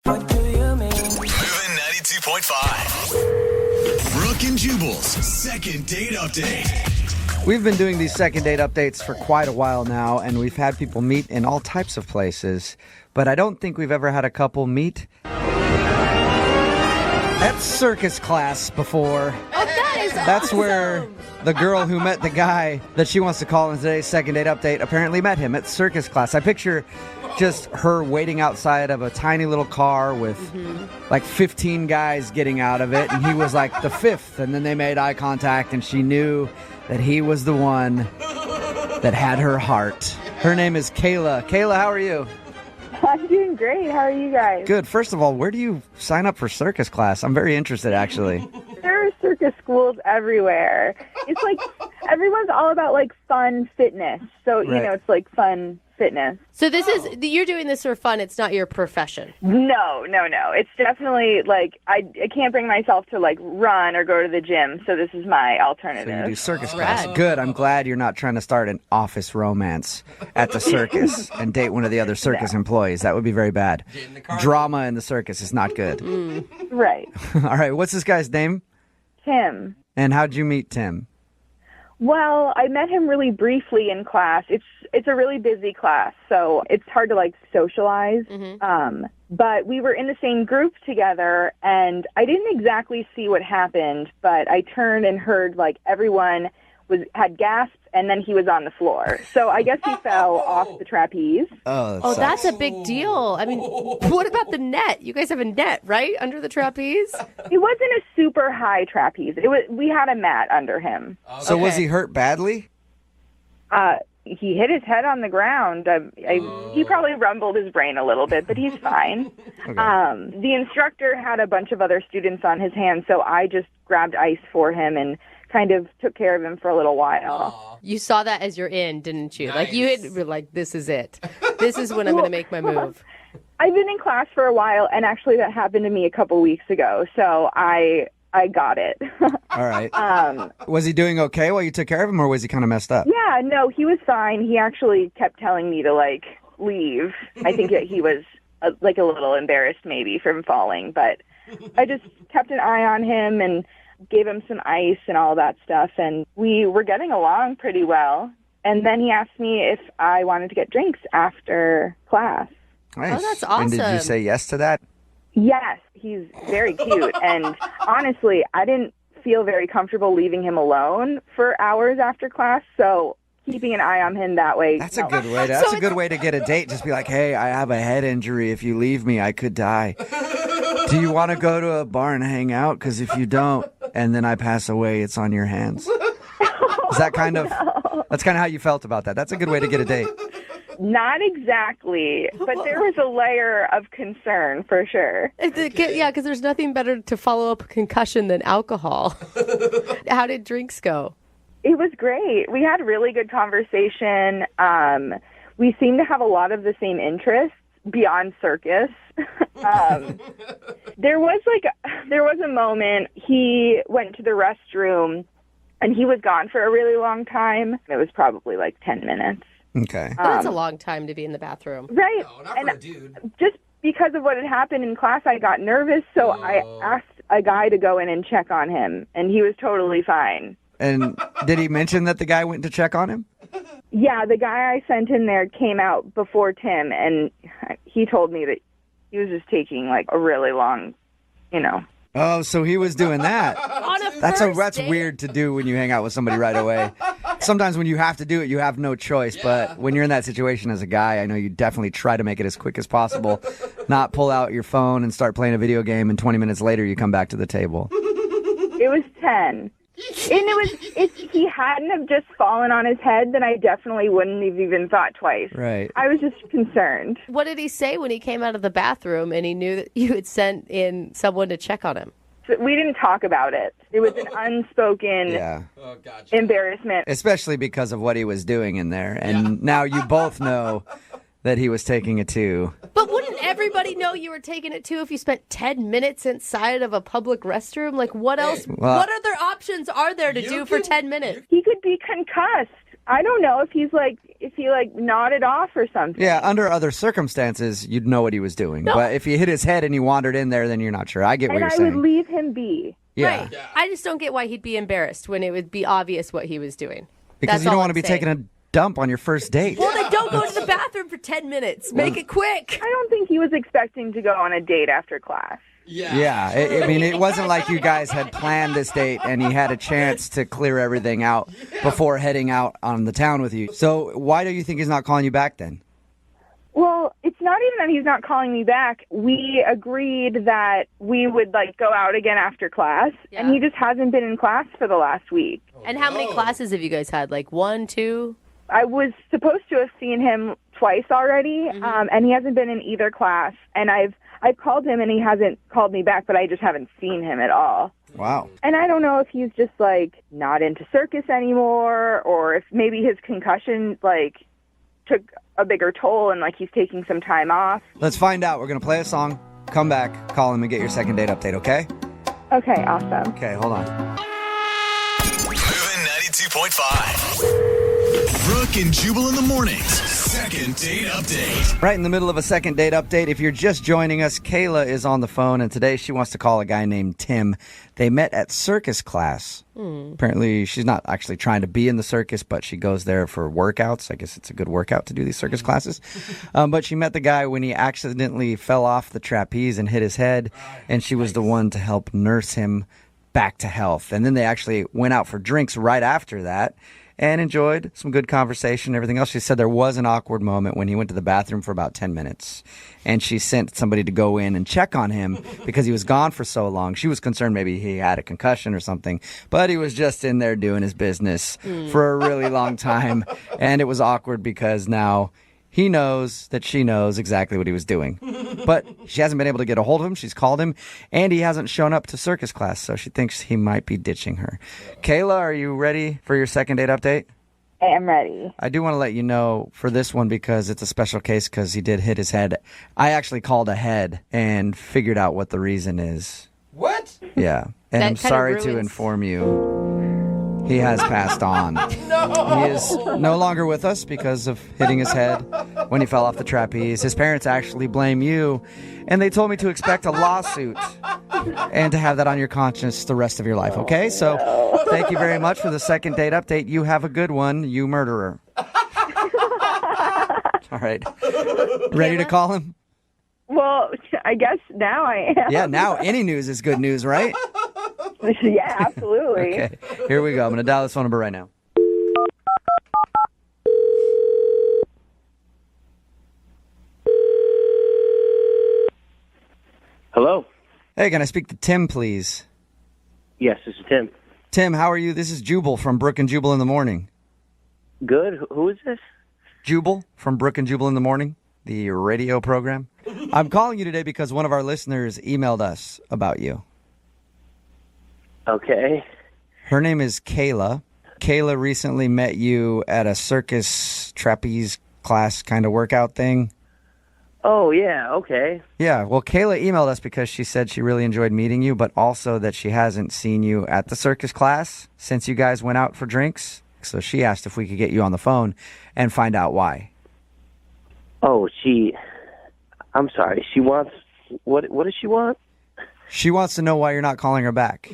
Moving 92.5. Brooke and Jubal's second date update. We've been doing these second date updates for quite a while now, and we've had people meet in all types of places. But I don't think we've ever had a couple meet at circus class before. Oh, that is That's awesome. where the girl who met the guy that she wants to call in today's second date update apparently met him at circus class. I picture just her waiting outside of a tiny little car with like 15 guys getting out of it, and he was like the fifth, and then they made eye contact, and she knew that he was the one that had her heart. Her name is Kayla. Kayla, how are you? I'm doing great. How are you guys? Good. First of all, where do you sign up for circus class? I'm very interested, actually. There are circus schools everywhere. It's like everyone's all about like fun fitness. So, you Right. know, it's like fun fitness. So you're doing this for fun. It's not your profession. No. It's definitely like I can't bring myself to like run or go to the gym. So this is my So alternative. you do circus class. Good. I'm glad you're not trying to start an office romance at the circus and date one of the other circus employees. That would be very bad. Drama in the circus is not good. Right. All right. What's this guy's name? Tim. And how'd you meet Tim? Well, I met him really briefly in class. It's a really busy class, so it's hard to like socialize. But we were in the same group together, and I didn't exactly see what happened, but I turned and heard like everyone had gasped, and then he was on the floor. So I guess he fell off the trapeze. Oh, that's a big deal. I mean, what about the net? You guys have a net, right, under the trapeze? It wasn't a super high trapeze. We had a mat under him. So was he hurt badly? He hit his head on the ground. He probably rumbled his brain a little bit, but he's fine. The instructor had a bunch of other students on his hands, so I just grabbed ice for him and kind of took care of him for a little while. You saw that as you're in, didn't you? Nice. Like you were like, this is it. This is when I'm going to make my move. I've been in class for a while, and actually that happened to me a couple weeks ago, so I got it. All right. Was he doing okay while you took care of him, or was he kind of messed up? Yeah, no, he was fine. He actually kept telling me to, leave. I think that he was, a little embarrassed maybe from falling, but I just kept an eye on him and gave him some ice and all that stuff, and we were getting along pretty well. And then he asked me if I wanted to get drinks after class. Nice. Oh, that's awesome. And did you say yes to that? Yes, he's very cute. And honestly, I didn't feel very comfortable leaving him alone for hours after class, so keeping an eye on him that way. That's a good way. That's a good way to get a date. Just be like, hey, I have a head injury. If you leave me, I could die. Do you want to go to a bar and hang out? Because if you don't, and then I pass away, it's on your hands. Is that kind of... That's kind of how you felt about that. That's a good way to get a date. Not exactly, but there was a layer of concern for sure. Yeah, because there's nothing better to follow up a concussion than alcohol. How did drinks go? It was great. We had really good conversation. We seemed to have a lot of the same interests beyond circus. There was a moment he went to the restroom and he was gone for a really long time. It was probably 10 minutes. Okay. That's a long time to be in the bathroom. Right. No, not for a dude. Just because of what had happened in class, I got nervous, so I asked a guy to go in and check on him, and he was totally fine. And did he mention that the guy went to check on him? Yeah, the guy I sent in there came out before Tim, and he told me that he was just taking a really long, Oh, so he was doing that. That's weird to do when you hang out with somebody right away. Sometimes when you have to do it, you have no choice. Yeah. But when you're in that situation as a guy, I know you definitely try to make it as quick as possible. Not pull out your phone and start playing a video game, and 20 minutes later you come back to the table. It was 10. And if he hadn't have just fallen on his head, then I definitely wouldn't have even thought twice. Right. I was just concerned. What did he say when he came out of the bathroom and he knew that you had sent in someone to check on him? So we didn't talk about it. It was an unspoken embarrassment. Especially because of what he was doing in there. And now you both know that he was taking it too. But wouldn't everybody know you were taking it too if you spent 10 minutes inside of a public restroom? What else? What other options are there to do for 10 minutes? He could be concussed. I don't know if he nodded off or something. Yeah, under other circumstances, you'd know what he was doing. No. But if he hit his head and he wandered in there, then you're not sure. I get what you're saying. And I would leave him be. Yeah. Right. Yeah. I just don't get why he'd be embarrassed when it would be obvious what he was doing. Because you don't want to be taking a dump on your first date. Well, then don't go to the bathroom for 10 minutes. Make it quick. I don't think he was expecting to go on a date after class. Yeah. I mean, it wasn't like you guys had planned this date and he had a chance to clear everything out before heading out on the town with you. So why do you think he's not calling you back then? Well, it's not even that he's not calling me back. We agreed that we would go out again after class, and he just hasn't been in class for the last week. And how many classes have you guys had? 1, 2? I was supposed to have seen him twice already, and he hasn't been in either class. And I've called him, and he hasn't called me back, but I just haven't seen him at all. Wow. And I don't know if he's just, not into circus anymore, or if maybe his concussion, took a bigger toll and, he's taking some time off. Let's find out. We're going to play a song, come back, call him, and get your second date update, okay? Okay, awesome. Okay, hold on. Moving 92.5. Brooke and Jubal in the mornings. Second date update. Right in the middle of a second date update. If you're just joining us, Kayla is on the phone, and today she wants to call a guy named Tim. They met at circus class. Apparently, she's not actually trying to be in the circus, but she goes there for workouts. I guess it's a good workout to do these circus classes. But she met the guy when he accidentally fell off the trapeze and hit his head, and she was the one to help nurse him back to health. And then they actually went out for drinks right after that and enjoyed some good conversation and everything else. She said there was an awkward moment when he went to the bathroom for about 10 minutes. And she sent somebody to go in and check on him because he was gone for so long. She was concerned maybe he had a concussion or something. But he was just in there doing his business for a really long time. And it was awkward because now he knows that she knows exactly what he was doing. But she hasn't been able to get a hold of him. She's called him, and he hasn't shown up to circus class, so she thinks he might be ditching her. Kayla, are you ready for your second date update? I am ready. I do want to let you know for this one because it's a special case because he did hit his head. I actually called ahead and figured out what the reason is. What? Yeah. And That I'm kinda sorry to ruins- inform you. He has passed on. He is no longer with us because of hitting his head when he fell off the trapeze. His parents actually blame you, and they told me to expect a lawsuit and to have that on your conscience the rest of your life, okay? So thank you very much for the second date update. You have a good one, you murderer. All right. Ready to call him? Well, I guess now I am. Yeah, now any news is good news, right? Yeah, absolutely. Okay, here we go. I'm going to dial this phone number right now. Hello. Hey, can I speak to Tim, please? Yes, this is Tim. Tim, how are you? This is Jubal from Brooke and Jubal in the Morning. Good. Who is this? Jubal from Brooke and Jubal in the Morning, the radio program. I'm calling you today because one of our listeners emailed us about you. Okay. Her name is Kayla. Kayla recently met you at a circus trapeze class kind of workout thing. Oh, yeah, okay. Yeah, well, Kayla emailed us because she said she really enjoyed meeting you, but also that she hasn't seen you at the circus class since you guys went out for drinks. So she asked if we could get you on the phone and find out why. Oh, I'm sorry. She wants... What does she want? She wants to know why you're not calling her back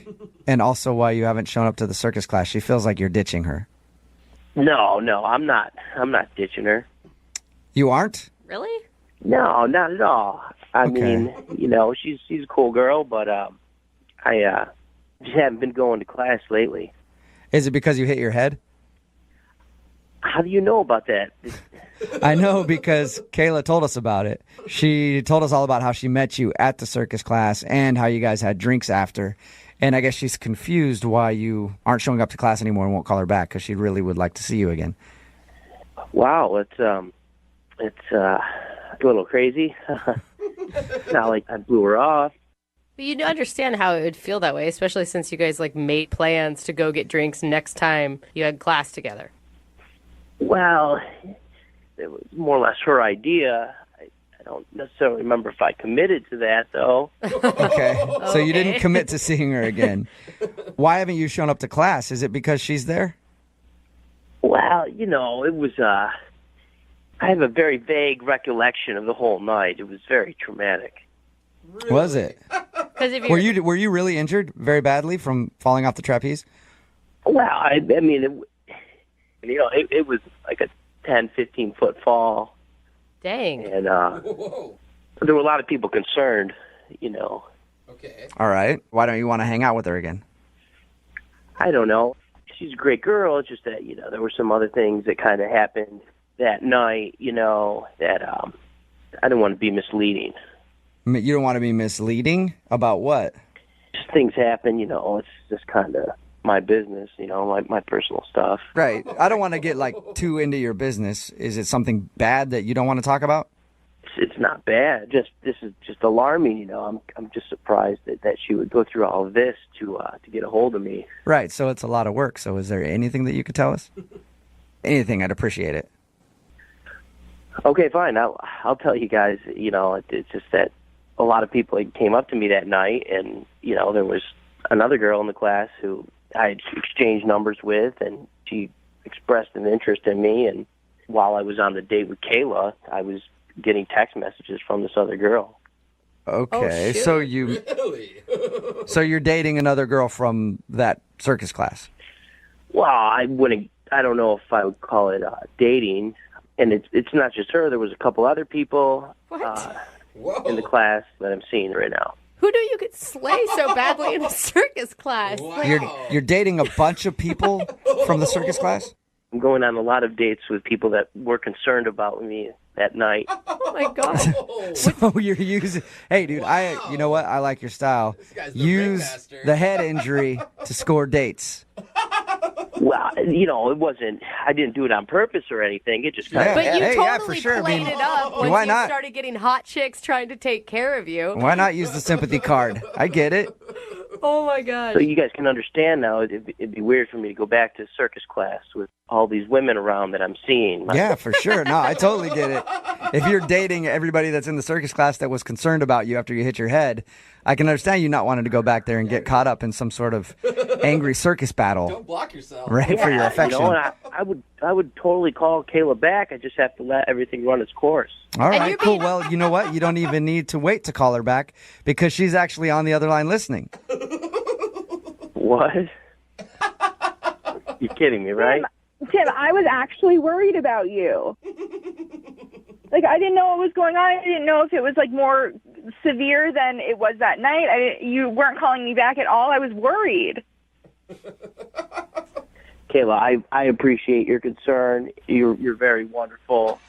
and also why you haven't shown up to the circus class. She feels like you're ditching her. No, I'm not ditching her. You aren't? Really? No, not at all. I mean, she's a cool girl, but I just haven't been going to class lately. Is it because you hit your head? How do you know about that? I know because Kayla told us about it. She told us all about how she met you at the circus class and how you guys had drinks after. And I guess she's confused why you aren't showing up to class anymore and won't call her back because she really would like to see you again. Wow, it's a little crazy. It's not like I blew her off. But you understand how it would feel that way, especially since you guys made plans to go get drinks next time you had class together. Well, it was more or less her idea. I don't necessarily remember if I committed to that, though. Okay. So you didn't commit to seeing her again. Why haven't you shown up to class? Is it because she's there? Well, it was, I have a very vague recollection of the whole night. It was very traumatic. Really? Was it? Were you really injured very badly from falling off the trapeze? Well, I mean, it was like a 10, 15-foot fall. Dang. And there were a lot of people concerned, Okay. All right. Why don't you want to hang out with her again? I don't know. She's a great girl. It's just that, there were some other things that kind of happened that night, that I didn't want to be misleading. You don't want to be misleading? About what? Just things happen, it's just kind of my business, my personal stuff. Right. I don't want to get too into your business. Is it something bad that you don't want to talk about? It's not bad. This is just alarming. I'm just surprised that she would go through all of this to get a hold of me. Right. So it's a lot of work. So is there anything that you could tell us? Anything. I'd appreciate it. Okay, fine. I'll tell you guys. It's just that a lot of people came up to me that night, and there was another girl in the class who I had exchanged numbers with, and she expressed an interest in me. And while I was on the date with Kayla, I was getting text messages from this other girl. Okay, Oh, so you're dating another girl from that circus class? Well, I don't know if I would call it dating. And it's not just her. There was a couple other people in the class that I'm seeing right now. Who knew you could slay so badly in a circus class? You're dating a bunch of people from the circus class? I'm going on a lot of dates with people that were concerned about me that night. Oh my God. So you're using. Hey, dude, you know what? I like your style. Use the head injury to score dates. Well, it wasn't. I didn't do it on purpose or anything. It just kind of. But you Hey, totally yeah, for sure. played it up once why you not? started getting hot chicks trying to take care of you. Why not use the sympathy card? I get it. Oh my gosh. So you guys can understand now. It'd be weird for me to go back to circus class with all these women around that I'm seeing. Yeah, for sure. No, I totally get it. If you're dating everybody that's in the circus class that was concerned about you after you hit your head, I can understand you not wanting to go back there and get caught up in some sort of angry circus battle. Don't block yourself. Right, for your affection. And I would totally call Kayla back. I just have to let everything run its course. All right, cool. Well, you know what? You don't even need to wait to call her back because she's actually on the other line listening. What? You're kidding me, right? Tim, I was actually worried about you. Like, I didn't know what was going on. I didn't know if it was, like, more severe than it was that night. You weren't calling me back at all. I was worried. Kayla, I appreciate your concern. You're very wonderful.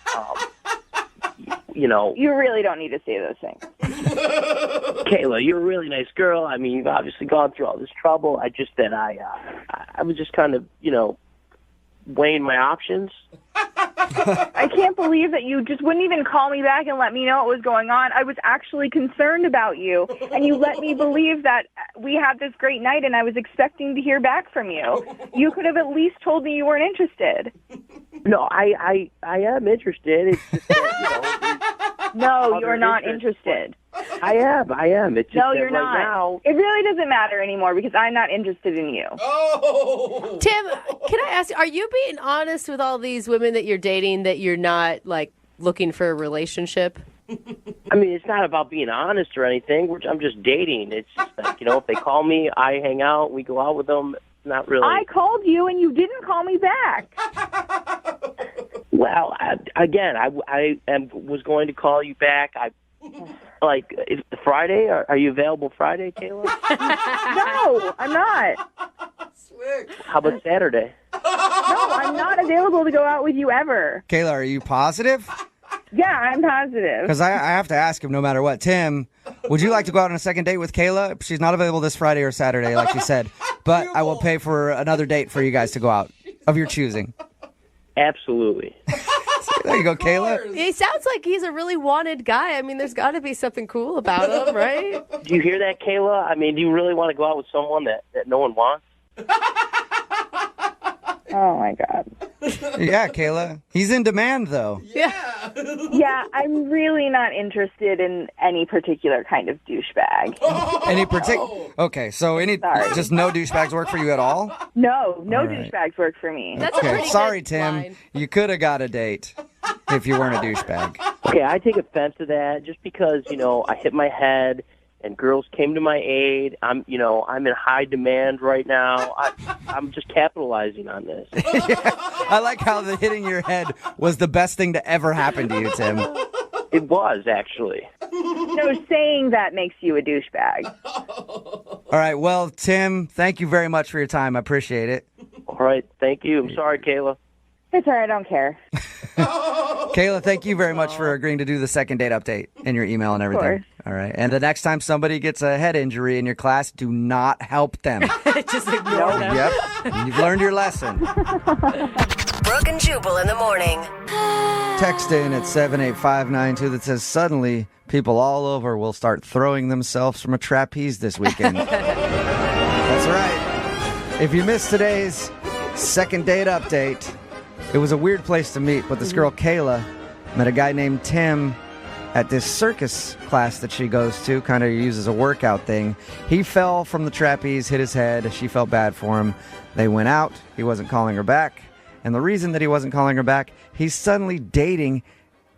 You really don't need to say those things. Kayla, you're a really nice girl. I mean, you've obviously gone through all this trouble. I was just kind of, weighing my options. I can't believe that you just wouldn't even call me back and let me know what was going on. I was actually concerned about you, and you let me believe that we had this great night, and I was expecting to hear back from you. You could have at least told me you weren't interested. No, I am interested. It's just that, No, you're not interested. I am. It's just no, that you're right not. Now, it really doesn't matter anymore because I'm not interested in you. Oh! Tim, can I ask you, are you being honest with all these women that you're dating that you're not, like, looking for a relationship? I mean, it's not about being honest or anything. I'm just dating. It's just like, if they call me, I hang out, we go out with them. Not really. I called you and you didn't call me back. Well, I was going to call you back. Is Friday? Are you available Friday, Kayla? No, I'm not. Slick. How about Saturday? No, I'm not available to go out with you ever. Kayla, are you positive? Yeah, I'm positive. Because I have to ask him no matter what. Tim, would you like to go out on a second date with Kayla? She's not available this Friday or Saturday, like you said. But I will pay for another date for you guys to go out of your choosing. Absolutely. There you go, Kayla. He sounds like he's a really wanted guy. I mean, there's got to be something cool about him, right? Do you hear that, Kayla? I mean, do you really want to go out with someone that no one wants? Oh, my God. Yeah, Kayla. He's in demand, though. Yeah. Yeah, I'm really not interested in any particular kind of douchebag. Any particular? Okay, so just no douchebags work for you at all? No All right. douchebags work for me. That's a Okay, pretty sorry, good Tim. line. You could have got a date if you weren't a douchebag. Okay, I take offense to that just because, I hit my head and girls came to my aid. I'm in high demand right now. I'm just capitalizing on this. I like how the hitting your head was the best thing to ever happen to you, Tim. It was, actually. No, saying that makes you a douchebag. All right, well, Tim, thank you very much for your time. I appreciate it. All right, thank you. I'm sorry, Kayla. It's all right, I don't care. Kayla, thank you very much for agreeing to do the second date update and your email and everything. course. All right. And the next time somebody gets a head injury in your class, do not help them. Just ignore them. Yep. You've learned your lesson. Brooke and Jubal in the morning. Text in at 78592 that says, suddenly people all over will start throwing themselves from a trapeze this weekend. That's right. If you missed today's second date update, it was a weird place to meet, but this girl, Kayla, met a guy named Tim at this circus class that she goes to, kind of uses a workout thing. He fell from the trapeze, hit his head. She felt bad for him. They went out. He wasn't calling her back. And the reason that he wasn't calling her back, he's suddenly dating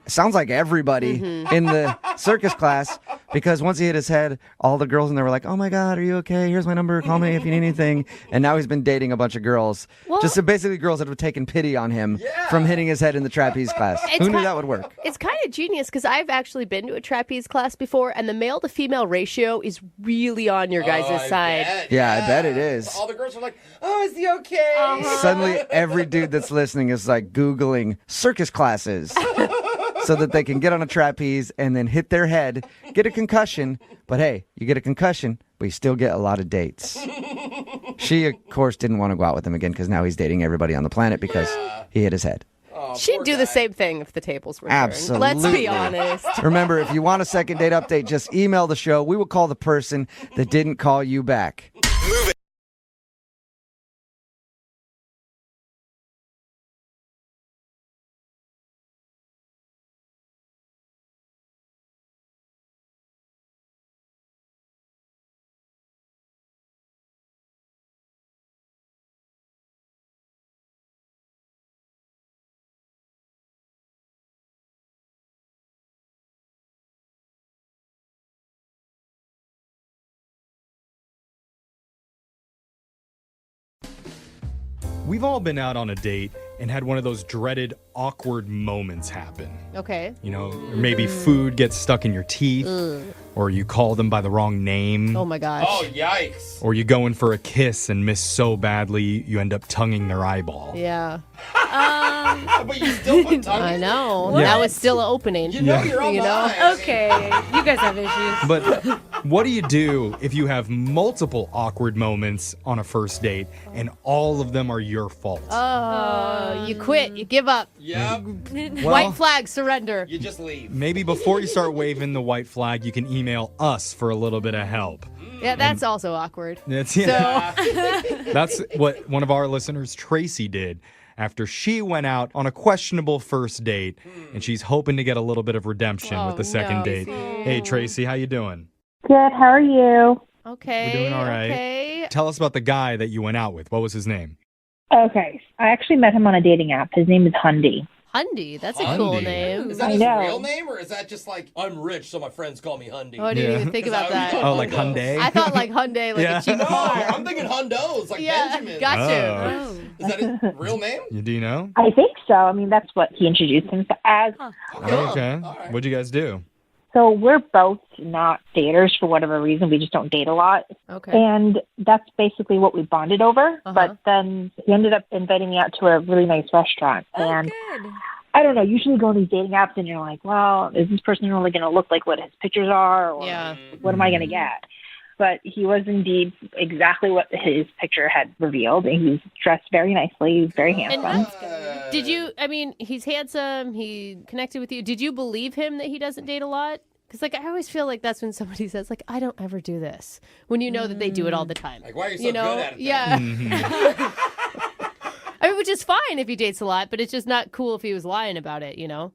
sounds like everybody in the circus class, because once he hit his head, all the girls in there were like, oh my God, are you okay? Here's my number. Call me if you need anything. And now he's been dating a bunch of girls. Just basically girls that have taken pity on him from hitting his head in the trapeze class. Who knew that would work? It's kind of genius because I've actually been to a trapeze class before, and the male to female ratio is really on your guys' side. Yeah, I bet it is. All the girls are like, oh, is he okay? Suddenly, every dude that's listening is like Googling circus classes so that they can get on a trapeze and then hit their head, get a concussion. But hey, you get a concussion, but you still get a lot of dates. She, of course, didn't want to go out with him again because now he's dating everybody on the planet because he hit his head. She'd do the same thing if the tables were turned. Absolutely. Let's be honest. Remember, if you want a second date update, just email the show. We will call the person that didn't call you back. Move it. We've all been out on a date and had one of those dreaded awkward moments happen. Okay. You know, or maybe food gets stuck in your teeth, or you call them by the wrong name. Oh my gosh. Oh, yikes. Or you go in for a kiss and miss so badly you end up tonguing their eyeball. Yeah. But you still put tongue I in? know. Yeah. That was still an opening. You know you're on the line. Okay, you guys have issues. But what do you do if you have multiple awkward moments on a first date and all of them are your fault? Oh, you quit. You give up. Yep. White flag, surrender. You just leave. Maybe before you start waving the white flag, you can email us for a little bit of help. Yeah, that's also awkward. That's, So, that's what one of our listeners, Tracy, did after she went out on a questionable first date, and she's hoping to get a little bit of redemption with the second date. Hey, Tracy, how you doing? Good. How are you? okay. We're doing all right. Okay. Tell us about the guy that you went out with. What was his name? Okay. I actually met him on a dating app. His name is Hundy. Hundy. That's a cool Hundy. name. Is that I his know. real name, or is that just like, I'm rich, so my friends call me Hundy? Oh, I didn't even think about that. Oh, like Hyundai? I thought like Hyundai, like Yeah. a cheap No, car. I'm thinking Hondos, like Yeah, Benjamin. gotcha. Oh. Is that his real name? Do you know? I think so. I mean, that's what he introduced himself as. Okay. What'd you guys do? So we're both not daters for whatever reason. We just don't date a lot. Okay. And that's basically what we bonded over. But then he ended up inviting me out to a really nice restaurant. And I don't know, usually you go on these dating apps and you're like, well, is this person really going to look like what his pictures are? Or what am I going to get? But he was indeed exactly what his picture had revealed. And he's dressed very nicely. He's very handsome. Did you, I mean, he's handsome. He connected with you. Did you believe him that he doesn't date a lot? Because, like, I always feel like that's when somebody says, like, I don't ever do this. When you know that they do it all the time. Like, why are you so You know? good at it? Yeah. Mm-hmm. I mean, which is fine if he dates a lot, but it's just not cool if he was lying about it, you know?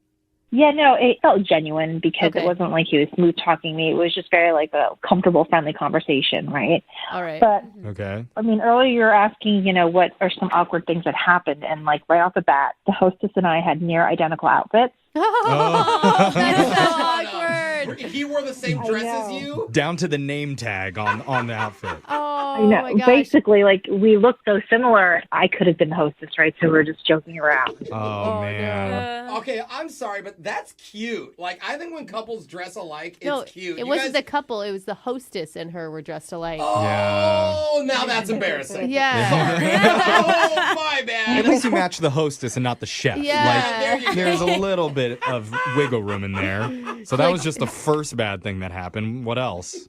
Yeah, no, it felt genuine because Okay. it wasn't like he was smooth talking me. It was just very like a comfortable, friendly conversation, right? All right. But Okay. I mean, earlier you were asking, what are some awkward things that happened? And like right off the bat, the hostess and I had near identical outfits. Oh, that's so awkward. He wore the same dress as you? Down to the name tag on the outfit. Oh, I know. my gosh. Basically, like we looked so similar. I could have been the hostess, right? So we're just joking around. Oh, man. Okay, I'm sorry, but that's cute. Like, I think when couples dress alike, it's No, cute. it You wasn't guys- the couple. It was the hostess and her were dressed alike. Oh, now that's embarrassing. Yeah. Oh, my bad. At least you match the hostess and not the chef. Yeah. Like, there's a little bit of wiggle room in there. So that was just the first bad thing that happened. What else?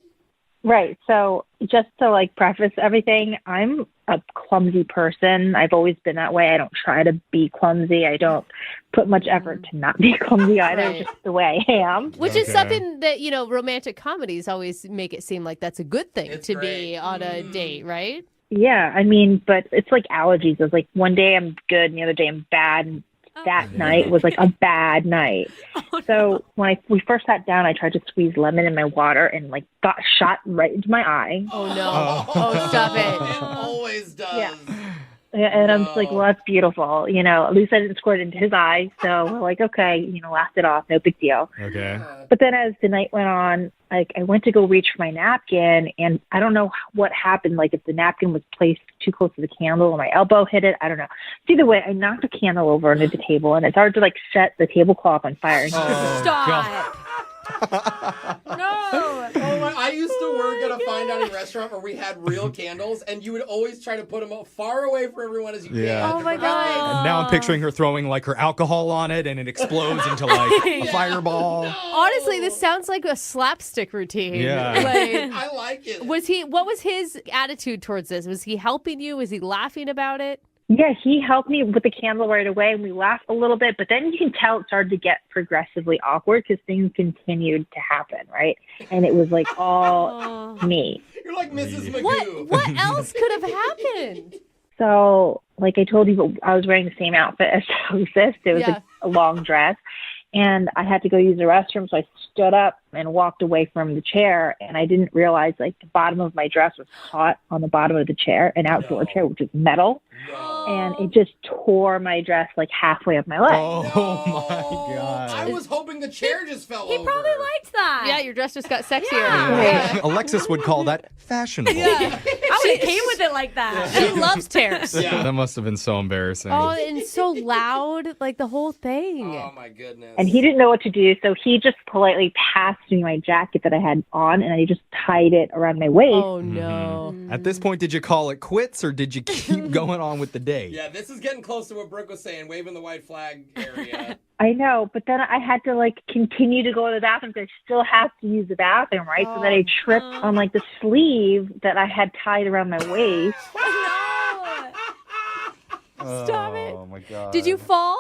Right. So just to like preface everything, I'm a clumsy person. I've always been that way. I don't try to be clumsy. I don't put much effort to not be clumsy either, Right. just the way I am. Which is something that, romantic comedies always make it seem like that's a good thing to be on a date, right? Yeah, I mean, but it's like allergies. It's like one day I'm good and the other day I'm bad. And that night was like a bad night. So when we first sat down, I tried to squeeze lemon in my water and like got shot right into my eye. Oh, no. Oh, stop it. It always does. Yeah. And I'm just like, well, that's beautiful. At least I didn't squirt into his eye. So we're like, okay, laughed it off. No big deal. Okay. But then as the night went on, I went to go reach for my napkin, and I don't know what happened. If the napkin was placed too close to the candle or my elbow hit it. I don't know. Either way, I knocked the candle over onto the table, and it started to set the tablecloth on fire. Stop. No. Oh my, I used to work at a fine dining restaurant where we had real candles, and you would always try to put them far away from everyone as you can. Oh my God. And now I'm picturing her throwing her alcohol on it and it explodes into a fireball. Honestly, this sounds like a slapstick routine. Yeah. I like it. What was his attitude towards this? Was he helping you? Was he laughing about it? Yeah, he helped me with the candle right away, and we laughed a little bit, but then you can tell it started to get progressively awkward because things continued to happen, right? And it was all me. You're like Mrs. Magoo. What else could have happened? So, like I told you, I was wearing the same outfit as the hostess. It was a long dress. And I had to go use the restroom, so I stood up and walked away from the chair, and I didn't realize, the bottom of my dress was caught on the bottom of the chair, an outdoor chair, which is metal, and it just tore my dress, halfway up my leg. Oh, my God. I was hoping the chair just fell over. He probably liked that. Yeah, your dress just got sexier. Yeah. Alexis would call that fashionable. I would have came with it like that. She loves tears. That must have been so embarrassing. Oh, and so loud, the whole thing. Oh, my goodness. And he didn't know what to do, so he just politely passed me my jacket that I had on, and I just tied it around my waist. Oh, no. At this point, did you call it quits, or did you keep going on with the day? Yeah, this is getting close to what Brooke was saying, waving the white flag area. I know, but then I had to continue to go to the bathroom because I still have to use the bathroom, right? So then I tripped on the sleeve that I had tied around my waist. Stop it. Oh, my God. Did you fall?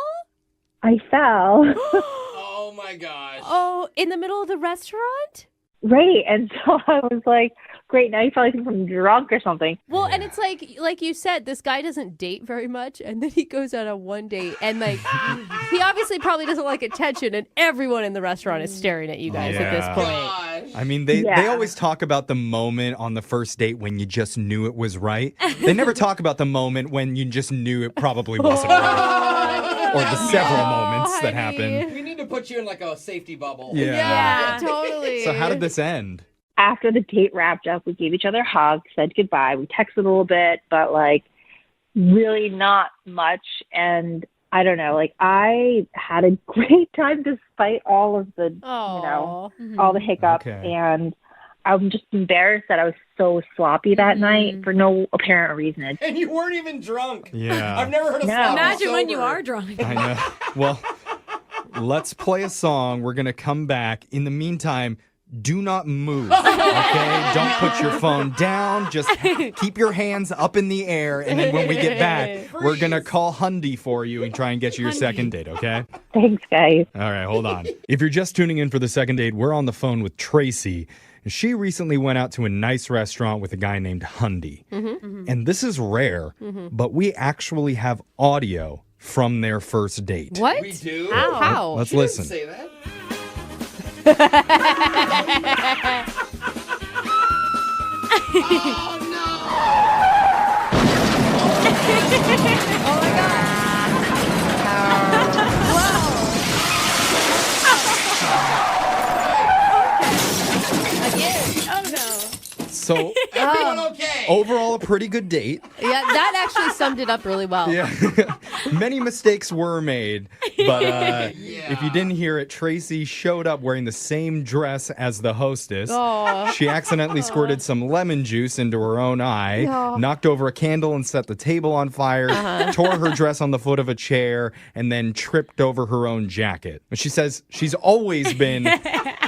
I fell. Oh, my gosh. Oh, in the middle of the restaurant? Right. And so I was like, great, now you probably think I'm drunk or something. Well, and it's like you said, this guy doesn't date very much, and then he goes out on one date, and he obviously probably doesn't like attention, and everyone in the restaurant is staring at you guys at this point. I mean, they always talk about the moment on the first date when you just knew it was right. They never talk about the moment when you just knew it probably wasn't right. Or the several moments that happened. We need to put you in a safety bubble. Yeah, totally. So how did this end? After the date wrapped up, we gave each other hugs, said goodbye. We texted a little bit, but really not much. And I don't know, I had a great time despite all of the, all the hiccups. Okay. And I'm just embarrassed that I was so sloppy that night for no apparent reason. And you weren't even drunk. Yeah. I've never heard of sloppy Imagine when sober. you are drunk. I know. Well, let's play a song. We're going to come back. In the meantime, do not move, okay? Don't put your phone down. Just keep your hands up in the air. And then when we get back, we're going to call Hundy for you and try and get you your second date, okay? Thanks, guys. All right, hold on. If you're just tuning in for the second date, we're on the phone with Tracy. She recently went out to a nice restaurant with a guy named Hundy. And this is rare, but we actually have audio from their first date. What? We do? How? Let's She listen. didn't say that. Oh, no. Oh, my God. Again. Oh, no. So, Everyone okay? overall, a pretty good date. Yeah, that actually summed it up really well. Yeah. Many mistakes were made, but if you didn't hear it, Tracy showed up wearing the same dress as the hostess. Aw. She accidentally squirted some lemon juice into her own eye, Aw. knocked over a candle and set the table on fire, tore her dress on the foot of a chair, and then tripped over her own jacket. But she says she's always been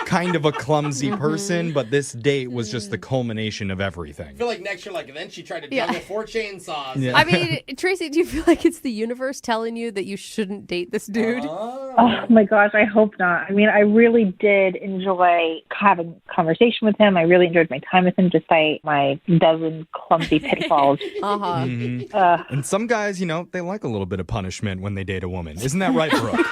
kind of a clumsy person, but this date was just the culmination of everything. I feel like next year, then she tried to juggle 4 chainsaws. Yeah. I mean, Tracy, do you feel like it's the universe telling you that you shouldn't date this dude? Oh my gosh, I hope not. I mean, I really did enjoy having a conversation with him. I really enjoyed my time with him despite my dozen clumsy pitfalls. And some guys, they like a little bit of punishment when they date a woman. Isn't that right, Brooke?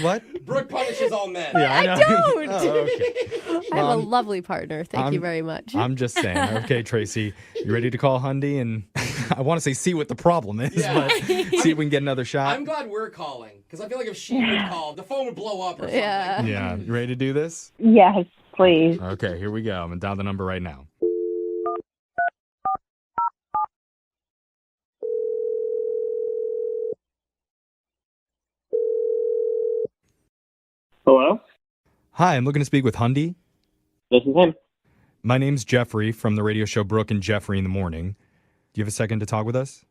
What? Brooke punishes all men. Yeah, I know. don't. Oh, okay. I have a lovely partner. Thank you very much. I'm just saying. Okay, Tracy, you ready to call Hundy? And I want to say see what the problem is, but see if we can get another shot. I'm glad we're calling, because I feel like if she would call, the phone would blow up or something. Yeah. You ready to do this? Yes, please. Okay, here we go. I'm going to dial the number right now. Hello? Hi, I'm looking to speak with Hundy. This is him. My name's Jeffrey from the radio show Brooke and Jeffrey in the Morning. Do you have a second to talk with us?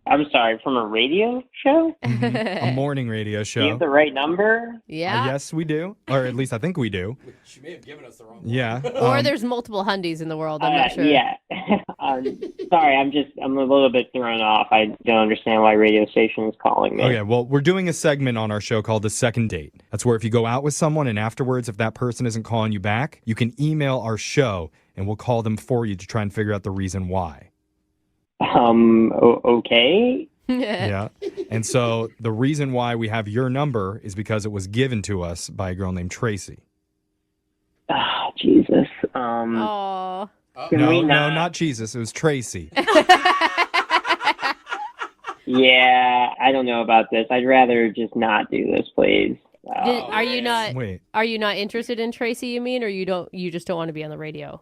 I'm sorry, from a radio show? A morning radio show. Do you have the right number? Yeah. Yes, we do. Or at least I think we do. She may have given us the wrong one. Yeah. Or there's multiple Hundies in the world. I'm not sure. Yeah. Sorry, I'm a little bit thrown off. I don't understand why radio station is calling me. Okay, well, we're doing a segment on our show called The Second Date. That's where if you go out with someone and afterwards, if that person isn't calling you back, you can email our show and we'll call them for you to try and figure out the reason why. Okay. Yeah. And so the reason why we have your number is because it was given to us by a girl named Tracy. Oh, Jesus. Aww. No, not Jesus. It was Tracy. Yeah, I don't know about this. I'd rather just not do this, please. Are you not? Wait. Are you not interested in Tracy? You mean, or you just don't want to be on the radio?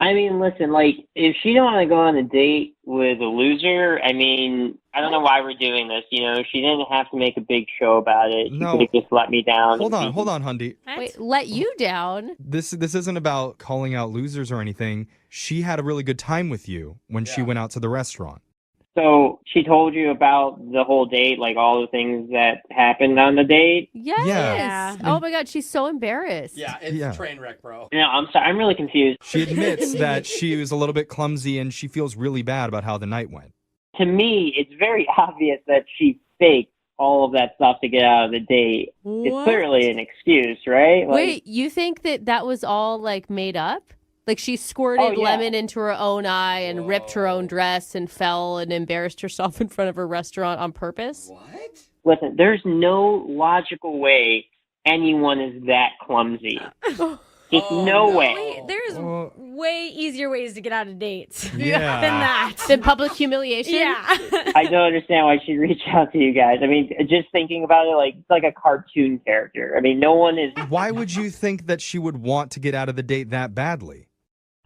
I mean, listen, like, if she don't want to go on a date with a loser, I mean, I don't know why we're doing this. You know, she didn't have to make a big show about it. She could have just let me down. Hold on, Hundy. Wait, let you down? This isn't about calling out losers or anything. She had a really good time with you when she went out to the restaurant. So she told you about the whole date, like all the things that happened on the date? Yes. Yeah. Oh my God, she's so embarrassed. Yeah, it's a train wreck, bro. No, I'm sorry. I'm really confused. She admits that she was a little bit clumsy and she feels really bad about how the night went. To me, it's very obvious that she faked all of that stuff to get out of the date. What? It's clearly an excuse, right? Like, Wait, you think that was all like made up? Like she squirted lemon into her own eye and ripped her own dress and fell and embarrassed herself in front of her restaurant on purpose? What? Listen, there's no logical way anyone is that clumsy. Just no way. There's way easier ways to get out of dates Yeah. than that. Than public humiliation? Yeah. I don't understand why she'd reach out to you guys. I mean, just thinking about it, like it's like a cartoon character. I mean, no one is. Why would you think that she would want to get out of the date that badly?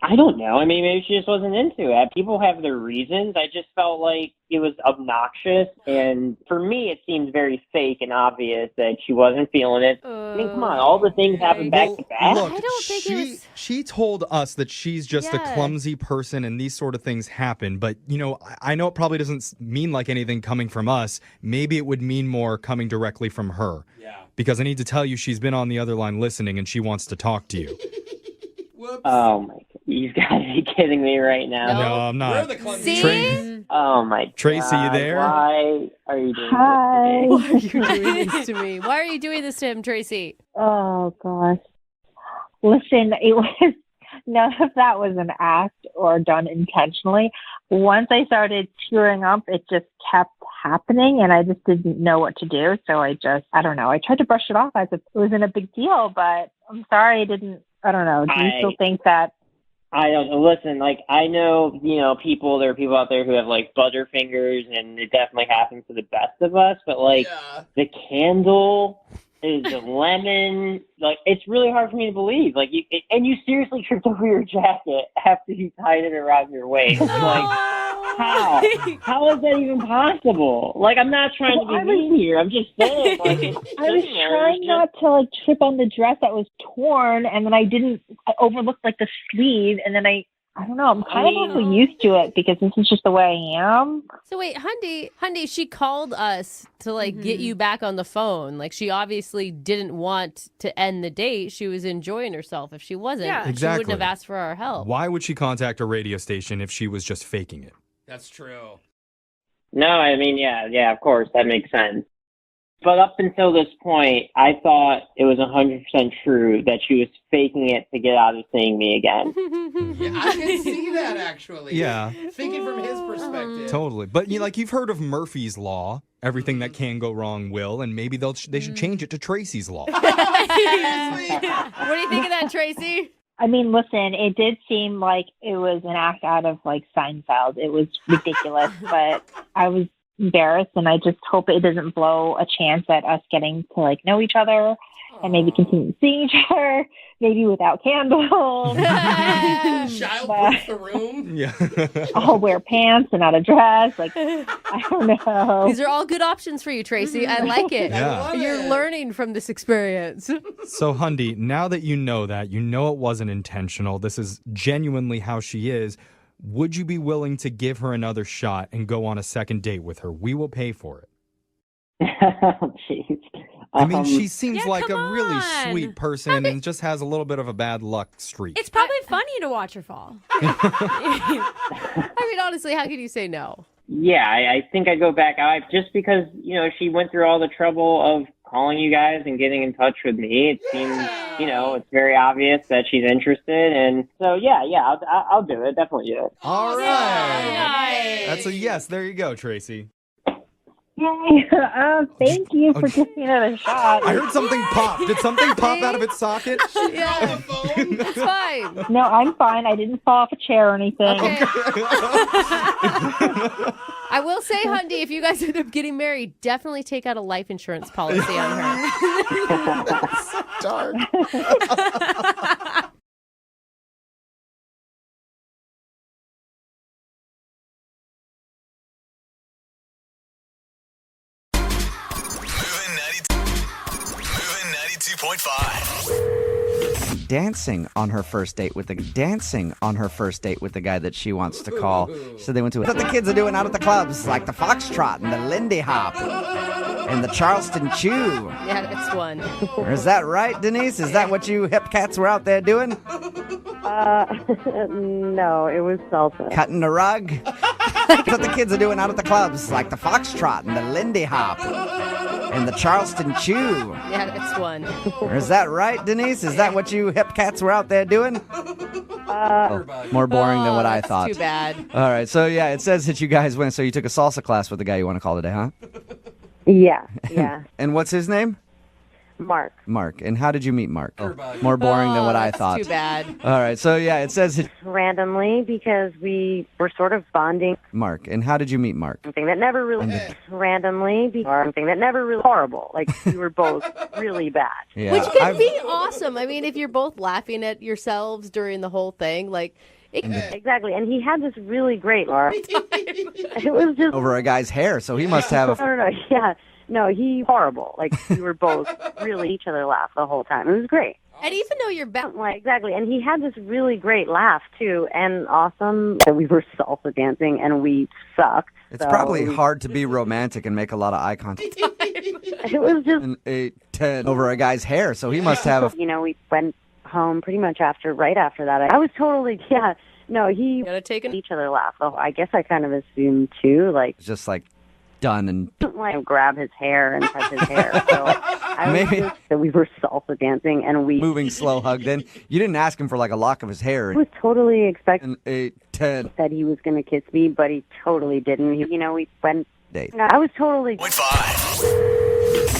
I don't know. I mean, maybe she just wasn't into it. People have their reasons. I just felt like it was obnoxious. And for me, it seemed very fake and obvious that she wasn't feeling it. I mean, come on. All the things happen back to back. Look, I don't think she told us that she's just a Yeah. clumsy person and these sort of things happen. But, you know, I know it probably doesn't mean like anything coming from us. Maybe it would mean more coming directly from her. Yeah. Because I need to tell you, she's been on the other line listening and she wants to talk to you. Whoops. Oh, my God. You've got to be kidding me right now. No, I'm not. We're the clumsy. See? Oh, my God. Tracy, you there? Why are you doing Hi. Why are you doing this to me? Why are you doing this to him, Tracy? Oh gosh. Listen, it was none of that was an act or done intentionally. Once I started tearing up, it just kept happening and I just didn't know what to do. So I don't know. I tried to brush it off as if it wasn't a big deal, but I'm sorry I don't know. Do you still think that? I don't know. Listen, like, I know, you know, there are people out there who have, like, butterfingers, and it definitely happens to the best of us, but, like, the candle is the lemon. Like, it's really hard for me to believe. Like, and you seriously tripped over your jacket after you tied it around your waist. Like, how? How is that even possible? Like, I'm not trying to be mean here. I'm just saying, like, I was trying not to like trip on the dress that was torn, and then I overlooked like the sleeve, and then I don't know. I'm kind of also used to it because this is just the way I am. So wait, Hundy, she called us to like get you back on the phone. Like she obviously didn't want to end the date. She was enjoying herself. If she wasn't, Exactly. she wouldn't have asked for our help. Why would she contact a radio station if she was just faking it? That's true. No, I mean, yeah, of course, that makes sense. But up until this point, I thought it was 100% true that she was faking it to get out of seeing me again. Yeah, I can see that actually. Yeah. Thinking from his perspective. Totally. But like you've heard of Murphy's Law. Everything that can go wrong will, and maybe they should change it to Tracy's Law. What do you think of that, Tracy? I mean, listen, it did seem like it was an act out of like Seinfeld. It was ridiculous, but I was embarrassed, and I just hope it doesn't blow a chance at us getting to like know each other and maybe continue seeing each other, maybe without candles. Childproof the room. Yeah. I'll wear pants and not a dress. Like, I don't know. These are all good options for you, Tracy. I like it. Yeah. You're learning from this experience. So, Hundy, now that you know it wasn't intentional, this is genuinely how she is, would you be willing to give her another shot and go on a second date with her? We will pay for it. Jeez. I mean, she seems like a really on. sweet person and just has a little bit of a bad luck streak. It's probably funny to watch her fall. I mean, honestly, how can you say no? Yeah, I think I'd go back out just because, she went through all the trouble of calling you guys and getting in touch with me. It seems, it's very obvious that she's interested. And so, I'll do it. Definitely do it. All right. That's a yes. There you go, Tracy. Yay. Thank you for giving me another shot. I heard something pop. Did something pop out of its socket? Yeah, it's fine. No, I'm fine. I didn't fall off a chair or anything. Okay. I will say, Hundy, if you guys end up getting married, definitely take out a life insurance policy on her. That's so dark. Moving 92.5. Dancing on her first date with the guy that she wants to call. So they went to what the kids are doing out at the clubs, like the foxtrot and the Lindy Hop and the Charleston Chew. Yeah, that's one. Is that right, Denise? Is that what you hip cats were out there doing? No, it was salsa. Cutting the rug? That's what the kids are doing out at the clubs, like the foxtrot and the Lindy Hop and the Charleston Chew. Yeah, that's one. Is that right, Denise? Is that what you hip cats were out there doing? More boring than what I thought. Too bad. All right, so yeah, it says that you guys went. So you took a salsa class with the guy you want to call today, huh? Yeah. And what's his name? Mark. Mark. And how did you meet Mark? More boring than what I thought. Too bad. All right, so yeah, it says Randomly, because we were sort of bonding. Mark. And how did you meet Mark? Something that never really horrible. Like we were both really bad. Yeah, Which could be awesome. I mean, if you're both laughing at yourselves during the whole thing, like. Exactly, and he had this really great. It was just over a guy's hair, so he must have a. No, yeah. No, he horrible. Like we were both really each other laugh the whole time. It was great. And even though you're back, exactly, and he had this really great laugh too, and awesome. And we were salsa dancing, and we sucked. It's probably hard to be romantic and make a lot of eye contact. It was just an 8, 10 over a guy's hair, so he must have a. We went home pretty much right after that. I was totally he gotta take each other laugh. So I guess I kind of assumed too, like just like done and grab his hair and touch his hair. So we were salsa dancing and we moving slow hug. Then you didn't ask him for like a lock of his hair. I was totally expecting 8, 10 that he was going to kiss me, but he totally didn't. We went date. I was totally 5.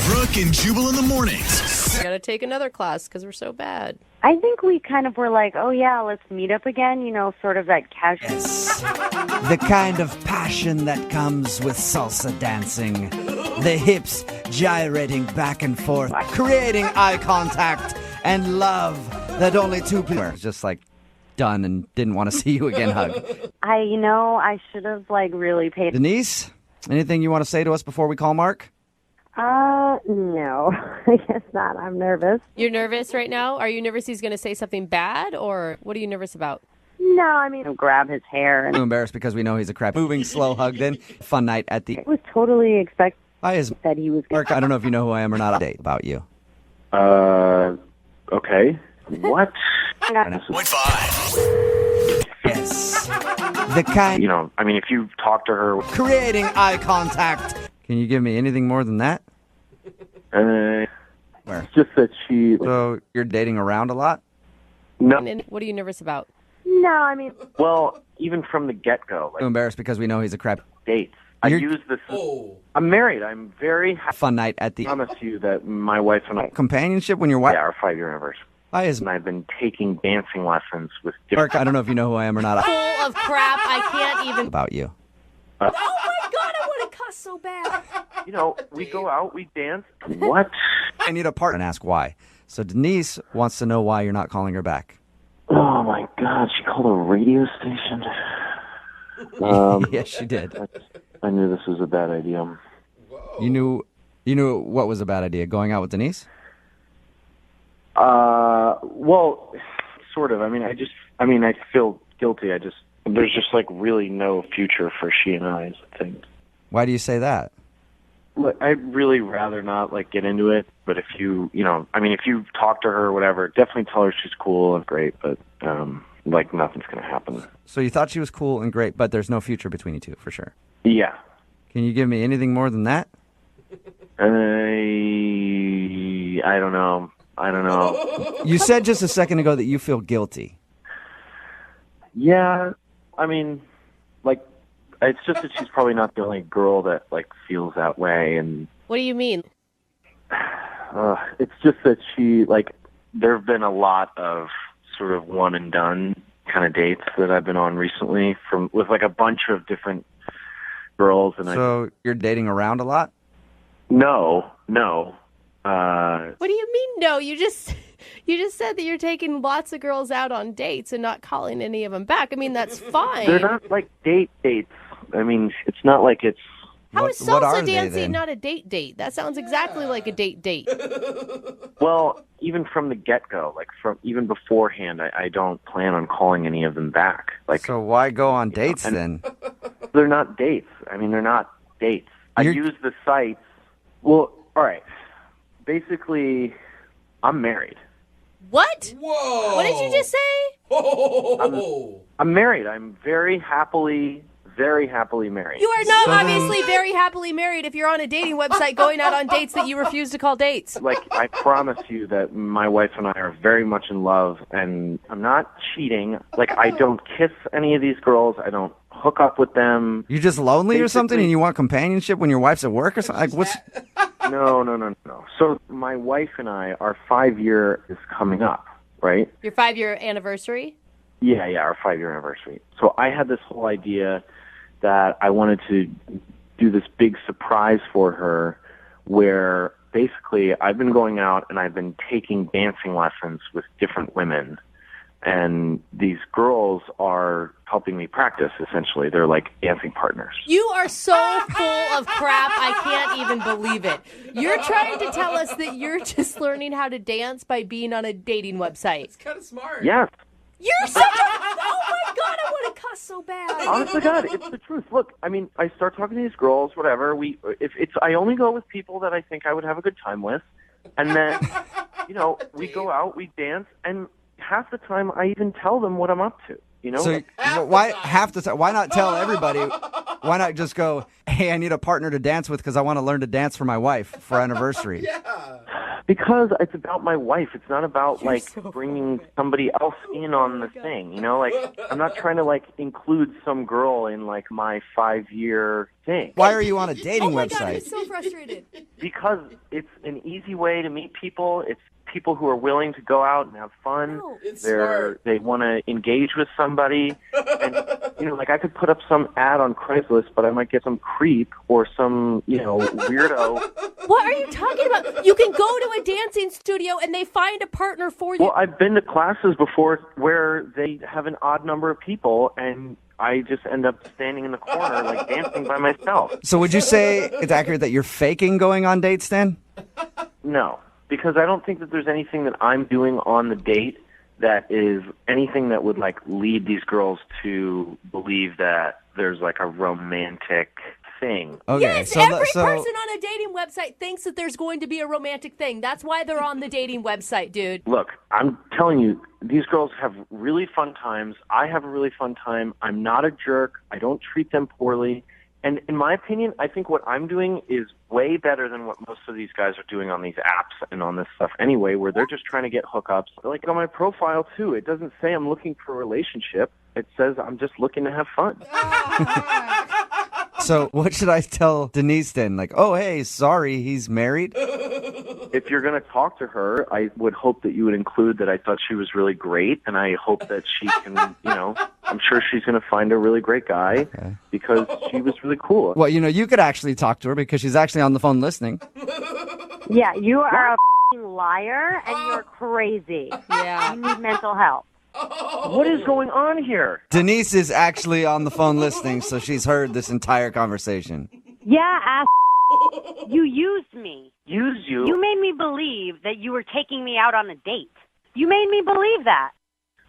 Brooke and Jubal in the mornings. We gotta take another class because we're so bad. I think we kind of were like, oh yeah, let's meet up again, sort of that casual. Yes. The kind of passion that comes with salsa dancing. The hips gyrating back and forth, creating eye contact and love that only two people just like done and didn't want to see you again hug. I should have really paid. Denise, anything you want to say to us before we call Mark? No, I guess not. I'm nervous. You're nervous right now? Are you nervous he's going to say something bad, or what are you nervous about? No, I mean, grab his hair. I'm embarrassed because we know he's a crap. Moving slow hug, then fun night at the. I was totally expecting that he was. Mark, I don't know if you know who I am or not. Update about you. Okay. What? 5. Yes. The kind. If you talk to her, creating eye contact. Can you give me anything more than that? Where? It's just that she. So you're dating around a lot? No. And what are you nervous about? No, I mean, Well, even from the get-go, Too embarrassed because we know he's a crap. dates. I You're- use this. I'm married. I'm very happy. Fun night at the I promise you that my wife and I. companionship when your wife. Yeah, our 5-year anniversary. Why is And I've been taking dancing lessons with different. Mark? I don't know if you know who I am or not. Full of crap. I can't even. About you. Oh my God! I want to cuss so bad. You know, we go out, we dance. What? I need a partner and ask why. So Denise wants to know why you're not calling her back. Oh my God! She called a radio station. Yes, she did. I knew this was a bad idea. You knew what was a bad idea? Going out with Denise? Well, sort of. I mean, I feel guilty. There's just like really no future for she and I, I think. Why do you say that? Look, I'd really rather not like get into it, but if you talk to her or whatever, definitely tell her she's cool and great, but like nothing's gonna happen. So you thought she was cool and great, but there's no future between you two, for sure. Yeah. Can you give me anything more than that? I don't know. You said just a second ago that you feel guilty. Yeah, I mean, like, it's just that she's probably not the only girl that like feels that way, and What do you mean? it's just that she like. There have been a lot of sort of one and done kind of dates that I've been on recently, with like a bunch of different girls, and So you're dating around a lot? No. What do you mean? No, you just said that you're taking lots of girls out on dates and not calling any of them back. I mean, that's fine. They're not like dates. I mean, it's not like it's. How is what are salsa they, dancing then? not a date? That sounds exactly like a date. Well, even from the get-go, like even beforehand, I don't plan on calling any of them back. Like, So why go on dates then? they're not dates. I mean, they're not dates. I use the sites. Well, all right. Basically, I'm married. What? Whoa! What did you just say? I'm married. I'm very happily married. You are not obviously very happily married if you're on a dating website going out on dates that you refuse to call dates. Like, I promise you that my wife and I are very much in love, and I'm not cheating. Like, I don't kiss any of these girls. I don't hook up with them. You just lonely or something and you want companionship when your wife's at work or something? Like, what's... No. So my wife and I, our 5-year is coming up, right? Your 5-year anniversary? Yeah, our 5-year anniversary. So I had this whole idea that I wanted to do this big surprise for her where basically I've been going out and I've been taking dancing lessons with different women. And these girls are helping me practice, essentially. They're like dancing partners. You are so full of crap, I can't even believe it. You're trying to tell us that you're just learning how to dance by being on a dating website. It's kind of smart. Yes. You're such a... Oh my God, I want to cuss so bad. Honest to God, it's the truth. Look, I mean, I start talking to these girls, whatever. I only go with people that I think I would have a good time with. And then, we go out, we dance, and half the time I even tell them what I'm up to. So why not tell everybody? Why not just go, hey, I need a partner to dance with because I want to learn to dance for my wife for our anniversary? Yeah. Because it's about my wife. It's not about bringing somebody else in on the thing. Like, I'm not trying to include some girl in my 5-year thing. Why are you on a dating Oh my God, I'm website? so frustrated. Because it's an easy way to meet people. It's people who are willing to go out and have fun. They want to engage with somebody. And, I could put up some ad on Craigslist, but I might get some creep or some, weirdo. What are you talking about? You can go to a dancing studio and they find a partner for you. Well, I've been to classes before where they have an odd number of people, and I just end up standing in the corner, dancing by myself. So would you say it's accurate that you're faking going on dates then? No, because I don't think that there's anything that I'm doing on the date that is anything that would lead these girls to believe that there's a romantic thing. Okay, Yes, every person on a dating website thinks that there's going to be a romantic thing. That's why they're on the dating website, dude. Look, I'm telling you, these girls have really fun times. I have a really fun time. I'm not a jerk. I don't treat them poorly. And in my opinion, I think what I'm doing is way better than what most of these guys are doing on these apps and on this stuff anyway, where they're just trying to get hookups. Like on my profile, too, it doesn't say I'm looking for a relationship. It says I'm just looking to have fun. So what should I tell Denise then? Like, oh, hey, sorry, he's married? If you're going to talk to her, I would hope that you would include that I thought she was really great, and I hope that she can, I'm sure she's going to find a really great guy because she was really cool. Well, you could actually talk to her because she's actually on the phone listening. Yeah, you are a f***ing liar, and you're crazy. Yeah. You need mental health. What is going on here? Denise is actually on the phone listening, so she's heard this entire conversation. Yeah, ass. You used me. Used you? You made me believe that you were taking me out on a date. You made me believe that.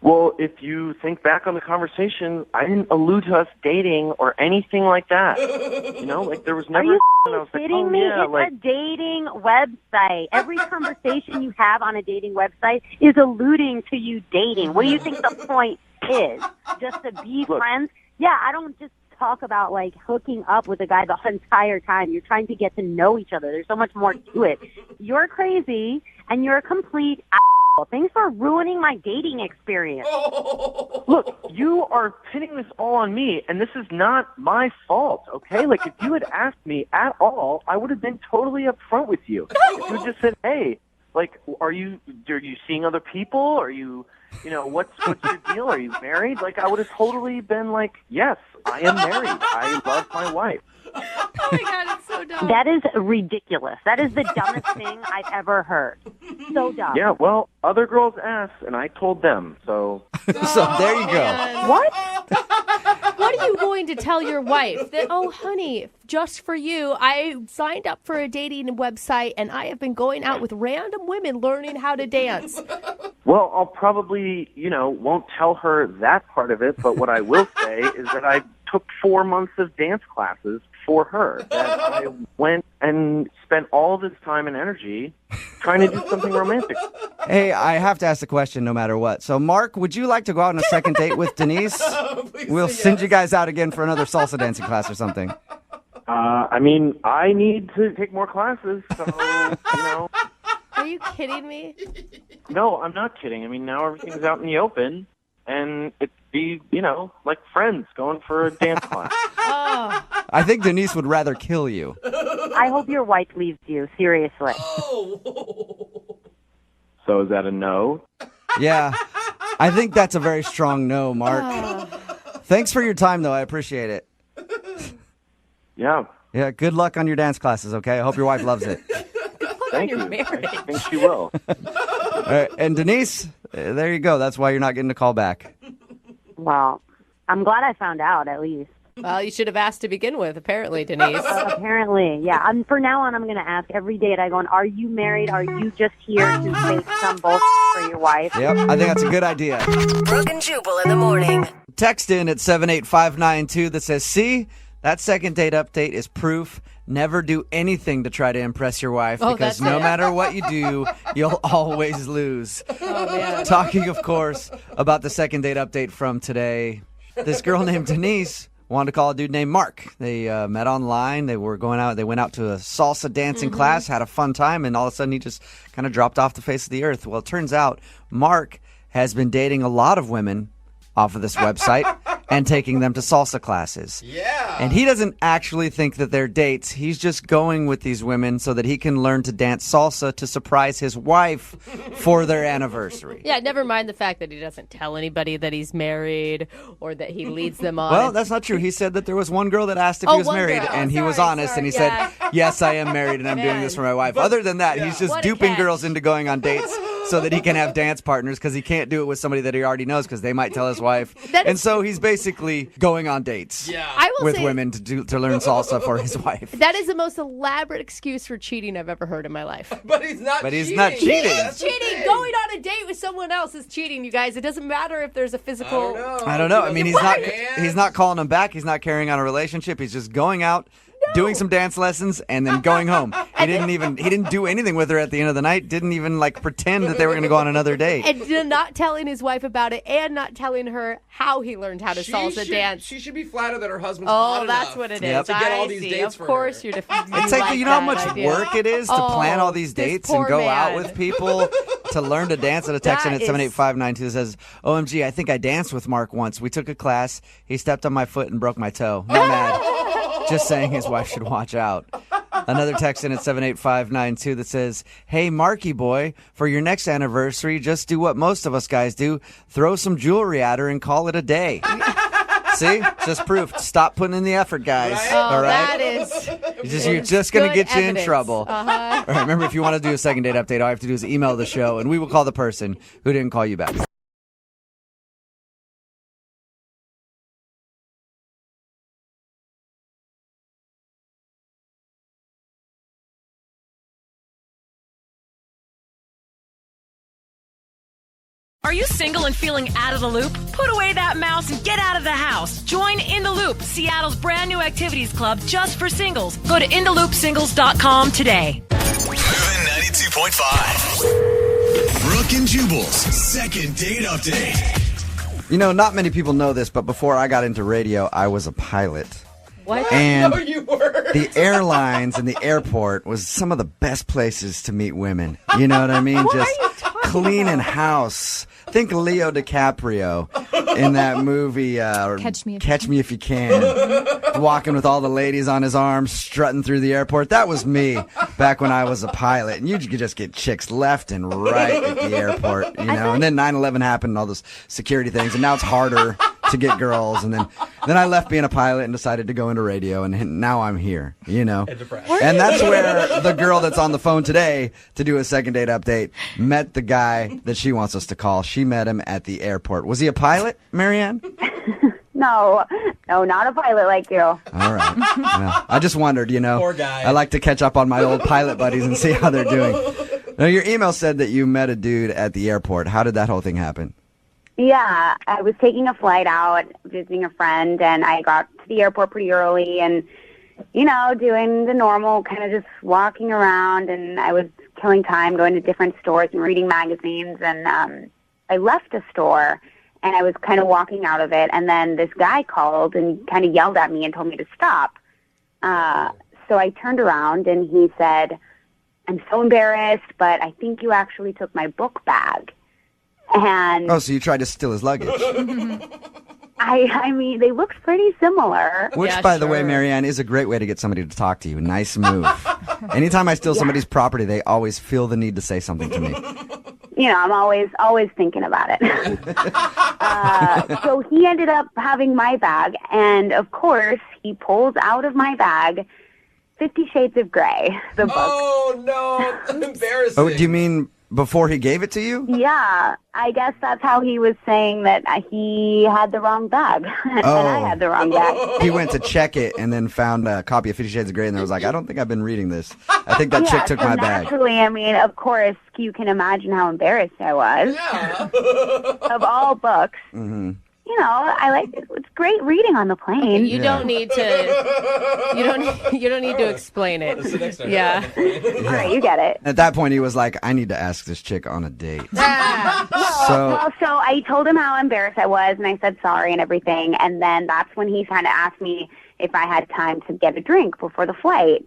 Well, if you think back on the conversation, I didn't allude to us dating or anything like that. There was never. Are you I was like, kidding oh, me? yeah, It's a dating website. Every conversation you have on a dating website is alluding to you dating. What do you think the point is? Just to be friends? Yeah, I don't just talk about hooking up with a guy the entire time. You're trying to get to know each other. There's so much more to it. You're crazy and you're a complete asshole. Thanks for ruining my dating experience. Look, you are pinning this all on me, and this is not my fault, okay? If you had asked me at all, I would have been totally upfront with you. If you had just said, hey, are you seeing other people? Are you, what's your deal? Are you married? I would have totally been yes, I am married. I love my wife. Oh my God, it's so dumb. That is ridiculous. That is the dumbest thing I've ever heard. So dumb. Yeah, well, other girls asked, and I told them, so. So there you go. What? What are you going to tell your wife? That, oh, honey, just for you, I signed up for a dating website, and I have been going out with random women learning how to dance. Well, I'll probably, won't tell her that part of it, but what I will say is that I took 4 months of dance classes for her. That I went and spent all this time and energy trying to do something romantic. Hey, I have to ask the question no matter what. So, Mark, would you like to go out on a second date with Denise? We'll send you guys out again for another salsa dancing class or something. I need to take more classes, so, Are you kidding me? No, I'm not kidding. Now everything's out in the open, and it'd be, like friends going for a dance class. Oh. I think Denise would rather kill you. I hope your wife leaves you, seriously. So is that a no? Yeah, I think that's a very strong no, Mark. Thanks for your time, though. I appreciate it. Yeah. Yeah, good luck on your dance classes, okay? I hope your wife loves it. Thank you. I think she will. All right, and Denise, there you go. That's why you're not getting a call back. Well, I'm glad I found out, at least. Well, you should have asked to begin with, apparently, Denise. Apparently, yeah. From now on, I'm going to ask every date I go on, are you married? Are you just here to fake some bullshit for your wife? Yep, I think that's a good idea. Brooke and Jubal in the morning. Text in at 78592 that says, see, that second date update is proof. Never do anything to try to impress your wife because no matter what you do, you'll always lose. Oh, man. Talking, of course, about the second date update from today. This girl named Denise wanted to call a dude named Mark. They met online. They were going out. They went out to a salsa dancing class, had a fun time, and all of a sudden he just kind of dropped off the face of the earth. Well, it turns out Mark has been dating a lot of women off of this website and taking them to salsa classes. Yeah. And he doesn't actually think that they're dates. He's just going with these women so that he can learn to dance salsa to surprise his wife for their anniversary. Yeah, never mind the fact that he doesn't tell anybody that he's married or that he leads them on. Well, that's not true. He said that there was one girl that asked if he was married, and he was honest, and he said, yes, I am married, and I'm doing this for my wife. Other than that, he's just duping girls into going on dates so that he can have dance partners because he can't do it with somebody that he already knows because they might tell his wife. And so he's basically going on dates with women to learn salsa for his wife. That is the most elaborate excuse for cheating I've ever heard in my life. But he's not cheating. He's not cheating. He's cheating. Going on a date with someone else is cheating, you guys. It doesn't matter if there's a physical... I don't know. I mean, he's not calling him back. He's not carrying on a relationship. He's just going out, doing some dance lessons, and then going home. He didn't do anything with her at the end of the night. Didn't even like pretend that they were going to go on another date. And not telling his wife about it, and not telling her how he learned how to salsa dance. She should be flattered that her husband's hot that's enough what it Yep. is. to get all I these see. dates Of for course, her. you're. It's like, you know how much work it is to plan all these this dates and poor go out man. with people to learn to dance. And a text in That at is- 78592 says, OMG, I think I danced with Mark once. We took a class. He stepped on my foot and broke my toe. No mad. Just saying his wife should watch out. Another text in at 78592 that says, hey, Marky boy, for your next anniversary, just do what most of us guys do. Throw some jewelry at her and call it a day. See? Just proof. Stop putting in the effort, guys. Right? All right? That is. You're just going to good get you in evidence. trouble. Uh-huh. All right, remember, if you want to do a second date update, all you have to do is email the show, and we will call the person who didn't call you back. Are you single and feeling out of the loop? Put away that mouse and get out of the house. Join In the Loop, Seattle's brand new activities club just for singles. Go to intheloopsingles.com today. Moving 92.5. Brooke and Jubal's second date update. You know, not many people know this, but before I got into radio, I was a pilot. What? And No, you were. the airlines and the airport was some of the best places to meet women. You know what I mean? What are Just you talking cleaning about? house. Think Leo DiCaprio in that movie Catch Me If You Can. Walking with all the ladies on his arm, strutting through the airport. That was me back when I was a pilot. And you could just get chicks left and right at the airport, you know. And then 9/11 happened and all those security things. And now it's harder to get girls. And then I left being a pilot and decided to go into radio. And now I'm here, you know. And that's where the girl that's on the phone today to do a second date update met the guy that she wants us to call. She met him at the airport. Was he a pilot, Marianne? No, not a pilot like you. All right. Well, I just wondered, you know. Poor guy. I like to catch up on my old pilot buddies and see how they're doing. Now, your email said that you met a dude at the airport. How did that whole thing happen? Yeah, I was taking a flight out, visiting a friend, and I got to the airport pretty early and, you know, doing the normal, kind of just walking around, and I was killing time going to different stores and reading magazines, and I left a store, and I was kind of walking out of it, and then this guy called and kind of yelled at me and told me to stop. So I turned around, and he said, I'm so embarrassed, but I think you actually took my book bag. And Oh, so you tried to steal his luggage. I mean, they looked pretty similar. Which, by the way, Marianne, is a great way to get somebody to talk to you. Nice move. Anytime I steal somebody's property, they always feel the need to say something to me. You know, I'm always thinking about it. So he ended up having my bag, and of course, he pulls out of my bag 50 Shades of Grey, the book. Oh, no. Embarrassing. Oh, do you mean before he gave it to you? Yeah, I guess that's how he was saying that he had the wrong bag, and I had the wrong bag. He went to check it and then found a copy of 50 Shades of Grey and was like, I don't think I've been reading this. I think that chick took so my bag. naturally, I mean, of course, you can imagine how embarrassed I was. Of all books. Mm-hmm. You know, I like it's great reading on the plane. You don't need to. You don't need to explain it. Yeah. All right, you get it. At that point, he was like, I need to ask this chick on a date. So So I told him how embarrassed I was, and I said sorry and everything. And then that's when he kind of asked me if I had time to get a drink before the flight.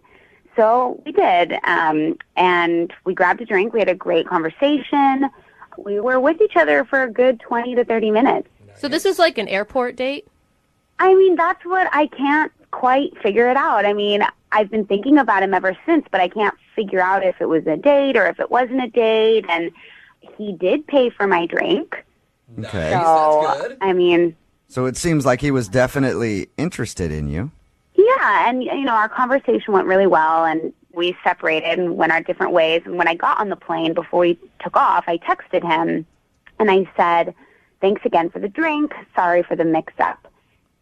So we did, and we grabbed a drink. We had a great conversation. We were with each other for a good 20 to 30 minutes. So this is like an airport date? I mean, that's what I can't quite figure it out. I mean, I've been thinking about him ever since, but I can't figure out if it was a date or if it wasn't a date. And he did pay for my drink. Okay. So, I mean, So it seems like he was definitely interested in you. yeah, and, you know, our conversation went really well, and we separated and went our different ways. And when I got on the plane, before we took off, I texted him, and I said, thanks again for the drink. Sorry for the mix-up.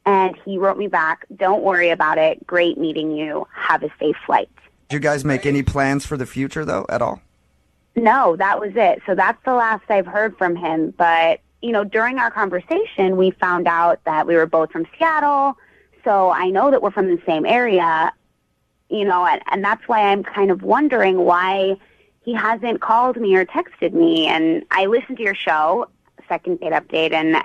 And he wrote me back, don't worry about it. Great meeting you. Have a safe flight. Did you guys make any plans for the future, though, at all? No, that was it. So that's the last I've heard from him. But, you know, during our conversation, we found out that we were both from Seattle. So I know that we're from the same area. and that's why I'm kind of wondering why he hasn't called me or texted me. And I listened to your show, Second Date Update, and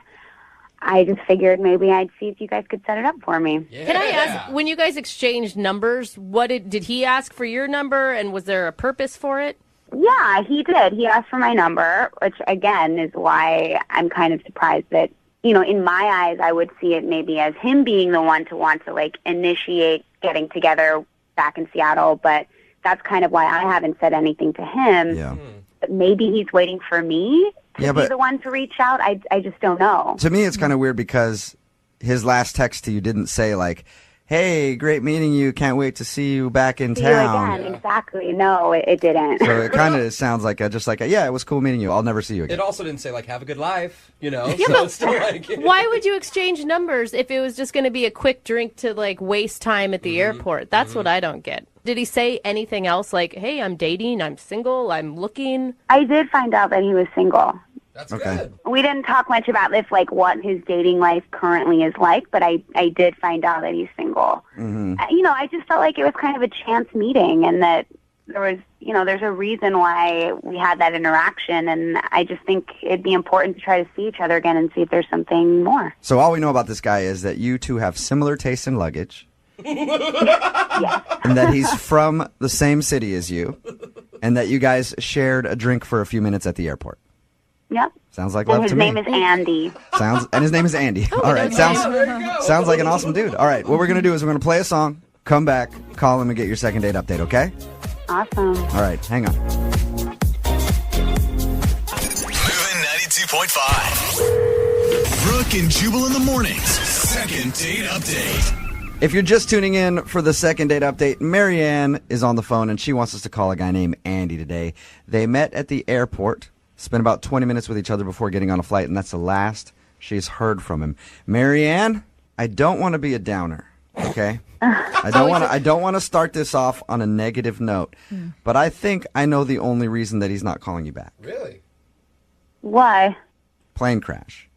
I just figured maybe I'd see if you guys could set it up for me. Yeah. Can I ask, when you guys exchanged numbers, did he ask for your number, and was there a purpose for it? Yeah, he did. He asked for my number, which, again, is why I'm kind of surprised that, in my eyes, I would see it maybe as him being the one to want to, initiate getting together back in Seattle, but that's kind of why I haven't said anything to him. Yeah. But maybe he's waiting for me to be but the one to reach out. I just don't know. to me, it's kind of weird because his last text to you didn't say, hey, great meeting you. Can't wait to see you back in See you town. again. Exactly. No, it didn't. So it kind of sounds like yeah, it was cool meeting you. I'll never see you again. It also didn't say, have a good life, Yeah, so but it's still why would you exchange numbers if it was just going to be a quick drink to, waste time at the airport? That's what I don't get. Did he say anything else hey, I'm dating, I'm single, I'm looking? I did find out that he was single. That's good. We didn't talk much about this, what his dating life currently is like, but I did find out that he's single. Mm-hmm. I just felt like it was kind of a chance meeting, and that there was, there's a reason why we had that interaction, and I just think it'd be important to try to see each other again and see if there's something more. So all we know about this guy is that you two have similar tastes in luggage, and that he's from the same city as you, and that you guys shared a drink for a few minutes at the airport. Yep. Sounds like And love his to me. name is Andy. And his name is Andy. All right. Sounds like an awesome dude. All right. What we're going to do is we're going to play a song, come back, call him, and get your second date update, okay? Awesome. All right. Hang on. Moving 92.5. Brooke and Jubal in the mornings. Second date update. If you're just tuning in for the second date update, Marianne is on the phone, and she wants us to call a guy named Andy today. They met at the airport, spent about 20 minutes with each other before getting on a flight, and that's the last she's heard from him. Marianne, I don't want to be a downer, okay? I don't want to start this off on a negative note, but I think I know the only reason that he's not calling you back. Really? Why? Plane crash.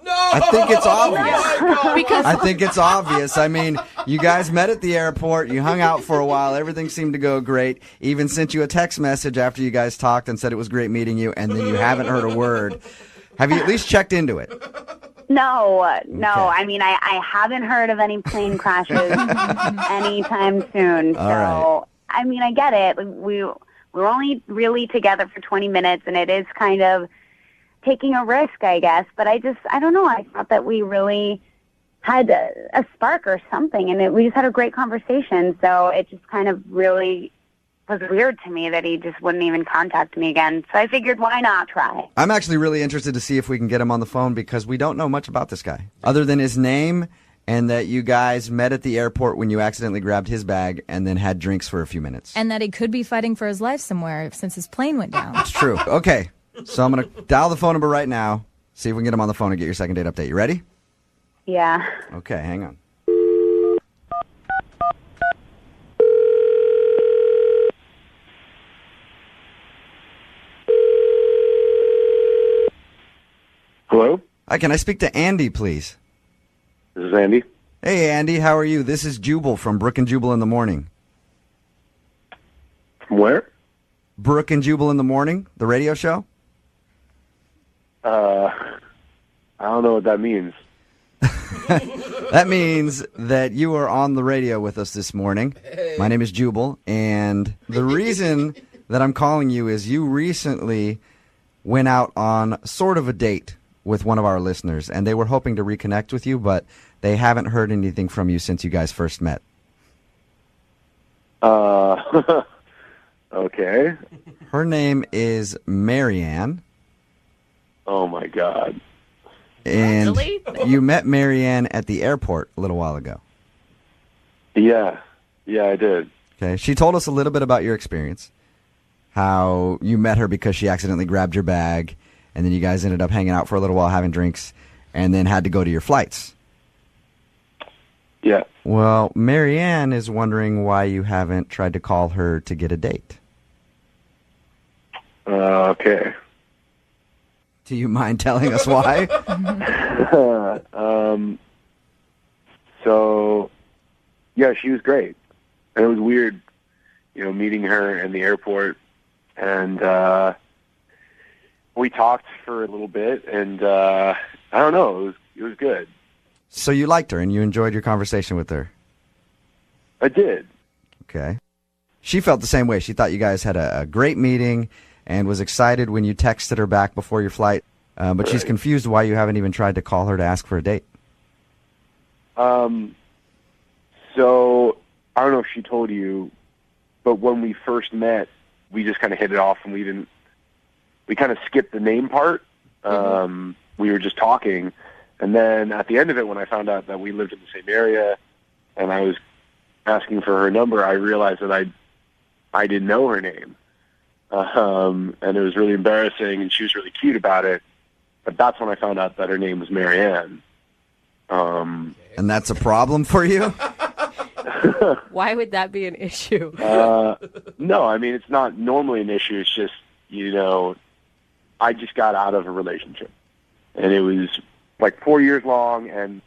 No! I think it's obvious. Because I think it's obvious. I mean, you guys met at the airport. You hung out for a while. Everything seemed to go great. Even sent you a text message after you guys talked and said it was great meeting you, and then you haven't heard a word. Have you at least checked into it? No. Okay. I mean, I haven't heard of any plane crashes anytime soon. All right. I mean, I get it. We're only really together for 20 minutes, and it is kind of taking a risk, I guess. But I don't know. I thought that we really had a spark or something, and we just had a great conversation. So it just kind of really was weird to me that he just wouldn't even contact me again. So I figured, why not try? I'm actually really interested to see if we can get him on the phone because we don't know much about this guy other than his name and that you guys met at the airport when you accidentally grabbed his bag and then had drinks for a few minutes. And that he could be fighting for his life somewhere since his plane went down. It's true. Okay. So I'm going to dial the phone number right now, see if we can get him on the phone and get your second date update. You ready? Yeah. Okay, hang on. Hello? Hi, can I speak to Andy, please? This is Andy. Hey, Andy, how are you? This is Jubal from Brooke and Jubal in the Morning. From where? Brooke and Jubal in the Morning, the radio show? I don't know what that means. That means that you are on the radio with us this morning. My name is Jubal, and the reason that I'm calling you is you recently went out on sort of a date with one of our listeners, and they were hoping to reconnect with you, but they haven't heard anything from you since you guys first met. Okay. Her name is Marianne. Oh, my God. And Really? you met Marianne at the airport a little while ago. Yeah, I did. Okay. She told us a little bit about your experience, how you met her because she accidentally grabbed your bag, and then you guys ended up hanging out for a little while having drinks, and then had to go to your flights. Yeah. Well, Marianne is wondering why you haven't tried to call her to get a date. Okay. Do you mind telling us why? So, yeah, she was great. And it was weird, meeting her in the airport. And we talked for a little bit, and I don't know, it was good. So you liked her, and you enjoyed your conversation with her? I did. Okay. She felt the same way. She thought you guys had a great meeting and was excited when you texted her back before your flight, but she's confused why you haven't even tried to call her to ask for a date. So I don't know if she told you, but when we first met, we just kind of hit it off, and we kind of skipped the name part. We were just talking, and then at the end of it, when I found out that we lived in the same area, and I was asking for her number, I realized that I didn't know her name, and it was really embarrassing, and she was really cute about it. But that's when I found out that her name was Marianne. And that's a problem for you? Why would that be an issue? No, I mean, it's not normally an issue. It's just, I just got out of a relationship. And it was like 4 years long, and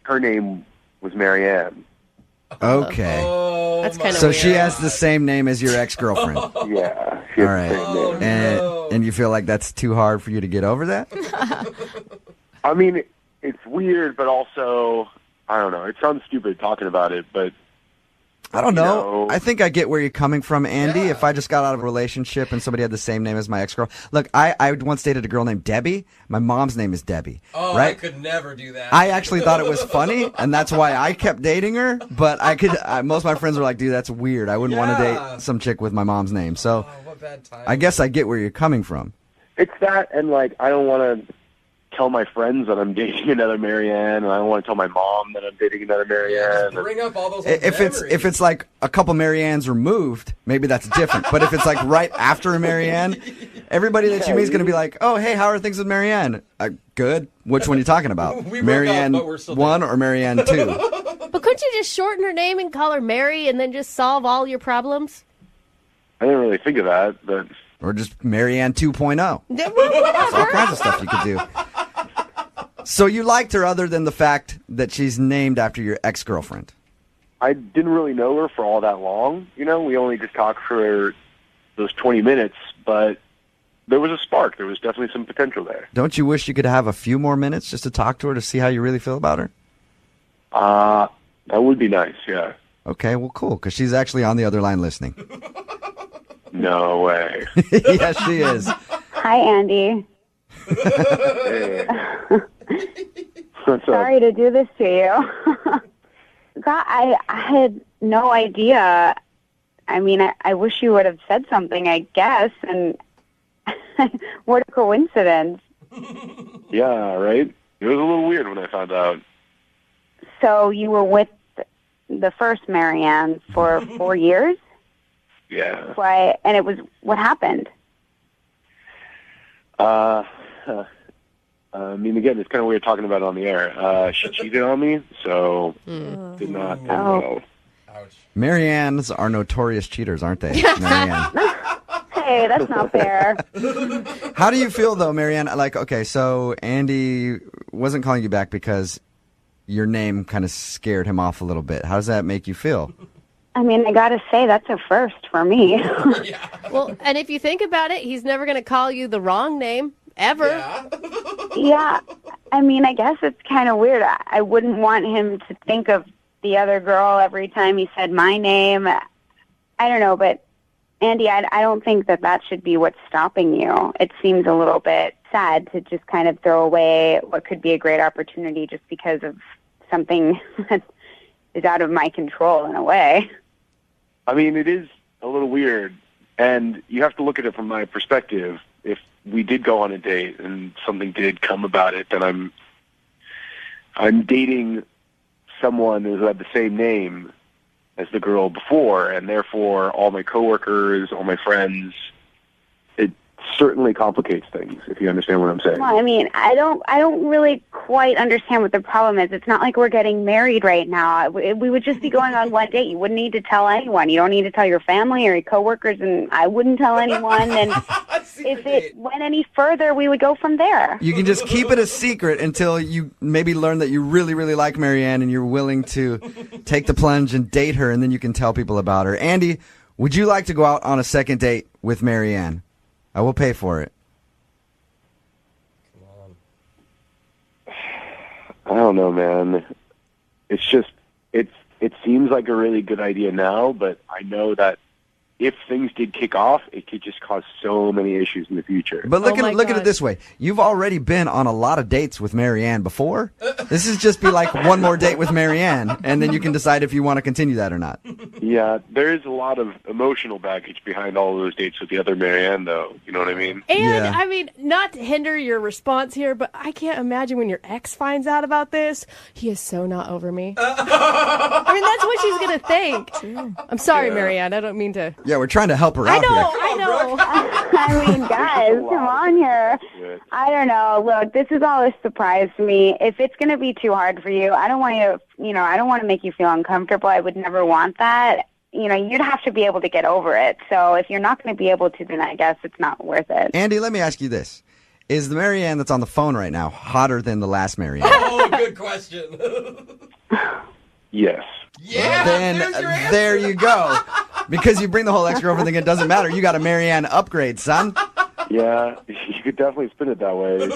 her name was Marianne. Okay. That's kind of So weird. she has the same name as your ex-girlfriend? Yeah. All right. And you feel like that's too hard for you to get over that? I mean, it's weird, but also, I don't know. It sounds stupid talking about it, but I don't know. I think I get where you're coming from, Andy. Yeah. If I just got out of a relationship and somebody had the same name as my ex-girl. Look, I once dated a girl named Debbie. My mom's name is Debbie. Oh, right? I could never do that. I actually thought it was funny, and that's why I kept dating her. But most of my friends were like, dude, that's weird. I wouldn't want to date some chick with my mom's name. So what bad time. I guess I get where you're coming from. It's that, and I don't want to tell my friends that I'm dating another Marianne, and I don't want to tell my mom that I'm dating another Marianne. Just bring up all those If it's like a couple Mariannes removed, maybe that's different. But if it's like right after a Marianne, everybody that you meet is going to be like, oh, hey, how are things with Marianne? Good. Which one are you talking about? Marianne 1 or Marianne 2? But couldn't you just shorten her name and call her Mary and then just solve all your problems? I didn't really think of that, but... Or just Marianne 2.0. There's all kinds of stuff you could do. So you liked her other than the fact that she's named after your ex-girlfriend? I didn't really know her for all that long. We only just talked for those 20 minutes, but there was a spark. There was definitely some potential there. Don't you wish you could have a few more minutes just to talk to her to see how you really feel about her? That would be nice, yeah. Okay, well, cool, because she's actually on the other line listening. No way. Yes, she is. Hi, Andy. Hey. What's up? Sorry to do this to you. God, I had no idea. I mean, I wish you would have said something, I guess, and what a coincidence. Yeah, right? It was a little weird when I found out. So you were with the first Marianne for 4 years? Yeah. Why? And it was, what happened? I mean, again, it's kind of weird talking about it on the air. She cheated on me, so did not end well. Mariannes are notorious cheaters, aren't they? Marianne. Hey, that's not fair. How do you feel, though, Marianne? Okay, so Andy wasn't calling you back because your name kind of scared him off a little bit. How does that make you feel? I mean, I gotta say, that's a first for me. Well, and if you think about it, he's never going to call you the wrong name, ever. Yeah, I mean, I guess it's kind of weird. I wouldn't want him to think of the other girl every time he said my name. I don't know, but Andy, I don't think that should be what's stopping you. It seems a little bit sad to just kind of throw away what could be a great opportunity just because of something that is out of my control in a way. I mean, it is a little weird, and you have to look at it from my perspective. If we did go on a date and something did come about it, then I'm dating someone who had the same name as the girl before, and therefore all my coworkers, all my friends, it certainly complicates things, if you understand what I'm saying. Well, I mean, I don't really quite understand what the problem is. It's not like we're getting married right now. We would just be going on one date. You wouldn't need to tell anyone. You don't need to tell your family or your coworkers, and I wouldn't tell anyone. And if it went any further, we would go from there. You can just keep it a secret until you maybe learn that you really, really like Marianne and you're willing to take the plunge and date her, and then you can tell people about her. Andy, would you like to go out on a second date with Marianne? I will pay for it. I don't know, man. It's just, it seems like a really good idea now, but I know that if things did kick off, it could just cause so many issues in the future. But look at it this way. You've already been on a lot of dates with Marianne before. This is just be like one more date with Marianne, and then you can decide if you want to continue that or not. Yeah, there is a lot of emotional baggage behind all of those dates with the other Marianne, though. You know what I mean? And, I mean, not to hinder your response here, but I can't imagine when your ex finds out about this. He is so not over me. I mean, that's what she's going to think. I'm sorry, Marianne. I don't mean to... Yeah, we're trying to help her out here. I know. I mean, guys, come on here. I don't know. Look, this is all a surprise to me. If it's going to be too hard for you, I don't want I don't want to make you feel uncomfortable. I would never want that. You'd have to be able to get over it. So if you're not going to be able to, then I guess it's not worth it. Andy, let me ask you this. Is the Marianne that's on the phone right now hotter than the last Marianne? Oh, good question. Yes. Yeah, then there you go. Because you bring the whole ex-girlfriend thing, it doesn't matter. You got a Marianne upgrade, son. Yeah, you could definitely spin it that way.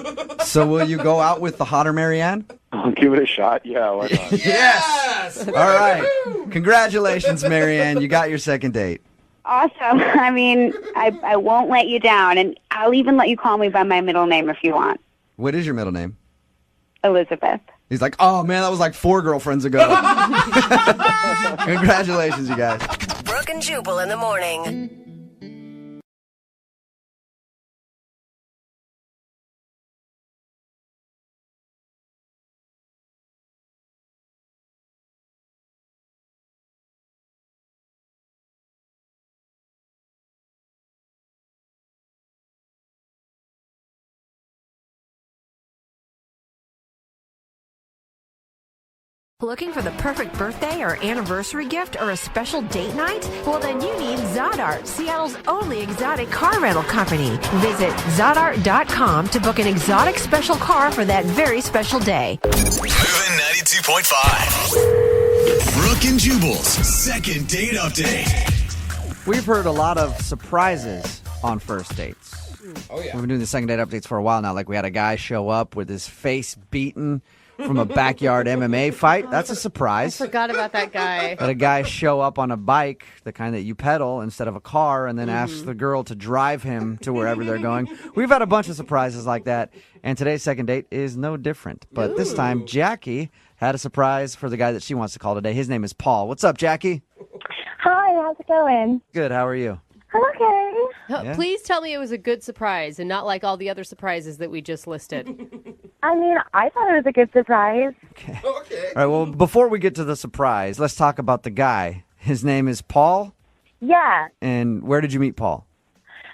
So will you go out with the hotter Marianne? I'll give it a shot. Yeah, why not? Yes! All right. Congratulations, Marianne. You got your second date. Awesome. I mean, I won't let you down, and I'll even let you call me by my middle name if you want. What is your middle name? Elizabeth. He's like, oh, man, that was like 4 girlfriends ago. Congratulations, you guys. Brooke and Jubal in the morning. Looking for the perfect birthday or anniversary gift or a special date night? Well, then you need Zodart, Seattle's only exotic car rental company. Visit Zodart.com to book an exotic special car for that very special day. Moving 92.5. Brooke and Jubal's second date update. We've heard a lot of surprises on first dates. Oh, yeah. We've been doing the second date updates for a while now. Like we had a guy show up with his face beaten from a backyard MMA fight. That's a surprise. I forgot about that guy. Had a guy show up on a bike, the kind that you pedal instead of a car, and then ask the girl to drive him to wherever they're going. We've had a bunch of surprises like that, and today's second date is no different. But this time, Jackie had a surprise for the guy that she wants to call today. His name is Paul. What's up, Jackie? Hi, how's it going? Good. How are you? I'm okay. Yeah. Please tell me it was a good surprise and not like all the other surprises that we just listed. I mean, I thought it was a good surprise. Okay. All right, well, before we get to the surprise, let's talk about the guy. His name is Paul. Yeah, And where did you meet Paul?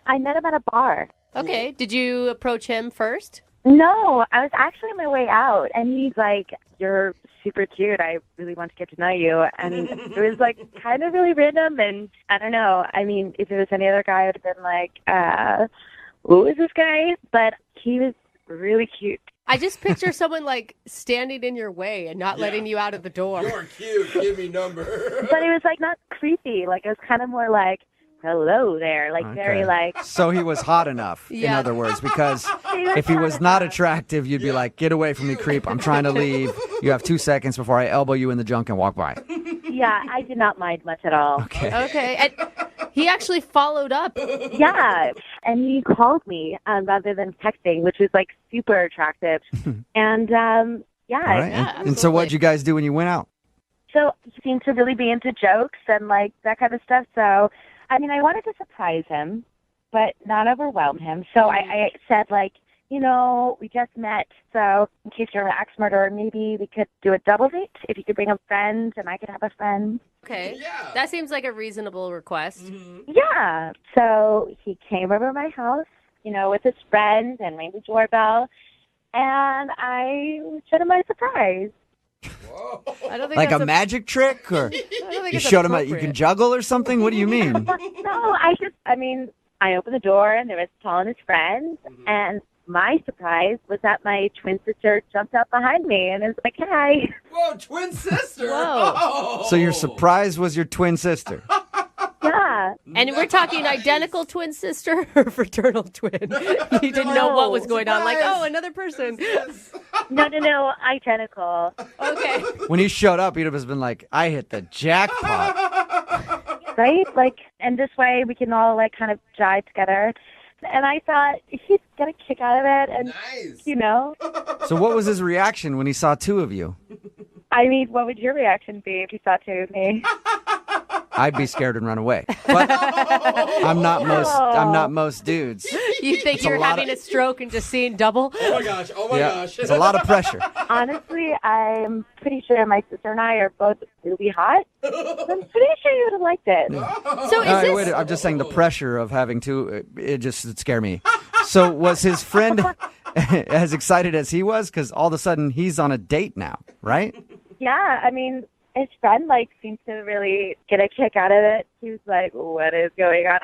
I met him at a bar. Okay, did you approach him first? No, I was actually on my way out, and he's like, "You're super cute. I really want to get to know you." And it was like kind of really random, and I don't know. I mean, if it was any other guy, I would have been like, "Who is this guy?" But he was really cute. I just picture someone like standing in your way and not letting you out of the door. You're cute. Give me number. But it was like not creepy. Like it was kind of more like, "Hello there," like very like. So he was hot enough, in other words, because if he was not attractive, you'd be like, get away from me, creep. I'm trying to leave. You have 2 seconds before I elbow you in the junk and walk by. Yeah, I did not mind much at all. Okay. And he actually followed up. Yeah, and he called me rather than texting, which was like super attractive. And All right. And so what'd you guys do when you went out? So he seemed to really be into jokes and like that kind of stuff. So, I mean, I wanted to surprise him, but not overwhelm him. So I said like, you know, we just met, so in case you're an axe murderer, maybe we could do a double date. If you could bring a friend and I could have a friend. Okay. Yeah. That seems like a reasonable request. Yeah. So he came over to my house, with his friends and rang the doorbell, and I showed him my surprise. I don't think Like that's a magic trick, or I don't think you it's showed him you can appropriate. juggle or something? What do you mean? No, I opened the door and there was Paul and his friends, and my surprise was that my twin sister jumped out behind me and was like, "Hey." Whoa, twin sister. Whoa. Oh. So your surprise was your twin sister. Yeah. And we're talking identical twin sister or fraternal twin. You didn't know what was going on. Like, oh, another person. No, identical. Okay. When he showed up, he'd have been like, I hit the jackpot. Right? And this way we can all kind of jive together. And I thought he'd get a kick out of it, and So what was his reaction when he saw two of you? what would your reaction be if you saw two of me? I'd be scared and run away. But I'm not most dudes. You think It's a you're lot having of- a stroke and just seeing double? Oh my gosh. Oh my gosh. It's a lot of pressure. Honestly, I'm pretty sure my sister and I are both really hot. I'm pretty sure you would have liked it. So is this... Wait, I'm just saying the pressure of having two, it'd scare me. So was his friend as excited as he was? Because all of a sudden he's on a date now, right? Yeah, his friend seemed to really get a kick out of it. He was like, "What is going on?"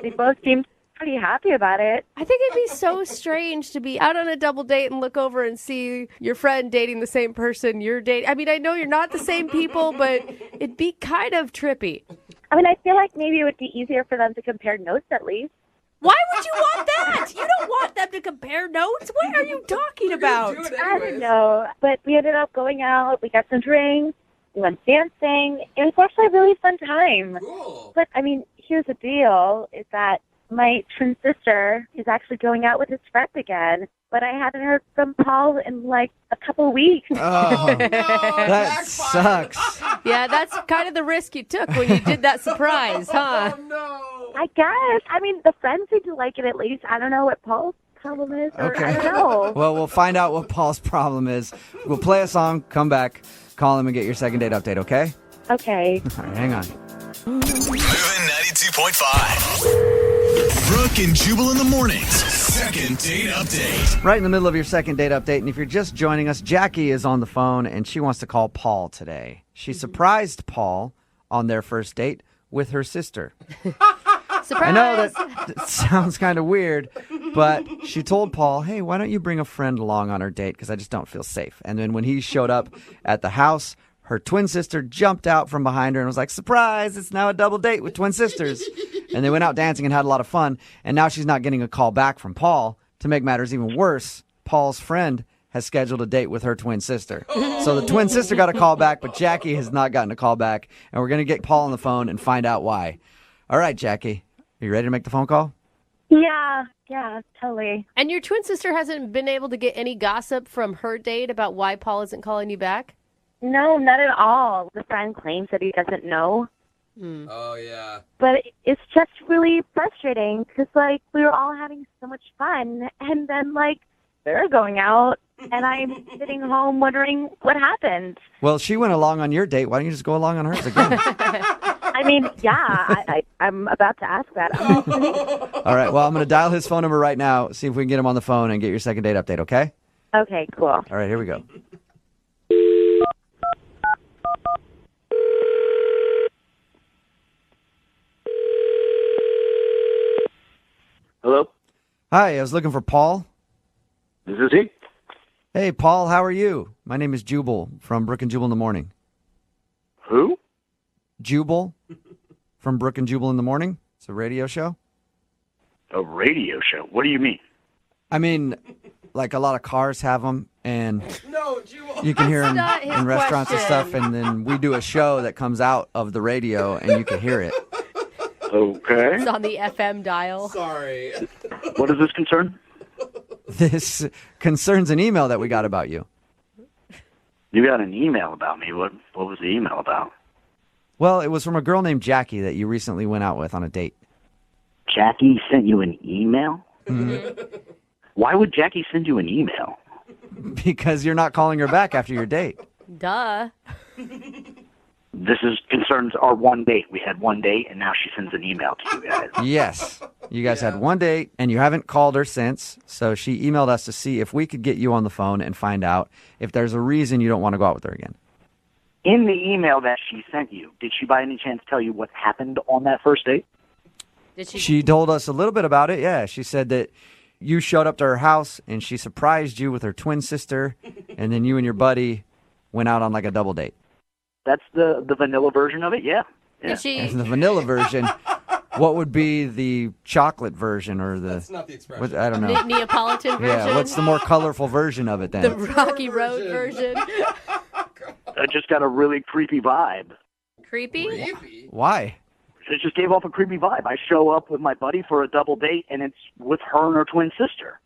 They both seemed pretty happy about it. I think it'd be so strange to be out on a double date and look over and see your friend dating the same person you're dating. I know you're not the same people, but it'd be kind of trippy. I feel like maybe it would be easier for them to compare notes at least. Why would you want that? You don't want them to compare notes. What are you talking about? I don't know, but we ended up going out. We got some drinks. We went dancing. It was actually a really fun time. Cool. But, here's the deal, is that my twin sister is actually going out with his friends again. But I haven't heard from Paul in a couple weeks. Oh, that sucks. Yeah, that's kind of the risk you took when you did that surprise, huh? Oh no. I guess. The friends seem to like it at least. I don't know what Paul's problem is. Or I don't know. Well, we'll find out what Paul's problem is. We'll play a song, come back, call him, and get your second date update, okay? Okay. All right, hang on. Moving 92.5. Brooke and Jubal in the mornings. Second date update. Right in the middle of your second date update, and if you're just joining us, Jackie is on the phone, and she wants to call Paul today. She surprised Paul on their first date with her sister. Surprise! I know that sounds kind of weird, but she told Paul, hey, why don't you bring a friend along on our date, because I just don't feel safe. And then when he showed up at the house, her twin sister jumped out from behind her and was like, surprise, it's now a double date with twin sisters. And they went out dancing and had a lot of fun, and now she's not getting a call back from Paul. To make matters even worse, Paul's friend has scheduled a date with her twin sister. So the twin sister got a call back, but Jackie has not gotten a call back, and we're going to get Paul on the phone and find out why. All right, Jackie. Are you ready to make the phone call? Yeah, totally. And your twin sister hasn't been able to get any gossip from her date about why Paul isn't calling you back? No, not at all. The friend claims that he doesn't know. Oh, yeah. But it's just really frustrating because, we were all having so much fun, and then, they're going out, and I'm sitting home wondering what happened. Well, she went along on your date. Why don't you just go along on hers again? I'm about to ask that. All right, well, I'm going to dial his phone number right now, see if we can get him on the phone and get your second date update, okay? Okay, cool. All right, here we go. Hello? Hi, I was looking for Paul. This is he. Hey, Paul, how are you? My name is Jubal from Brooke and Jubal in the Morning. Who? Jubal from Brooke and Jubal in the Morning. It's a radio show. A radio show? What do you mean? I mean, a lot of cars have them, and No, Jubal. you can hear them That's not his in restaurants and question. stuff, and then we do a show that comes out of the radio, and you can hear it. Okay. It's on the FM dial. Sorry. What does this concern? This concerns an email that we got about you. You got an email about me. What was the email about? Well, it was from a girl named Jackie that you recently went out with on a date. Jackie sent you an email? Mm-hmm. Why would Jackie send you an email? Because you're not calling her back after your date. Duh. This concerns our one date. We had one date, and now she sends an email to you guys. Yes. You guys had one date, and you haven't called her since. So she emailed us to see if we could get you on the phone and find out if there's a reason you don't want to go out with her again. In the email that she sent you, did she by any chance tell you what happened on that first date? Did She told us a little bit about it, yeah. She said that you showed up to her house, and she surprised you with her twin sister, and then you and your buddy went out on like a double date. That's the vanilla version of it, yeah. Did she? And the vanilla version, what would be the chocolate version or the... That's not the expression. I don't know. Neapolitan version? Yeah, what's the more colorful version of it then? The Rocky Road version. I just got a really creepy vibe. Creepy? Why? It just gave off a creepy vibe. I show up with my buddy for a double date, and it's with her and her twin sister.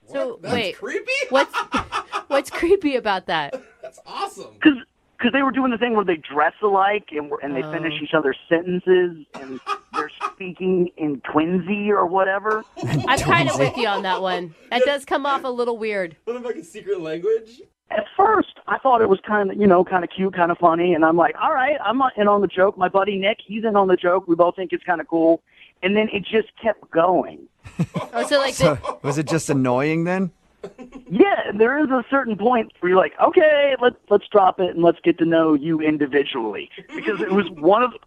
So, That's wait. creepy? What's creepy about that? That's awesome. Because they were doing the thing where they dress alike, and they finish each other's sentences, and they're speaking in twinsy or whatever. I'm kind of with you on that one. That does come off a little weird. What about like a secret language? At first, I thought it was kind of cute, kind of funny, and I'm like, all right, I'm in on the joke. My buddy Nick, he's in on the joke. We both think it's kind of cool. And then it just kept going. So was it just annoying then? Yeah, there is a certain point where you're like, okay, let's drop it and let's get to know you individually. Because it was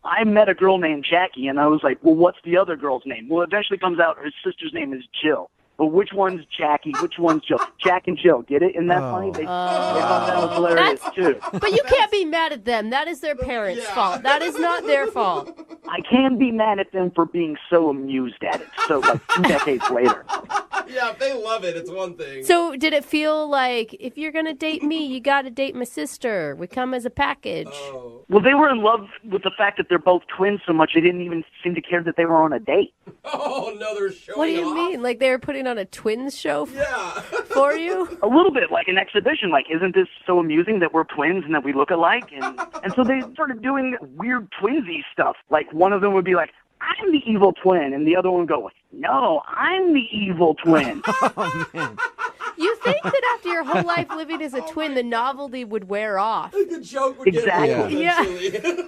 I met a girl named Jackie, and I was like, well, what's the other girl's name? Well, it eventually comes out her sister's name is Jill. But which one's Jackie? Which one's Jill? Jack and Jill. Get it? Isn't that funny? They thought that was hilarious, too. But you can't be mad at them. That is their parents' fault. That is not their fault. I can be mad at them for being so amused at it. So, like, 2 decades later. Yeah, if they love it, it's one thing. So did it feel like, if you're going to date me, you got to date my sister? We come as a package. Oh. Well, they were in love with the fact that they're both twins so much they didn't even seem to care that they were on a date. Oh, no, they're showing What do you off? mean? Like they were putting on a twins show for you? A little bit, like an exhibition. Like, isn't this so amusing that we're twins and that we look alike? And so they started doing weird twinsy stuff. Like, one of them would be like, I'm the evil twin. And the other one would go, no, I'm the evil twin. Oh, man. You think that after your whole life living as a twin, the novelty would wear off? The joke would Exactly. get old Yeah. eventually.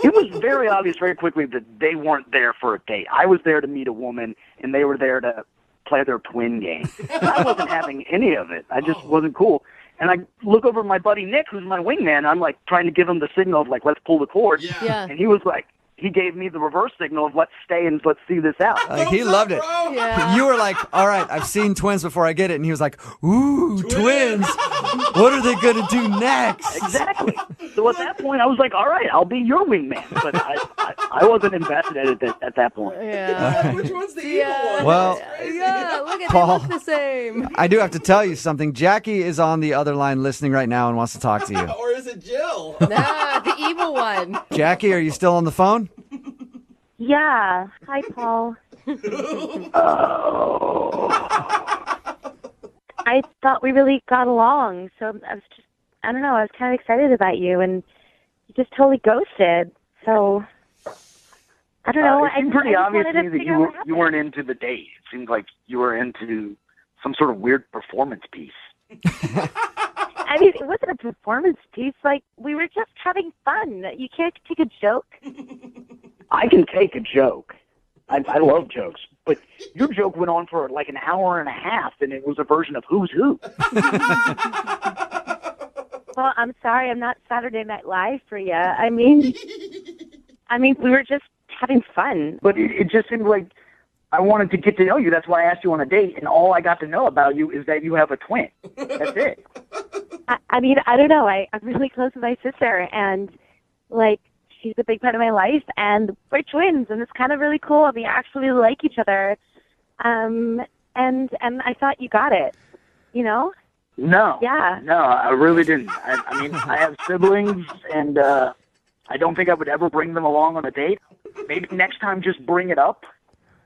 It was very obvious very quickly that they weren't there for a date. I was there to meet a woman, and they were there to play their twin game. I wasn't having any of it. I just wasn't cool. And I look over at my buddy Nick, who's my wingman, and I'm like trying to give him the signal of like, let's pull the cord. Yeah. And he was like, he gave me the reverse signal of let's stay and let's see this out. He loved it. Yeah. You were like, all right, I've seen twins before I get it. And he was like, ooh, twins. What are they going to do next? Exactly. So at that point, I was like, all right, I'll be your wingman. But I wasn't invested at that point. Yeah. Which one's the evil one? Well, Yeah, look at Paul. they look the same. I do have to tell you something. Jackie is on the other line listening right now and wants to talk to you. Or is it Jill? Nah, the evil one. Jackie, are you still on the phone? Yeah. Hi, Paul. I thought we really got along, so I don't know, I was kind of excited about you, and you just totally ghosted. So, I don't know. It seemed pretty I just obvious wanted to me that figure out what you weren't into the date. It seemed like you were into some sort of weird performance piece. I mean, it wasn't a performance piece. Like, we were just having fun. You can't take a joke. I can take a joke. I love jokes. But your joke went on for like an hour and a half, and it was a version of Who's Who. Well, I'm sorry, I'm not Saturday Night Live for you. I mean, we were just having fun. But it just seemed like I wanted to get to know you. That's why I asked you on a date, and all I got to know about you is that you have a twin. That's it. I mean, I don't know. I'm really close with my sister, and, like, she's a big part of my life, and we're twins, and it's kind of really cool. We actually like each other. And I thought you got it, you know? No. Yeah. No, I really didn't. I mean, I have siblings, and I don't think I would ever bring them along on a date. Maybe next time just bring it up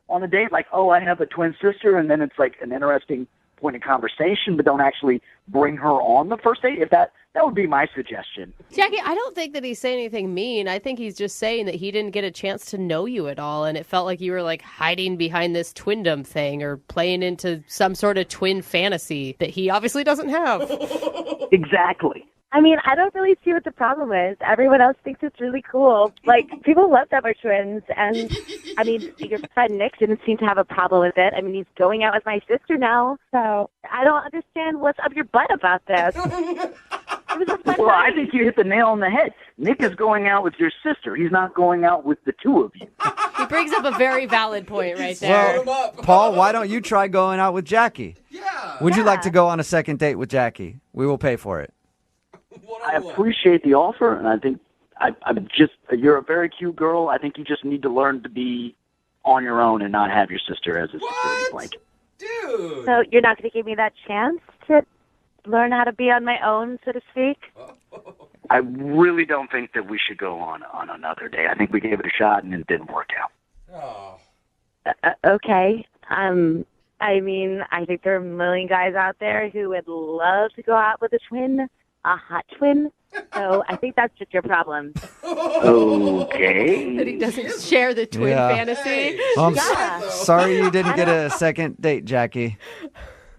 on a date, like, oh, I have a twin sister, and then it's like an interesting point of conversation, but don't actually bring her on the first date. If that would be my suggestion. Jackie, I don't think that he's saying anything mean. I think he's just saying that he didn't get a chance to know you at all, and it felt like you were like hiding behind this twindom thing or playing into some sort of twin fantasy that he obviously doesn't have. Exactly. I mean, I don't really see what the problem is. Everyone else thinks it's really cool. Like, people love that we're twins. And, I mean, your friend Nick didn't seem to have a problem with it. I mean, he's going out with my sister now. So I don't understand what's up your butt about this. Well, I think you hit the nail on the head. Nick is going out with your sister. He's not going out with the two of you. He brings up a very valid point right there. Well, Paul, why don't you try going out with Jackie? Yeah. Would you like to go on a second date with Jackie? We will pay for it. I appreciate the offer, and I think you're a very cute girl. I think you just need to learn to be on your own and not have your sister as a security blanket. Dude. So you're not going to give me that chance to learn how to be on my own, so to speak? I really don't think that we should go on another day. I think we gave it a shot, and it didn't work out. Okay. I mean, I think there are a million guys out there who would love to go out with a twin, a hot twin. So I think that's just your problem. Okay. That he doesn't share the twin fantasy. Well, I'm sorry you didn't get a second date, Jackie.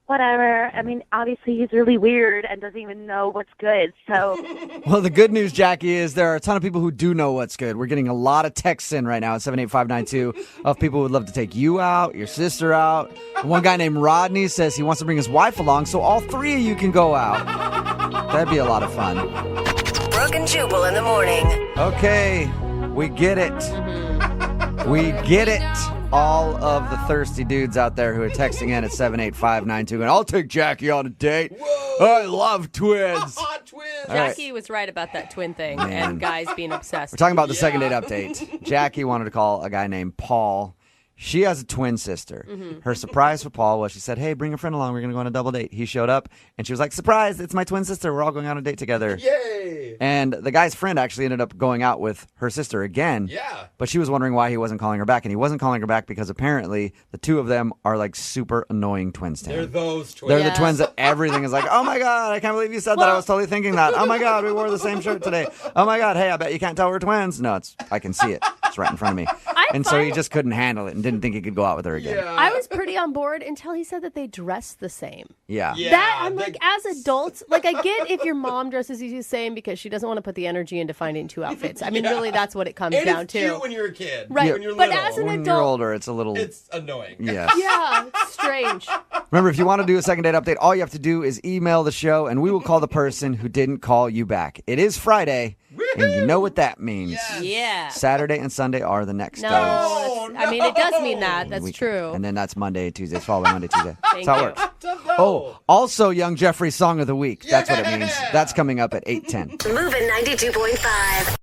Whatever. I mean, obviously he's really weird and doesn't even know what's good. So Well, the good news, Jackie, is there are a ton of people who do know what's good. We're getting a lot of texts in right now at 78592 of people who would love to take you out, your sister out. One guy named Rodney says he wants to bring his wife along so all three of you can go out. That'd be a lot of fun. Brooke and Jubal in the morning. Okay, we get it. We get it. All of the thirsty dudes out there who are texting in at 78592 and I'll take Jackie on a date. I love twins. Hot twins. Jackie was right about that twin thing and guys being obsessed. We're talking about the second date update. Jackie wanted to call a guy named Paul. She has a twin sister. Her surprise for Paul was she said, hey, bring a friend along. We're going to go on a double date. He showed up, and she was like, surprise, it's my twin sister. We're all going on a date together. Yay. And the guy's friend actually ended up going out with her sister again. Yeah. But she was wondering why he wasn't calling her back. And he wasn't calling her back because apparently the two of them are like super annoying twins to him. They're those twins. They're the twins that everything is like, oh my God, I can't believe you said that. I was totally thinking that. Oh my God, we wore the same shirt today. Oh my God, hey, I bet you can't tell we're twins. No, I can see it. It's right in front of me. So he just couldn't handle it and didn't think he could go out with her again. Yeah. I was pretty on board until he said that they dress the same. Yeah. That I'm like, as adults, like I get if your mom dresses you the same because she doesn't want to put the energy into finding two outfits. I mean, really, that's what it comes down it's to. cute when you're a kid. Right. When you're But little. as an When adult, you're older, it's a little... It's annoying. Yes. yeah, it's strange. Remember, if you want to do a second date update, all you have to do is email the show, and we will call the person who didn't call you back. It is Friday, and you know what that means. Yeah. Saturday and Sunday are the next days. I mean, it does mean that. That's Weekend. true. And then that's Monday, Tuesday. It's following Monday, Tuesday. Thank That's how it works. Oh, also Young Jeffrey's Song of the Week. That's what it means. That's coming up at 8:10. Moving 92.5.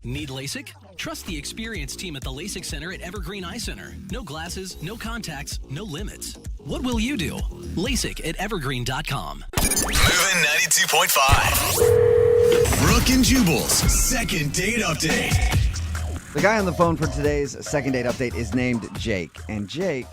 Need LASIK? Trust the experienced team at the LASIK Center at Evergreen Eye Center. No glasses, no contacts, no limits. What will you do? LASIK at evergreen.com. Moving 92.5. Brooke and Jubal's second date update. The guy on the phone for today's second date update is named Jake. And Jake,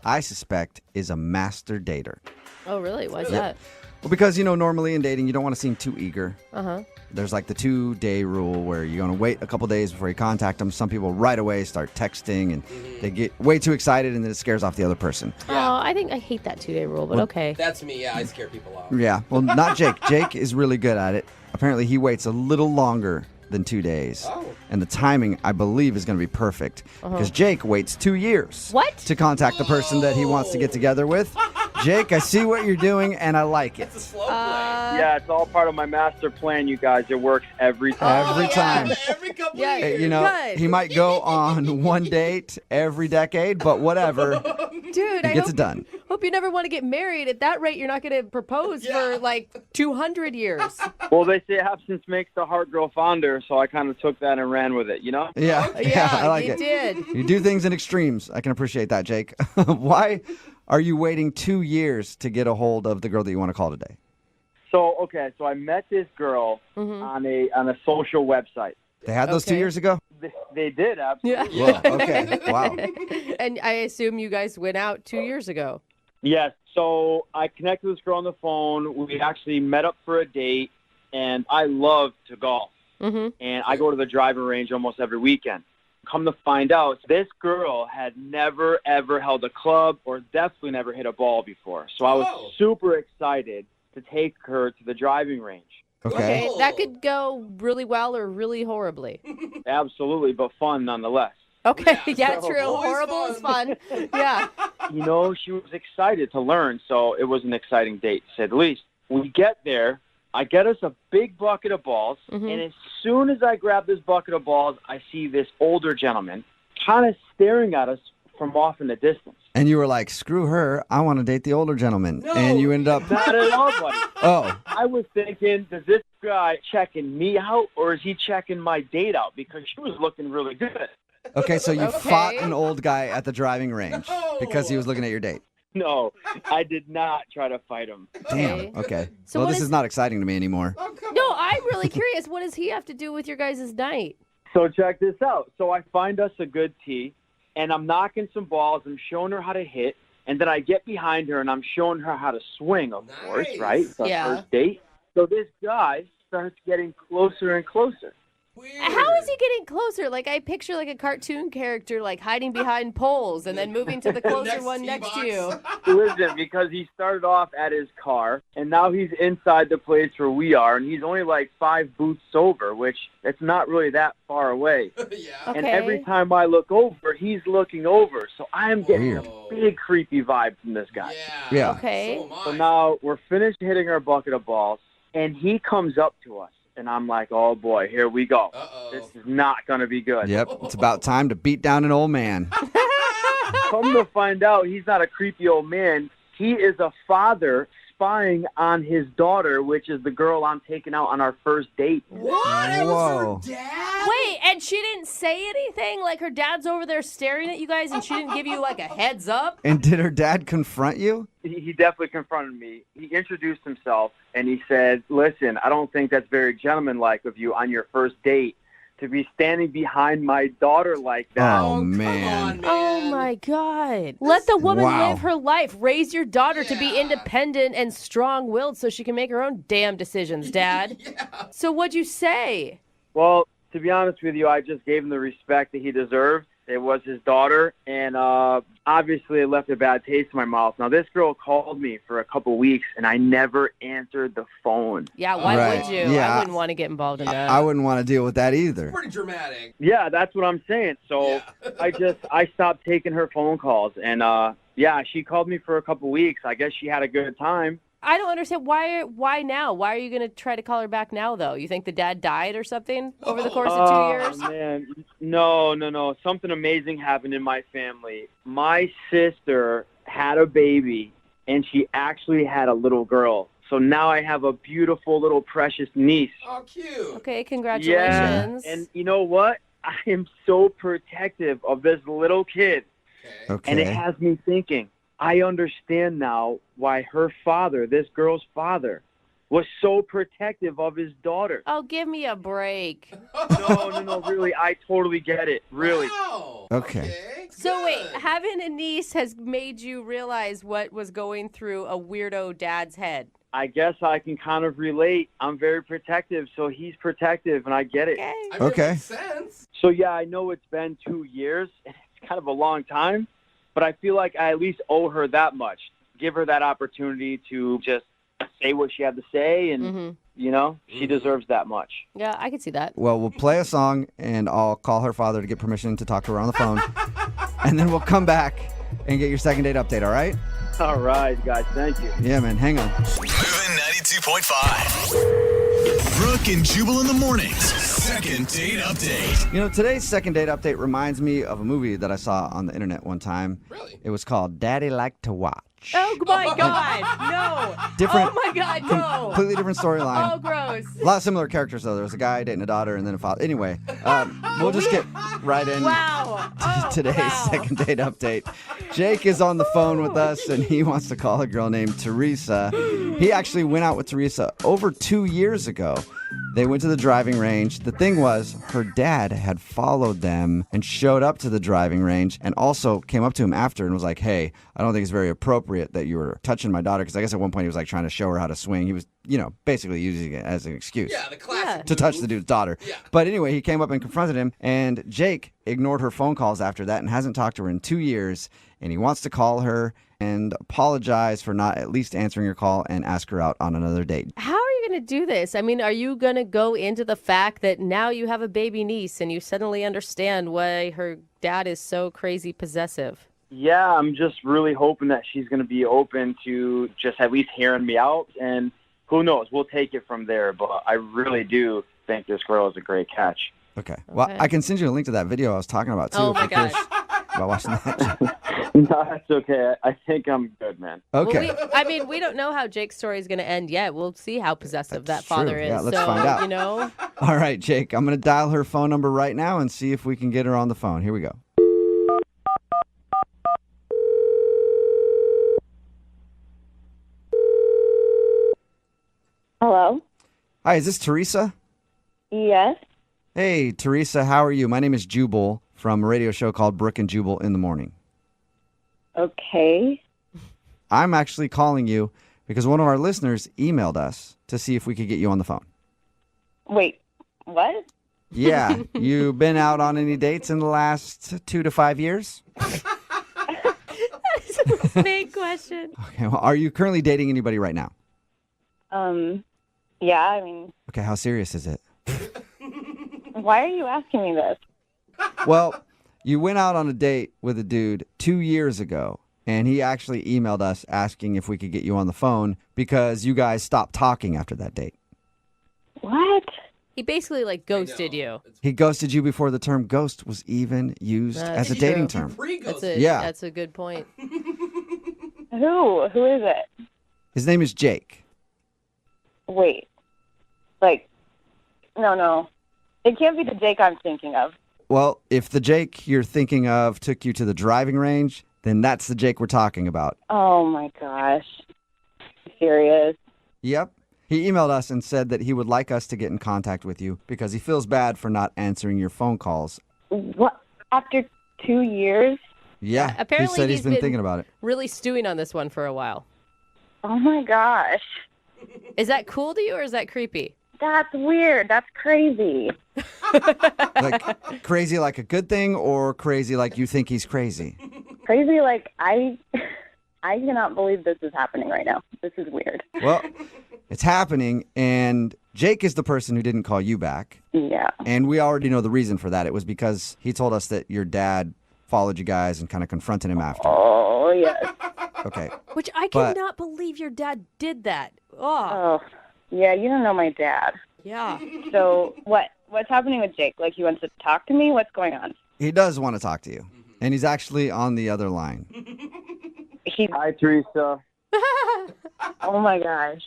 I suspect, is a master dater. Oh, really? Why is that? Well, because, normally in dating, you don't want to seem too eager. Uh-huh. There's like the 2-day rule where you're going to wait a couple days before you contact them. Some people right away start texting and they get way too excited and then it scares off the other person. Oh, I hate that 2-day rule, but okay. That's me. Yeah, I scare people off. Yeah. Well, not Jake. Jake is really good at it. Apparently, he waits a little longer than 2 days. Oh. And the timing, I believe, is going to be perfect. Because Jake waits 2 years. What? To contact the person that he wants to get together with. Jake, I see what you're doing, and I like it. It's a slow play. Yeah, it's all part of my master plan, you guys. It works every time. Every time. Every couple Yeah, years. good. He might go on one date every decade, but whatever. Dude, He I gets it done. hope you never want to get married. At that rate, you're not going to propose for like 200 years. Well, they say absence makes the heart grow fonder, so I kind of took that and ran with it, Yeah, Yeah, I like you it. did. You do things in extremes. I can appreciate that, Jake. Why are you waiting 2 years to get a hold of the girl that you want to call today? So, okay, so I met this girl on a social website. They had those 2 years ago? They did, absolutely. Whoa, okay. Wow. And I assume you guys went out 2 years ago. Yes, so I connected with this girl on the phone. We actually met up for a date, and I love to golf. Mm-hmm. And I go to the driving range almost every weekend. Come to find out, this girl had never, ever held a club or definitely never hit a ball before. So I was super excited to take her to the driving range. Okay, that could go really well or really horribly. Absolutely, but fun nonetheless. Okay, yeah, true. Horrible is fun. Yeah. You know, she was excited to learn, so it was an exciting date, to say the least. We get there, I get us a big bucket of balls, and as soon as I grab this bucket of balls, I see this older gentleman kind of staring at us from off in the distance. And you were like, screw her, I want to date the older gentleman. And you end up... Not at all, buddy. Oh. I was thinking, does this guy checking me out, or is he checking my date out? Because she was looking really good. Okay, so you fought an old guy at the driving range because he was looking at your date. No, I did not try to fight him. Damn, okay. So well, what this is not exciting to me anymore. No, I'm really curious. What does he have to do with your guys' night? So check this out. So I find us a good tee, and I'm knocking some balls. I'm showing her how to hit, and then I get behind her, and I'm showing her how to swing, of course, right? It's our first date. So this guy starts getting closer and closer. How is he getting closer? Like, I picture like a cartoon character like hiding behind poles and then moving to the closer one next to you. Listen, because he started off at his car, and now he's inside the place where we are, and he's only like 5 booths over, which it's not really that far away. And every time I look over, he's looking over. So I am getting a big creepy vibe from this guy. Yeah. Okay. So now we're finished hitting our bucket of balls, and he comes up to us. And I'm like, oh, boy, here we go. This is not going to be good. Yep, it's about time to beat down an old man. Come to find out, he's not a creepy old man. He is a father spying on his daughter, which is the girl I'm taking out on our first date. What? It was her dad? Wait, and she didn't say anything? Like her dad's over there staring at you guys and she didn't give you like a heads up? And did her dad confront you? He definitely confronted me. He introduced himself, and he said, listen, I don't think that's very gentlemanlike of you on your first date to be standing behind my daughter like that. Oh, man. Oh, my God. Let the woman live her life. Raise your daughter to be independent and strong-willed so she can make her own damn decisions, Dad. So what'd you say? Well, to be honest with you, I just gave him the respect that he deserved. It was his daughter, and obviously it left a bad taste in my mouth. Now, this girl called me for a couple weeks, and I never answered the phone. Yeah, why would you? I wouldn't want to get involved in that. I wouldn't want to deal with that either. Pretty dramatic. Yeah, that's what I'm saying. So I stopped taking her phone calls, and she called me for a couple weeks. I guess she had a good time. I don't understand. Why now? Why are you going to try to call her back now, though? You think the dad died or something over the course of 2 years? Oh, man. No. Something amazing happened in my family. My sister had a baby, and she actually had a little girl. So now I have a beautiful little precious niece. Oh, cute. Okay, congratulations. Yeah, and you know what? I am so protective of this little kid. Okay. And it has me thinking. I understand now why her father, this girl's father, was so protective of his daughter. Oh, give me a break. No, really. I totally get it. Really. Wow. Okay. So wait, having a niece has made you realize what was going through a weirdo dad's head. I guess I can kind of relate. I'm very protective, so he's protective, and I get it. Okay. Makes sense. So, yeah, I know it's been 2 years, and it's kind of a long time. But I feel like I at least owe her that much. Give her that opportunity to just say what she had to say, and, she deserves that much. Yeah, I can see that. Well, we'll play a song, and I'll call her father to get permission to talk to her on the phone. And then we'll come back and get your second date update, all right? All right, guys. Thank you. Yeah, man. Hang on. Moving 92.5. Brooke and Jubal in the mornings. Second date update. You know, today's second date update reminds me of a movie that I saw on the internet one time. Really? It was called Daddy Like to Watch. Oh, my God. No. Different, Oh, my God, no. Completely different storyline. Oh, gross. A lot of similar characters, though. There was a guy dating a daughter and then a father. Anyway, we'll just get right in to today's second date update. Jake is on the phone with us, and he wants to call a girl named Teresa. He actually went out with Teresa over 2 years ago. They went to the driving range. The thing was, her dad had followed them and showed up to the driving range and also came up to him after and was like, hey, I don't think it's very appropriate that you were touching my daughter. Because I guess at one point he was like trying to show her how to swing. He was basically using it as an excuse. Yeah, the classic. To touch the dude's daughter. Yeah. But anyway, he came up and confronted him, and Jake ignored her phone calls after that and hasn't talked to her in 2 years, and he wants to call her and apologize for not at least answering her call and ask her out on another date. How are you going to do this? I mean, are you going to go into the fact that now you have a baby niece and you suddenly understand why her dad is so crazy possessive? Yeah, I'm just really hoping that she's going to be open to just at least hearing me out. And who knows? We'll take it from there. But I really do think this girl is a great catch. Okay. Well, I can send you a link to that video I was talking about, too. Oh, my gosh. About watching that. No, that's okay. I think I'm good, man. Okay. Well, we don't know how Jake's story is going to end yet. We'll see how possessive that father is. Yeah, let's find out. All right, Jake, I'm going to dial her phone number right now and see if we can get her on the phone. Here we go. Hello? Hi, is this Teresa? Yes. Hey, Teresa, how are you? My name is Jubal from a radio show called Brooke and Jubal in the Morning. Okay. I'm actually calling you because one of our listeners emailed us to see if we could get you on the phone. Wait, what? Yeah. You been out on any dates in the last 2 to 5 years? That is a vague question. Okay, well, are you currently dating anybody right now? Yeah, I mean, Okay, how serious is it? why are you asking me this? Well, you went out on a date with a dude 2 years ago, and he actually emailed us asking if we could get you on the phone because you guys stopped talking after that date. What? He basically, ghosted you. He ghosted you before the term ghost was even used as a dating term. That's a good point. Who? Who is it? His name is Jake. Wait. No. It can't be the Jake I'm thinking of. Well, if the Jake you're thinking of took you to the driving range, then that's the Jake we're talking about. Oh, my gosh. Serious? Yep. He emailed us and said that he would like us to get in contact with you because he feels bad for not answering your phone calls. What? After 2 years? Yeah, Apparently he said he's been thinking about it. Really stewing on this one for a while. Oh, my gosh. Is that cool to you or is that creepy? That's weird. That's crazy. Like crazy like a good thing or crazy like you think he's crazy? Crazy like I cannot believe this is happening right now. This is weird. Well, it's happening, and Jake is the person who didn't call you back. Yeah. And we already know the reason for that. It was because he told us that your dad followed you guys and kind of confronted him after. Oh, yes. Okay. Which I cannot believe your dad did that. Oh, yeah, you don't know my dad. Yeah. So what's happening with Jake? Like, he wants to talk to me? What's going on? He does want to talk to you, and he's actually on the other line. Hi, Teresa. Oh, my gosh.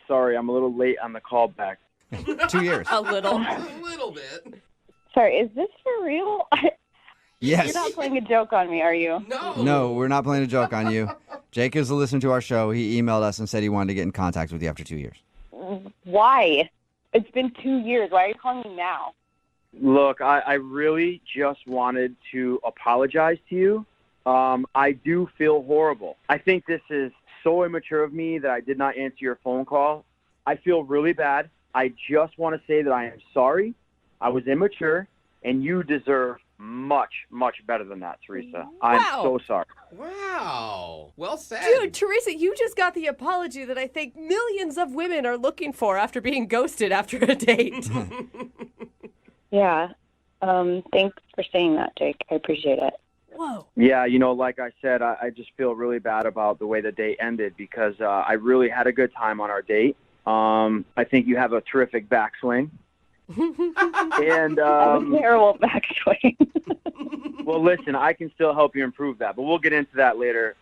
Sorry, I'm a little late on the call back. 2 years. A little. A little bit. Sorry, is this for real? Yes. You're not playing a joke on me, are you? No, we're not playing a joke on you. Jake is a listener to our show. He emailed us and said he wanted to get in contact with you after 2 years. Why? It's been 2 years. Why are you calling me now? Look, I really just wanted to apologize to you. I do feel horrible. I think this is so immature of me that I did not answer your phone call. I feel really bad. I just want to say that I am sorry. I was immature, and you deserve much, much better than that, Teresa. I'm so sorry. Wow. Well said. Dude, Teresa, you just got the apology that I think millions of women are looking for after being ghosted after a date. Yeah. Thanks for saying that, Jake. I appreciate it. Whoa. Yeah, like I said, I just feel really bad about the way the date ended because I really had a good time on our date. I think you have a terrific backswing. And a terrible backswing. Well, listen, I can still help you improve that, but we'll get into that later.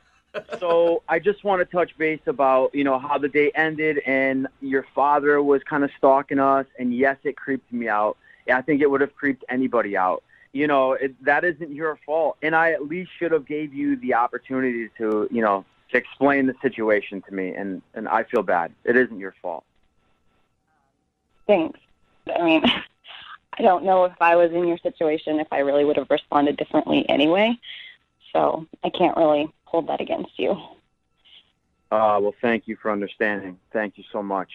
So I just want to touch base about, how the date ended and your father was kind of stalking us. And yes, it creeped me out. I think it would have creeped anybody out. That isn't your fault. And I at least should have gave you the opportunity to, to explain the situation to me. And I feel bad. It isn't your fault. Thanks. I mean, I don't know if I was in your situation, if I really would have responded differently anyway. So I can't really hold that against you. Well, thank you for understanding. Thank you so much.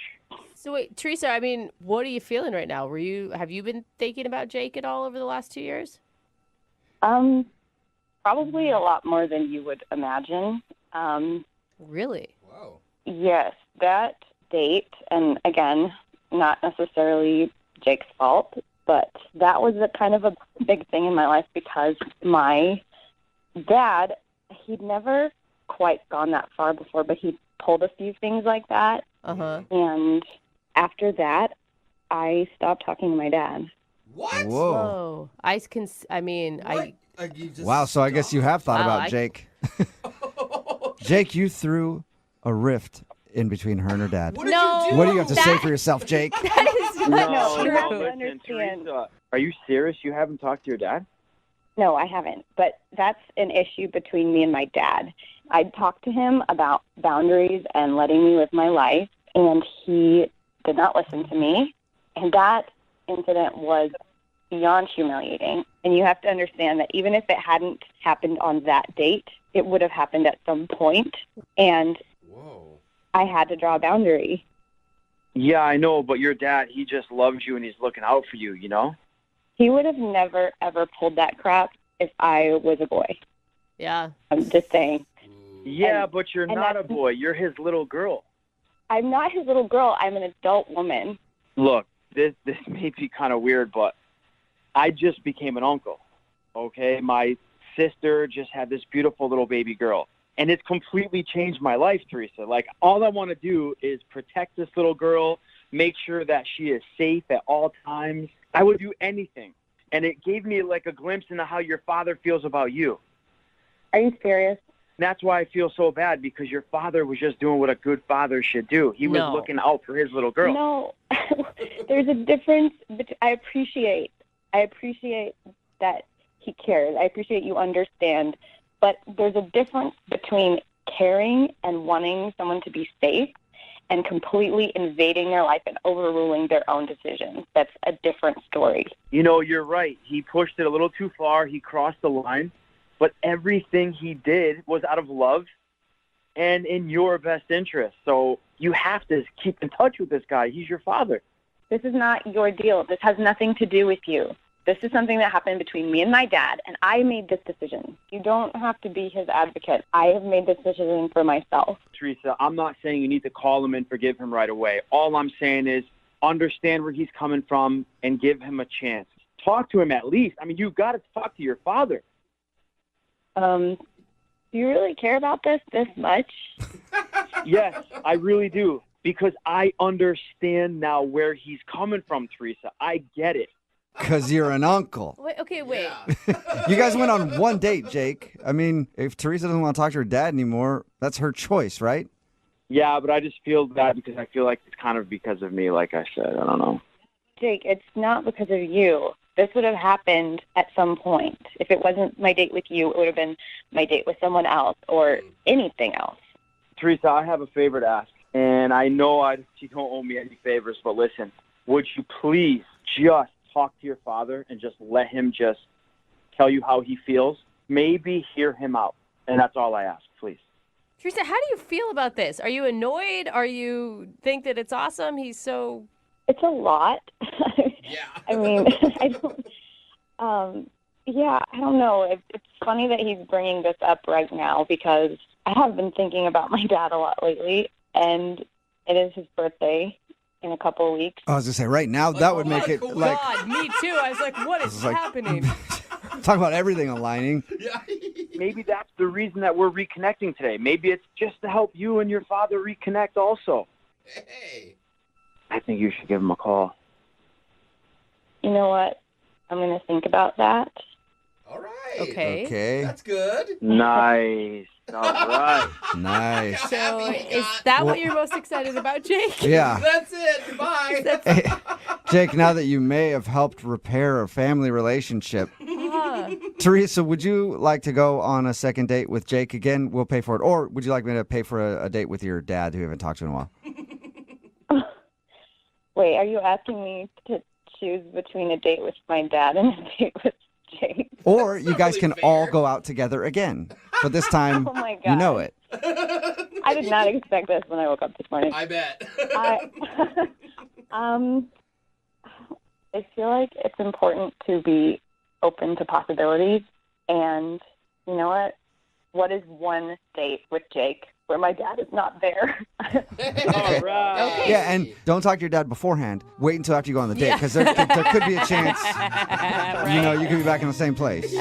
So wait, Teresa, I mean, what are you feeling right now? Have you been thinking about Jake at all over the last 2 years? Probably a lot more than you would imagine. Really? Wow. Yes, that date, and again, not necessarily Jake's fault, but that was a kind of a big thing in my life because my dad, he'd never quite gone that far before, but he pulled a few things like that. Uh-huh. And after that, I stopped talking to my dad. What? Whoa. Wow, so I guess you have thought about Jake. Jake, you threw a rift in between her and her dad. What did you do? What do you have to say for yourself, Jake? That is not true. You have to listen, understand. Teresa, are you serious? You haven't talked to your dad? No, I haven't. But that's an issue between me and my dad. I'd talked to him about boundaries and letting me live my life, and he did not listen to me. And that incident was beyond humiliating. And you have to understand that even if it hadn't happened on that date, it would have happened at some point. And I had to draw a boundary. Yeah, I know, but your dad, he just loves you and he's looking out for you, you know? He would have never, ever pulled that crap if I was a boy. Yeah. I'm just saying. Yeah, but you're not a boy. You're his little girl. I'm not his little girl. I'm an adult woman. Look, this may be kind of weird, but I just became an uncle, okay? My sister just had this beautiful little baby girl, and it's completely changed my life, Teresa. Like, all I want to do is protect this little girl, make sure that she is safe at all times. I would do anything, and it gave me, like, a glimpse into how your father feels about you. Are you serious? That's why I feel so bad, because your father was just doing what a good father should do. He was looking out for his little girl. No, there's a difference. I appreciate that he cares. I appreciate you understand. But there's a difference between caring and wanting someone to be safe and completely invading their life and overruling their own decisions. That's a different story. You know, you're right. He pushed it a little too far. He crossed the line. But everything he did was out of love and in your best interest. So you have to keep in touch with this guy. He's your father. This is not your deal. This has nothing to do with you. This is something that happened between me and my dad, and I made this decision. You don't have to be his advocate. I have made this decision for myself. Teresa, I'm not saying you need to call him and forgive him right away. All I'm saying is understand where he's coming from and give him a chance. Talk to him at least. I mean, you've got to talk to your father. Do you really care about this much? Yes, I really do. Because I understand now where he's coming from, Teresa. I get it. Because you're an uncle. Wait. You guys went on one date, Jake. I mean, if Teresa doesn't want to talk to her dad anymore, that's her choice, right? Yeah, but I just feel bad because I feel like it's kind of because of me, like I said. I don't know. Jake, it's not because of you. This would have happened at some point. If it wasn't my date with you, it would have been my date with someone else or anything else. Teresa, I have a favor to ask. And I know you don't owe me any favors, but listen, would you please just talk to your father and just let him just tell you how he feels? Maybe hear him out. And that's all I ask, please. Teresa, how do you feel about this? Are you annoyed? Are you think that it's awesome? He's so... It's a lot. Yeah. I mean, I don't know. It's funny that he's bringing this up right now because I have been thinking about my dad a lot lately, and it is his birthday in a couple of weeks. I was going to say, right now, that would make it like... God, me too. I was like, what is happening? Talk about everything aligning. Maybe that's the reason that we're reconnecting today. Maybe it's just to help you and your father reconnect also. Hey. I think you should give him a call. You know what? I'm going to think about that. All right. Okay. That's good. Nice. All right. Nice. So is that what you're most excited about, Jake? Yeah. That's it. Goodbye. Hey, Jake, now that you may have helped repair a family relationship, Teresa, would you like to go on a second date with Jake again? We'll pay for it. Or would you like me to pay for a date with your dad who you haven't talked to in a while? Wait, are you asking me to choose between a date with my dad and a date with Jake? Or you guys can all go out together again. But this time, Oh my you know God. it. I did not expect this when I woke up this morning. I bet. I feel like it's important to be open to possibilities. And you know what? What is one date with Jake where my dad is not there? All right. Okay. Yeah, and don't talk to your dad beforehand. Wait until after you go on the date, because there could be a chance, you could be back in the same place.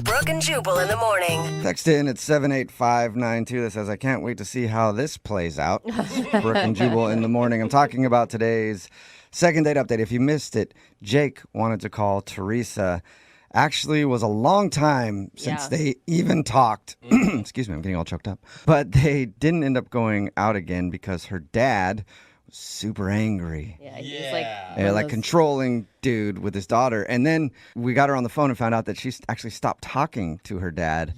Brooke and Jubal in the morning. Text in at 78592 that says, I can't wait to see how this plays out. Brooke and Jubal in the morning. I'm talking about today's second date update. If you missed it, Jake wanted to call Teresa. Actually, it was a long time since they even talked. Excuse me, I'm getting all choked up. But they didn't end up going out again because her dad was super angry. Yeah, he was like... Like controlling dude with his daughter. And then we got her on the phone and found out that she actually stopped talking to her dad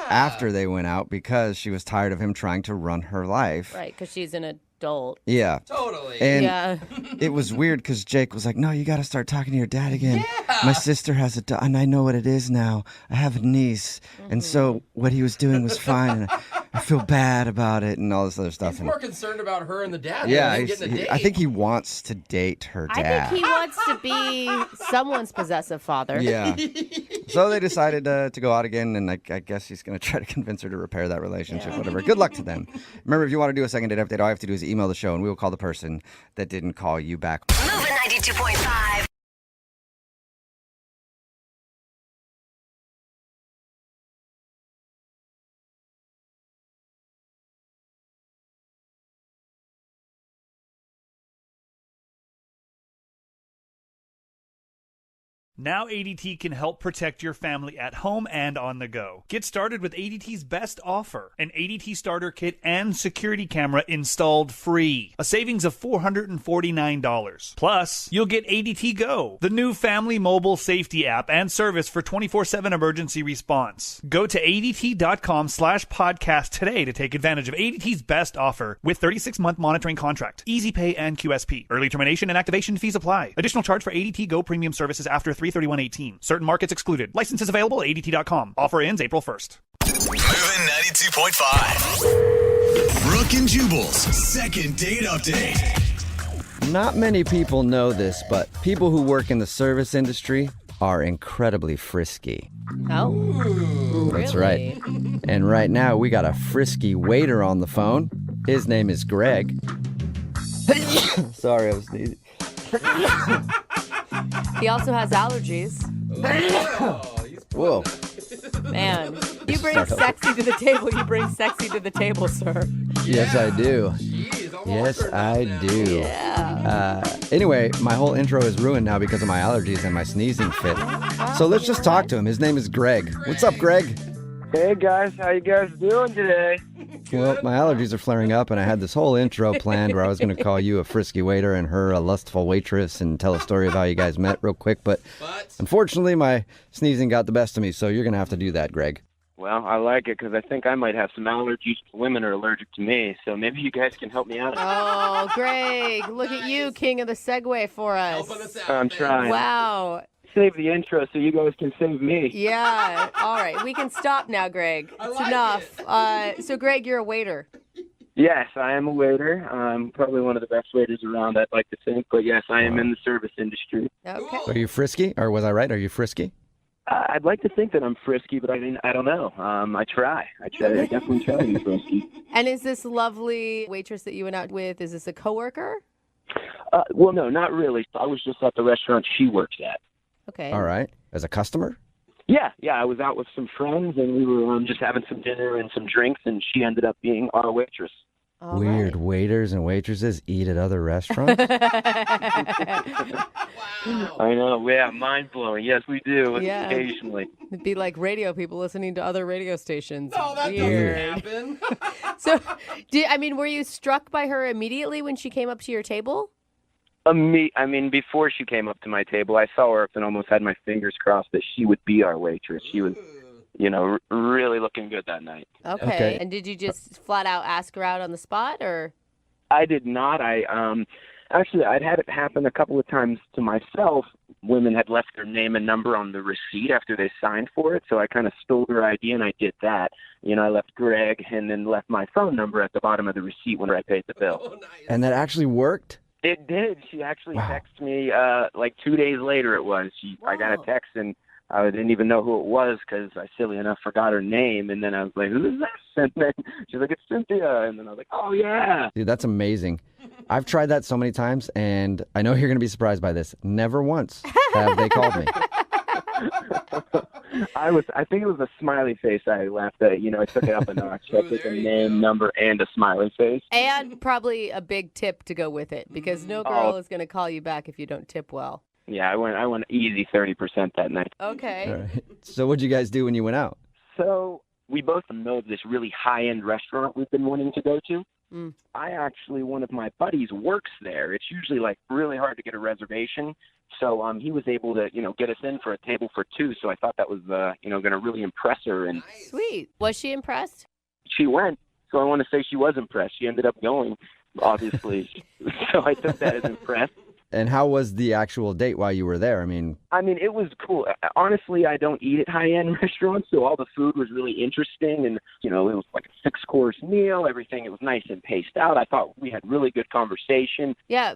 after they went out because she was tired of him trying to run her life. Right, because she's an adult. Yeah. Totally. And it was weird because Jake was like, no, you got to start talking to your dad again. Yeah. My sister has and I know what it is now. I have a niece. And so what he was doing was fine. And I feel bad about it and all this other stuff. He's more concerned about her and the dad yeah, than getting a date. I think he wants to date her dad. I think he wants to be someone's possessive father. Yeah. So they decided to go out again, and I guess he's going to try to convince her to repair that relationship, whatever. Good luck to them. Remember, if you want to do a second date update, all you have to do is email the show, and we will call the person that didn't call you back. Moving 92.5. Now ADT can help protect your family at home and on the go. Get started with ADT's best offer, an ADT starter kit and security camera installed free. A savings of $449. Plus, you'll get ADT Go, the new family mobile safety app and service for 24/7 emergency response. Go to ADT.com/podcast today to take advantage of ADT's best offer with 36-month monitoring contract, easy pay and QSP. Early termination and activation fees apply. Additional charge for ADT Go premium services after 3/31/18. Certain markets excluded. Licenses available at ADT.com. Offer ends April 1st. Moving 92.5. Brooke and Jubal's second date update. Not many people know this, but people who work in the service industry are incredibly frisky. Oh, That's right. And right now, we got a frisky waiter on the phone. His name is Greg. Sorry, I was sneezing. He also has allergies. Whoa. Man, you bring sexy to the table. You bring sexy to the table, sir. Yes, I do. Yes, I do. Yeah. Anyway, my whole intro is ruined now because of my allergies and my sneezing fit. So let's just talk to him. His name is Greg. What's up, Greg? Hey guys, how you guys doing today? Well, my allergies are flaring up, and I had this whole intro planned where I was going to call you a frisky waiter and her a lustful waitress and tell a story of how you guys met real quick. But unfortunately, my sneezing got the best of me, so you're going to have to do that, Greg. Well, I like it because I think I might have some allergies. Women are allergic to me, so maybe you guys can help me out. Oh, Greg, look at you, king of the Segway for us. I'm trying. Wow. Save the intro so you guys can save me. Yeah. All right. We can stop now, Greg. It's enough. So, Greg, you're a waiter. Yes, I am a waiter. I'm probably one of the best waiters around, I'd like to think. But yes, I am in the service industry. Okay. Are you frisky? Or was I right? Are you frisky? I'd like to think that I'm frisky, but I don't know. I try. I definitely try to be frisky. And is this lovely waitress that you went out with, is this a coworker? Well, no, not really. I was just at the restaurant she works at. Okay. All right. As a customer? Yeah. I was out with some friends, and we were just having some dinner and some drinks, and she ended up being our waitress. All Weird. right. Waiters and waitresses eat at other restaurants? I know. Yeah, mind-blowing. Yes, we do occasionally. It'd be like radio people listening to other radio stations. No, that Weird. doesn't happen. So, were you struck by her immediately when she came up to your table? I mean, before she came up to my table, I saw her up and almost had my fingers crossed that she would be our waitress. She was, really looking good that night. Okay. And did you just flat out ask her out on the spot, or? I did not. I Actually, I'd had it happen a couple of times to myself. Women had left their name and number on the receipt after they signed for it, so I kind of stole their ID and I did that. I left Greg and then left my phone number at the bottom of the receipt when I paid the bill. Oh, nice. And that actually worked? It did. She actually texted me like 2 days later it was. I got a text and I didn't even know who it was because I, silly enough, forgot her name. And then I was like, who is this? And then she's like, it's Cynthia. And then I was like, oh, yeah. Dude, that's amazing. I've tried that so many times, and I know you're going to be surprised by this. Never once have they called me. I think it was a smiley face I left. I took it up a notch. I took a name, number, and a smiley face. And probably a big tip to go with it, because no girl is going to call you back if you don't tip well. Yeah, I went easy 30% that night. Okay. All right. So what'd you guys do when you went out? So we both know this really high-end restaurant we've been wanting to go to. One of my buddies works there. It's usually like really hard to get a reservation. So he was able to, get us in for a table for two. So I thought that was, going to really impress her. And Sweet. Was she impressed? she went. So I want to say she was impressed. She ended up going, obviously. So I took that as impressed. And how was the actual date while you were there? I mean, it was cool. Honestly, I don't eat at high-end restaurants, so all the food was really interesting. And, it was like a 6-course meal. Everything, it was nice and paced out. I thought we had really good conversation. Yeah,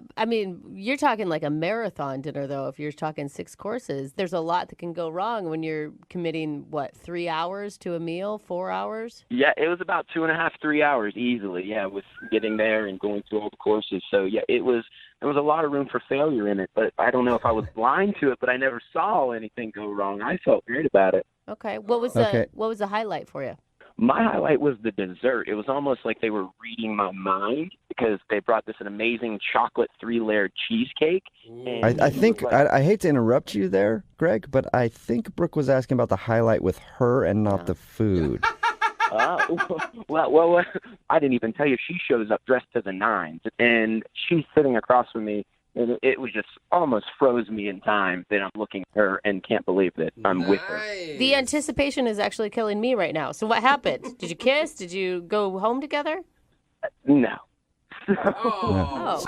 you're talking like a marathon dinner, though. If you're talking 6 courses, there's a lot that can go wrong when you're committing, 3 hours to a meal, 4 hours? Yeah, it was about 2.5, 3 hours easily, with getting there and going through all the courses. So, yeah, there was a lot of room for failure in it, but I don't know if I was blind to it, but I never saw anything go wrong. I felt great about it. Okay. What was the highlight for you? My highlight was the dessert. It was almost like they were reading my mind because they brought an amazing chocolate 3-layered cheesecake. And I think, I hate to interrupt you there, Greg, but I think Brooke was asking about the highlight with her and not the food. Well, I didn't even tell you. She shows up dressed to the nines, and she's sitting across from me, and it was just almost froze me in time that I'm looking at her and can't believe that I'm with her. The anticipation is actually killing me right now. So what happened? Did you kiss? Did you go home together? No. Oh.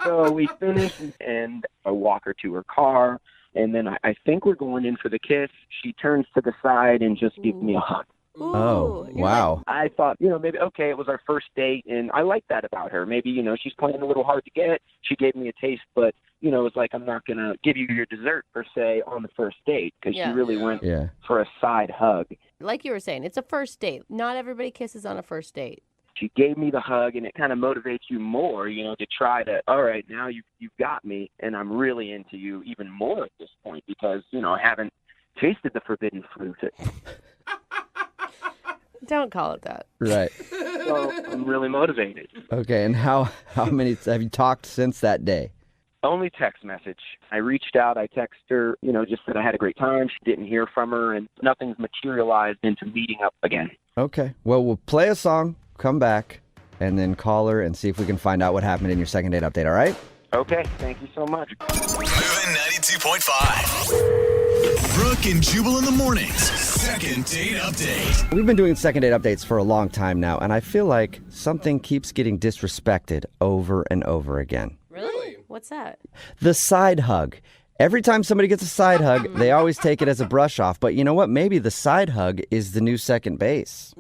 So we finished, and I walk her to her car, and then I think we're going in for the kiss. She turns to the side and just gives me a hug. Ooh, oh, wow. I thought, maybe, okay, it was our first date, and I like that about her. Maybe, she's playing a little hard to get. She gave me a taste, but, it's like I'm not going to give you your dessert, per se, on the first date, because she really went for a side hug. Like you were saying, it's a first date. Not everybody kisses on a first date. She gave me the hug, and it kind of motivates you more, to try to, all right, now you've got me, and I'm really into you even more at this point because, I haven't tasted the forbidden fruit. Don't call it that. Right. So I'm really motivated. Okay, and how many have you talked since that day? Only text message. I reached out. I texted her, just that I had a great time. She didn't hear from her, and nothing's materialized into meeting up again. Okay. Well, we'll play a song, come back, and then call her and see if we can find out what happened in your second date update, all right? Okay. Thank you so much. Moving 92.5. Brooke and Jubal in the mornings. Second date update. We've been doing second date updates for a long time now, and I feel like something keeps getting disrespected over and over again. Really? What's that? The side hug. Every time somebody gets a side hug, they always take it as a brush off. But you know what? Maybe the side hug is the new second base.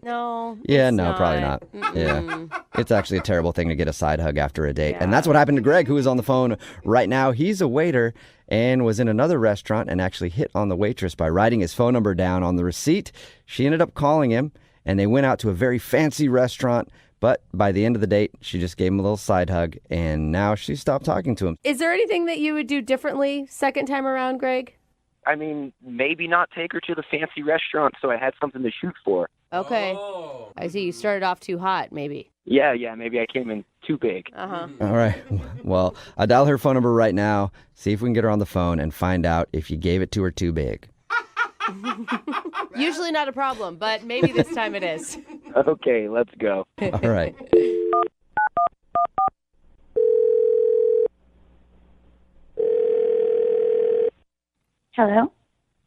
No. Yeah, it's no, not. probably not. Yeah. Mm-mm. It's actually a terrible thing to get a side hug after a date. And that's what happened to Greg, who is on the phone right now. He's a waiter and was in another restaurant and actually hit on the waitress by writing his phone number down on the receipt. She ended up calling him, and they went out to a very fancy restaurant. But by the end of the date, she just gave him a little side hug, and now she stopped talking to him. Is there anything that you would do differently second time around, Greg? Maybe not take her to the fancy restaurant so I had something to shoot for. Okay. I see you started off too hot, maybe. Yeah, maybe I came in too big. Uh-huh. All right. Well, I'll dial her phone number right now, see if we can get her on the phone, and find out if you gave it to her too big. Usually not a problem, but maybe this time it is. Okay, let's go. All right. Hello?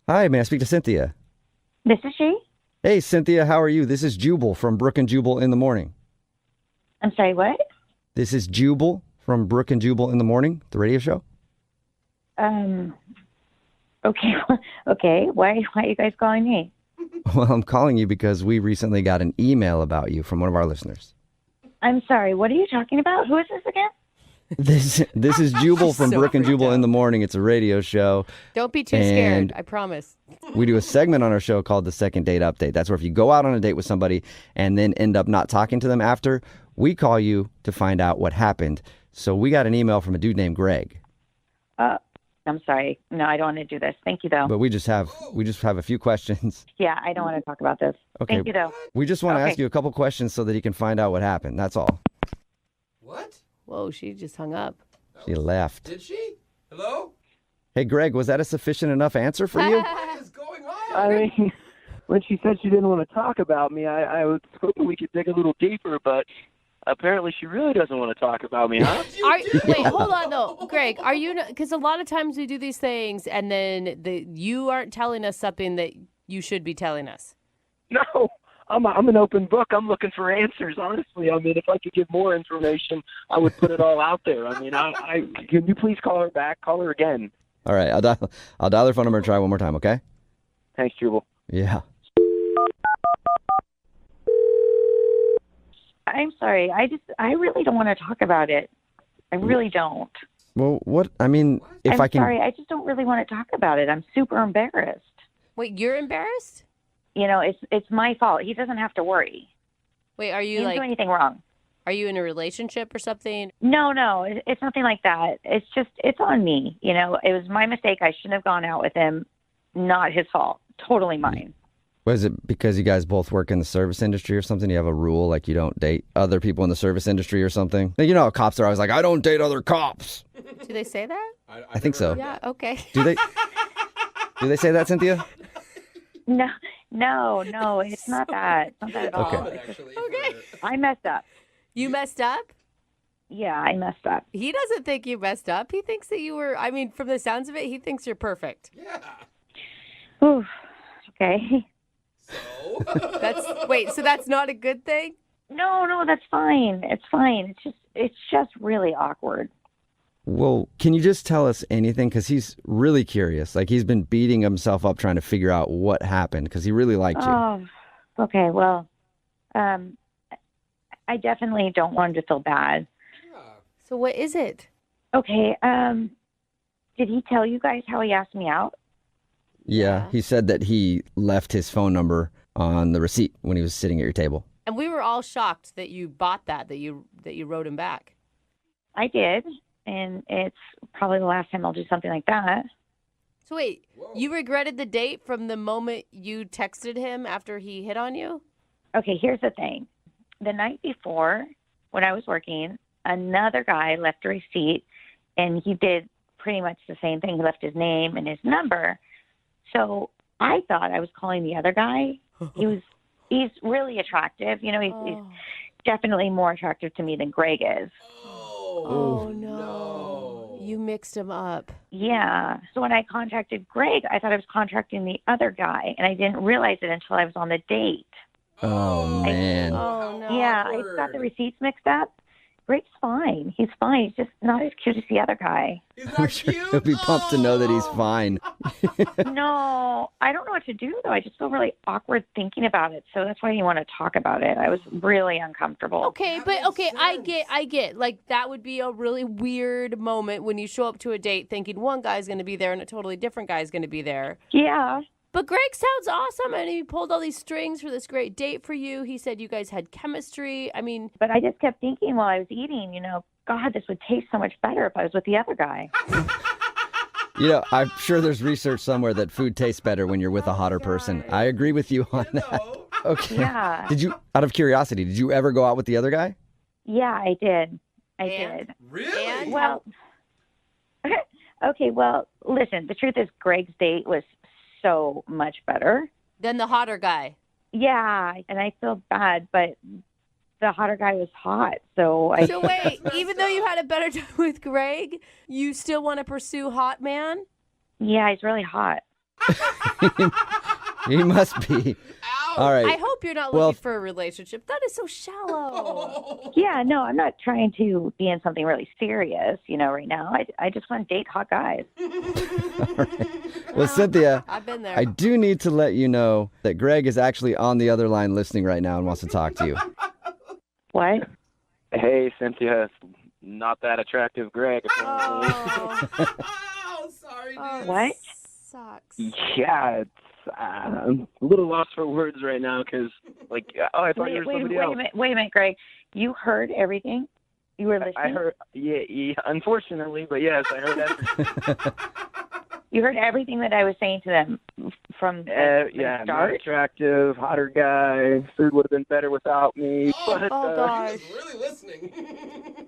Hi, may I speak to Cynthia? This is she? Hey, Cynthia, how are you? This is Jubal from Brooke and Jubal in the morning. I'm sorry, what? This is Jubal from Brooke and Jubal in the Morning, the radio show. Okay. Okay. Why are you guys calling me? Well, I'm calling you because we recently got an email about you from one of our listeners. I'm sorry. What are you talking about? Who is this again? This is Jubal from So Brooke and freaked Jubal out. in the Morning. It's a radio show. Don't be too And scared. I promise. We do a segment on our show called the Second Date Update. That's where if you go out on a date with somebody and then end up not talking to them after, we call you to find out what happened. So we got an email from a dude named Greg. I'm sorry. No, I don't want to do this. Thank you, though. But we just have a few questions. Yeah, I don't want to talk about this. Okay. Thank you, though. We just want to Okay. ask you a couple questions so that he can find out what happened. That's all. What? Whoa, she just hung up. She left. Did she? Hello? Hey, Greg, was that a sufficient enough answer for you? What is going on? I mean, when she said she didn't want to talk about me, I was hoping we could dig a little deeper, but apparently she really doesn't want to talk about me, huh? Wait, hold on though, Greg. Are you? Because a lot of times we do these things, and then you aren't telling us something that you should be telling us. No, I'm an open book. I'm looking for answers, honestly. I mean, if I could give more information, I would put it all out there. I mean, can you please call her back? Call her again. All right, I'll dial their phone number and try one more time, okay? Thanks, Jubal. Yeah. I'm sorry. I really don't want to talk about it. I really don't. Well, what? I mean, if I'm I can... sorry. I just don't really want to talk about it. I'm super embarrassed. Wait, you're embarrassed? You know, it's my fault. He doesn't have to worry. Wait, are He you didn't do anything wrong. Are you in a relationship or something? No, it's nothing like that. It's on me. You know, it was my mistake. I shouldn't have gone out with him. Not his fault. Totally mine. Was it because you guys both work in the service industry or something? You have a rule like you don't date other people in the service industry or something? You know how cops are always like, I don't date other cops. Do they say that? I think so. Yeah, okay. Do they say that, Cynthia? No, it's not that. It's not that at all. Okay. Okay. I messed up. You messed up? Yeah, I messed up. He doesn't think you messed up. He thinks that you were, I mean, from the sounds of it, he thinks you're perfect. Yeah. Ooh, okay. So that's not a good thing? No, that's fine. It's fine. It's just really awkward. Well, can you just tell us anything? Because he's really curious. Like, he's been beating himself up trying to figure out what happened because he really liked you. Oh, okay. Well, I definitely don't want him to feel bad. So what is it? Okay. Did he tell you guys how he asked me out? Yeah, he said that he left his phone number on the receipt when he was sitting at your table. And we were all shocked that you bought that you wrote him back. I did, and it's probably the last time I'll do something like that. So wait, you regretted the date from the moment you texted him after he hit on you? Okay, here's the thing. The night before, when I was working, another guy left a receipt, and he did pretty much the same thing. He left his name and his number. So I thought I was calling the other guy. He's really attractive. You know, he's definitely more attractive to me than Greg is. Oh, no. You mixed him up. Yeah. So when I contacted Greg, I thought I was contacting the other guy, and I didn't realize it until I was on the date. Oh, man. Oh, no. Yeah, I got the receipts mixed up. Greg's fine. He's fine. He's just not as cute as the other guy. I'm sure he'll be pumped to know that he's fine. No, I don't know what to do, though. I just feel really awkward thinking about it. So that's why I didn't want to talk about it. I was really uncomfortable. Okay, I get. Like, that would be a really weird moment when you show up to a date thinking one guy's going to be there and a totally different guy's going to be there. Yeah. But Greg sounds awesome, and he pulled all these strings for this great date for you. He said you guys had chemistry. I mean... But I just kept thinking while I was eating, you know, God, this would taste so much better if I was with the other guy. You know, I'm sure there's research somewhere that food tastes better when you're with a hotter person. I agree with you on that. Okay. Yeah. Did you, out of curiosity, did you ever go out with the other guy? Yeah, I did. I did. Really? And well, okay, well, listen, the truth is Greg's date was so much better. Than the hotter guy. Yeah, and I feel bad, but the hotter guy was hot, so I... So wait, even though you had a better time with Greg, you still want to pursue hot man? Yeah, he's really hot. He must be. All right. I hope you're not looking for a relationship. That is so shallow. Yeah, no, I'm not trying to be in something really serious, right now. I just want to date hot guys. Well, Cynthia, I've been there. I do need to let you know that Greg is actually on the other line listening right now and wants to talk to you. What? Hey, Cynthia. Not that attractive, Greg. Oh, sorry, dude. What? Sucks. Yeah, it's, I'm a little lost for words right now because, I thought you were somebody else. Wait a minute, Greg. You heard everything? You were listening? I heard, yeah, unfortunately, but yes, I heard everything. You heard everything that I was saying to them from the not start? attractive, hotter guy. Food would have been better without me. But, gosh. He was really listening.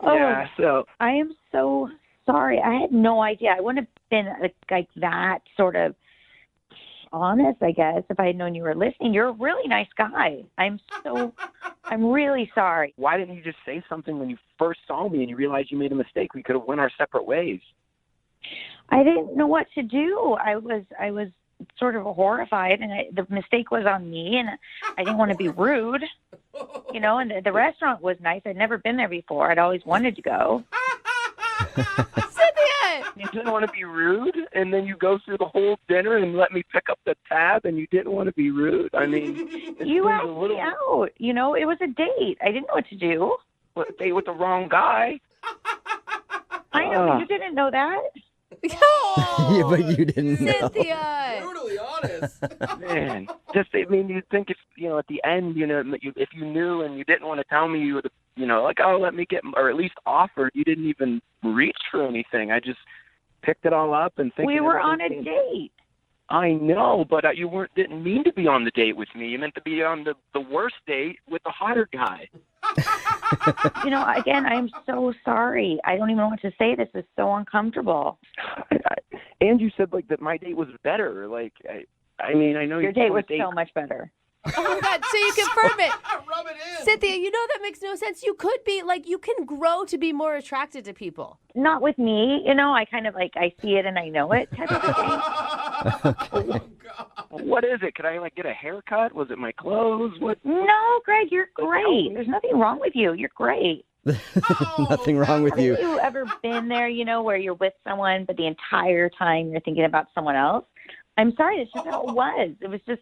Yeah, so. I am so sorry. I had no idea. I wouldn't have been like that sort of honest, I guess, if I had known you were listening. You're a really nice guy. I'm really sorry. Why didn't you just say something when you first saw me and you realized you made a mistake? We could have went our separate ways. I didn't know what to do. I was sort of horrified, and the mistake was on me, and I didn't want to be rude, and the restaurant was nice. I'd never been there before. I'd always wanted to go. Cynthia! You didn't want to be rude, and then you go through the whole dinner and let me pick up the tab, and you didn't want to be rude. I mean, you asked me out. It was a date. I didn't know what to do. Well, a date with the wrong guy. I know, but you didn't know that. Yeah, but you didn't know. Cynthia! Brutally honest. Man, you'd think if, at the end, if you knew and you didn't want to tell me, you would have, let me get, or at least offered. You didn't even reach for anything. I just picked it all up and thinking. We were on a date. I know, but you didn't mean to be on the date with me. You meant to be on the worst date with the hotter guy. Again, I'm so sorry. I don't even know what to say. This is so uncomfortable. And you said that my date was better. I know your date was so much better. Oh my God! So you confirm it. Rub it in. Cynthia, that makes no sense. You could be you can grow to be more attracted to people. Not with me. I kind of I see it and I know it type of thing. What is it? Could I get a haircut? Was it my clothes? What? No, Greg, you're great. There's nothing wrong with you. You're great. Nothing wrong with you. Have you ever been there, where you're with someone, but the entire time you're thinking about someone else? I'm sorry, that's just how it was. It was just,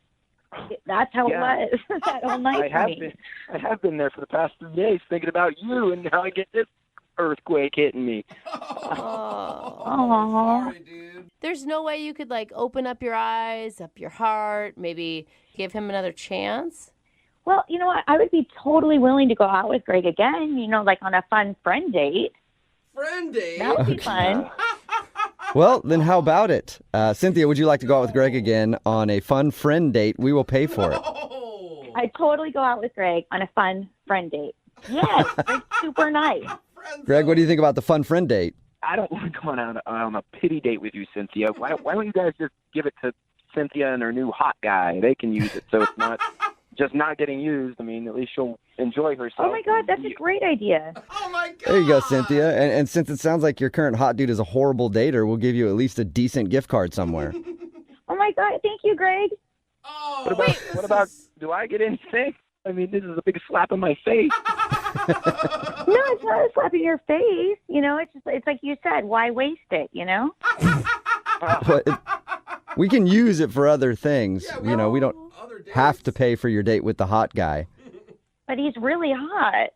that's how it was that whole night for me. I have been there for the past 3 days thinking about you, and now I get this earthquake hitting me. Oh. Sorry, dude. There's no way you could open up your eyes, up your heart, maybe give him another chance? Well, you know what? I would be totally willing to go out with Greg again, on a fun friend date. Friend date? That would be fun. Well, then how about it? Cynthia, would you like to go out with Greg again on a fun friend date? We will pay for it. I'd totally go out with Greg on a fun friend date. Yes, Greg's super nice. Greg, what do you think about the fun friend date? I don't want to go on a pity date with you, Cynthia. Why don't you guys just give it to Cynthia and her new hot guy? They can use it, so it's not just not getting used. I mean, at least she'll enjoy herself. Oh, my God, that's a great idea. Oh, my God. There you go, Cynthia. And since it sounds like your current hot dude is a horrible dater, we'll give you at least a decent gift card somewhere. Oh, my God, thank you, Greg. Oh, what about, do I get anything? I mean, this is a big slap in my face. No, it's not a slap in your face. It's like you said, why waste it, But we can use it for other things. We don't have to pay for your date with the hot guy. But he's really hot.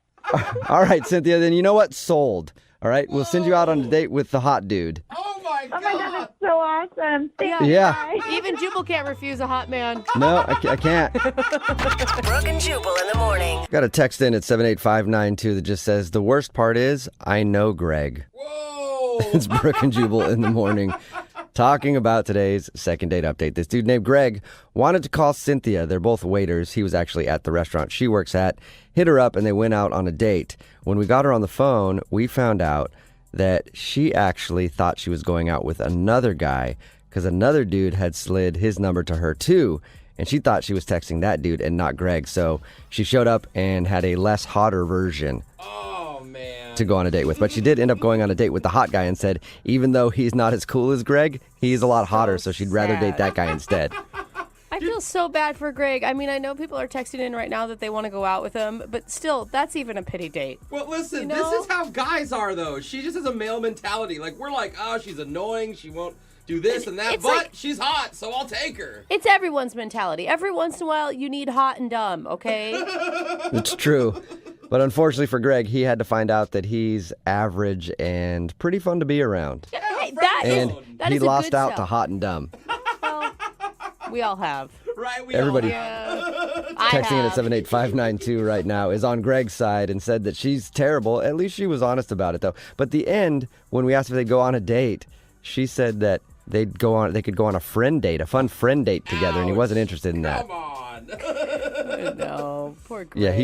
All right, Cynthia, then you know what? Sold. All right, we'll send you out on a date with the hot dude. Oh, my God. Oh, my God, that's so awesome. Thank you, Yeah. guys. Even Jubal can't refuse a hot man. No, I can't. Brooke and Jubal in the morning. Got a text in at 78592 that just says, the worst part is, I know Greg. Whoa. It's Brooke and Jubal in the morning. Talking about today's second date update. This dude named Greg wanted to call Cynthia. They're both waiters. He was actually at the restaurant she works at. Hit her up and they went out on a date. When we got her on the phone, we found out that she actually thought she was going out with another guy because another dude had slid his number to her too. And she thought she was texting that dude and not Greg. So she showed up and had a less hotter version. Oh, man. To go on a date with. But she did end up going on a date with the hot guy and said, even though he's not as cool as Greg, he's a lot hotter, so she'd rather date that guy instead. I I feel so bad for Greg. I mean, I know people are texting in right now that they want to go out with him, but still, that's even a pity date. Well, listen, You know? this is how guys are, though. She just has a male mentality. Like, we're like, oh, she's annoying. She won't do this and that, It's but like- she's hot, so I'll take her. It's everyone's mentality. Every once in a while, you need hot and dumb, okay? It's true. But unfortunately for Greg, he had to find out that he's average and pretty fun to be around. Hey, that And he is a lost good out sell. to hot and dumb. We all have. Right, we Everybody all have. I texting in have. at 78592 right now is on Greg's side and said that she's terrible. At least she was honest about it, though. But the end, when we asked if they'd go on a date, she said that they could go on a friend date, a fun friend date together, and he wasn't interested in that. Come on. No, poor Greg. Yeah, he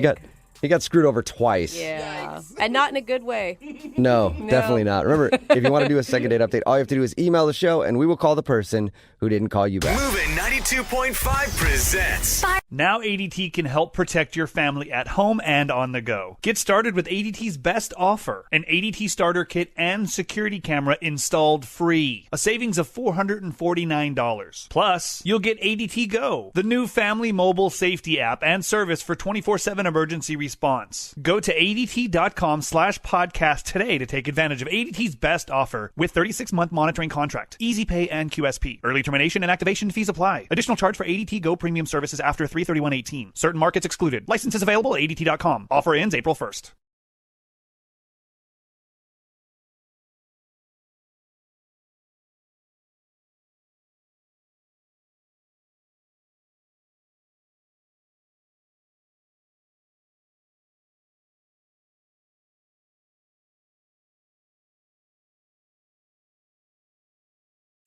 got screwed over twice. Yeah, and not in a good way. No, definitely not. Remember, if you want to do a second date update, all you have to do is email the show, and we will call the person who didn't call you back. Moving 92.5 presents. Now ADT can help protect your family at home and on the go. Get started with ADT's best offer, an ADT starter kit and security camera installed free. A savings of $449. Plus, you'll get ADT Go, the new family mobile safety app and service for 24/7 emergency response. Go to ADT.com/podcast today to take advantage of ADT's best offer with 36-month monitoring contract, easy pay and QSP. Early termination and activation fees apply. Additional charge for ADT Go premium services after 3/31/18. Certain markets excluded. Licenses available at ADT.com. Offer ends April 1st.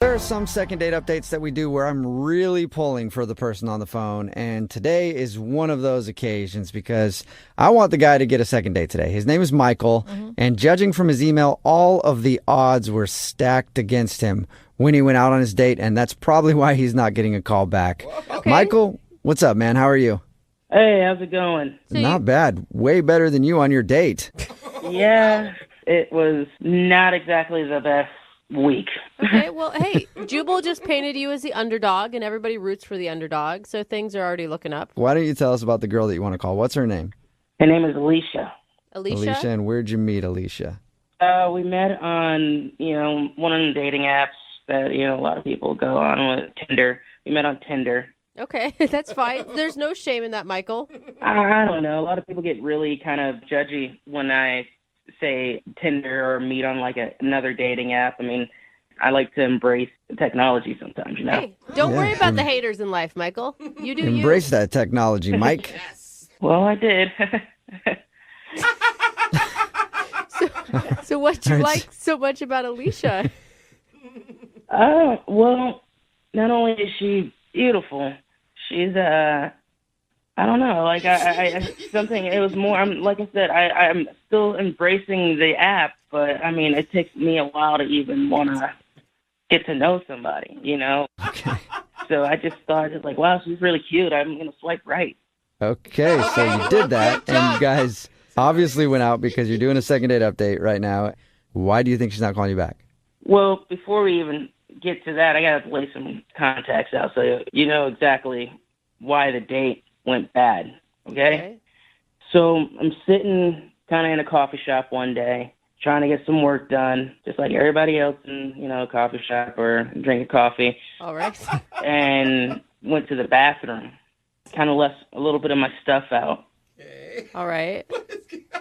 There are some second date updates that we do where I'm really pulling for the person on the phone, and today is one of those occasions because I want the guy to get a second date today. His name is Michael, and judging from his email, all of the odds were stacked against him when he went out on his date, and that's probably why he's not getting a call back. Okay. Michael, what's up, man? How are you? Hey, how's it going? Not bad. Way better than you on your date. Yeah, it was not exactly the best week. Okay, well, hey, Jubal just painted you as the underdog, and everybody roots for the underdog, so things are already looking up. Why don't you tell us about the girl that you want to call? What's her name? Her name is Alicia. Alicia? And where'd you meet Alicia? We met on, one of the dating apps that, a lot of people go on with, Tinder. We met on Tinder. Okay, that's fine. There's no shame in that, Michael. I don't know. A lot of people get really kind of judgy when I say Tinder or meet on like another dating app. I mean, I like to embrace technology sometimes, Hey, don't worry about the haters in life, Michael. You do Embrace that technology, Mike. Well, I did. So what you like so much about Alicia? Well, not only is she beautiful, she's I don't know, like I something. It was more. Like I said, I'm still embracing the app, but I mean, it takes me a while to even want to get to know somebody, Okay. So I just thought, like, wow, she's really cute. I'm gonna swipe right. Okay, so you did that, and you guys obviously went out because you're doing a second date update right now. Why do you think she's not calling you back? Well, before we even get to that, I gotta lay some context out so you know exactly why the date went bad. Okay? So I'm sitting kind of in a coffee shop one day, trying to get some work done, just like everybody else in, a coffee shop or drinking coffee. All right. And went to the bathroom. Kind of left a little bit of my stuff out. All right.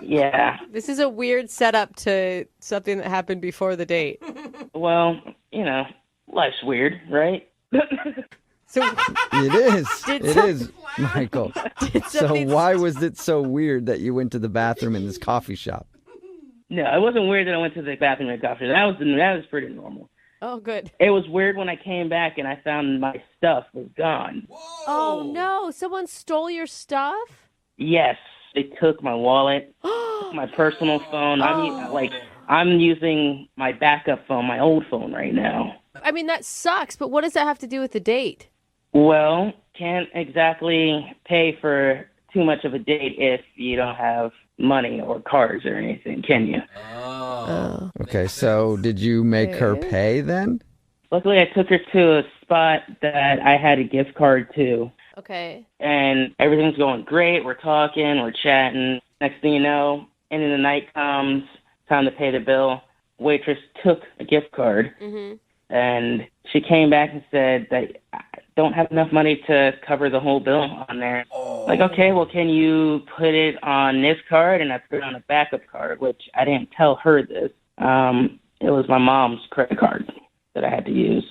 Yeah. This is a weird setup to something that happened before the date. Well, life's weird, right? So It is, Michael. So why was it so weird that you went to the bathroom in this coffee shop? No, it wasn't weird that I went to the bathroom in the coffee shop. That was pretty normal. Oh, good. It was weird when I came back and I found my stuff was gone. Oh, no. Someone stole your stuff? Yes, they took my wallet, took my personal phone. I'm using my backup phone, my old phone right now. I mean, that sucks, but what does that have to do with the date? Well, can't exactly pay for too much of a date if you don't have money or cards or anything, can you? Okay, so did you make her pay then? Luckily, I took her to a spot that I had a gift card to. Okay. And everything's going great. We're talking, we're chatting. Next thing you know, end of the night comes, time to pay the bill. Waitress took a gift card, and she came back and said that I don't have enough money to cover the whole bill on there. Like, okay, well, can you put it on this card? And I put it on a backup card, which I didn't tell her this. It was my mom's credit card that I had to use.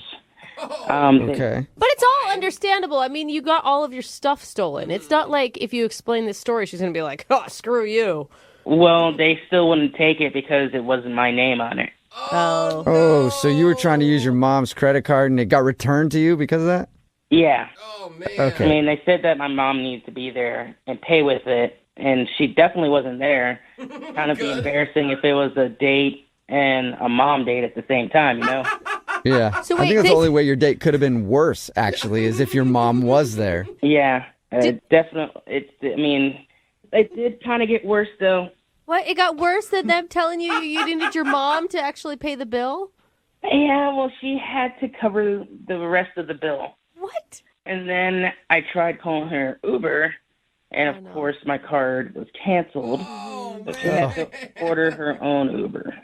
Okay. But it's all understandable. I mean, you got all of your stuff stolen. It's not like if you explain this story, she's going to be like, oh, screw you. Well, they still wouldn't take it because it wasn't my name on it. Oh, so you were trying to use your mom's credit card and it got returned to you because of that? Yeah. Oh, man. Okay. I mean, they said that my mom needs to be there and pay with it, and she definitely wasn't there. Kind of be embarrassing if it was a date and a mom date at the same time, you know? Yeah. So I wait, think that's they- the only way your date could have been worse, actually, is if your mom was there. Yeah, definitely. I mean, it did kind of get worse, though. What? It got worse than them telling you you needed your mom to actually pay the bill? Yeah, well, she had to cover the rest of the bill. What? And then I tried calling her Uber, and of course my card was canceled. So she had to order her own Uber.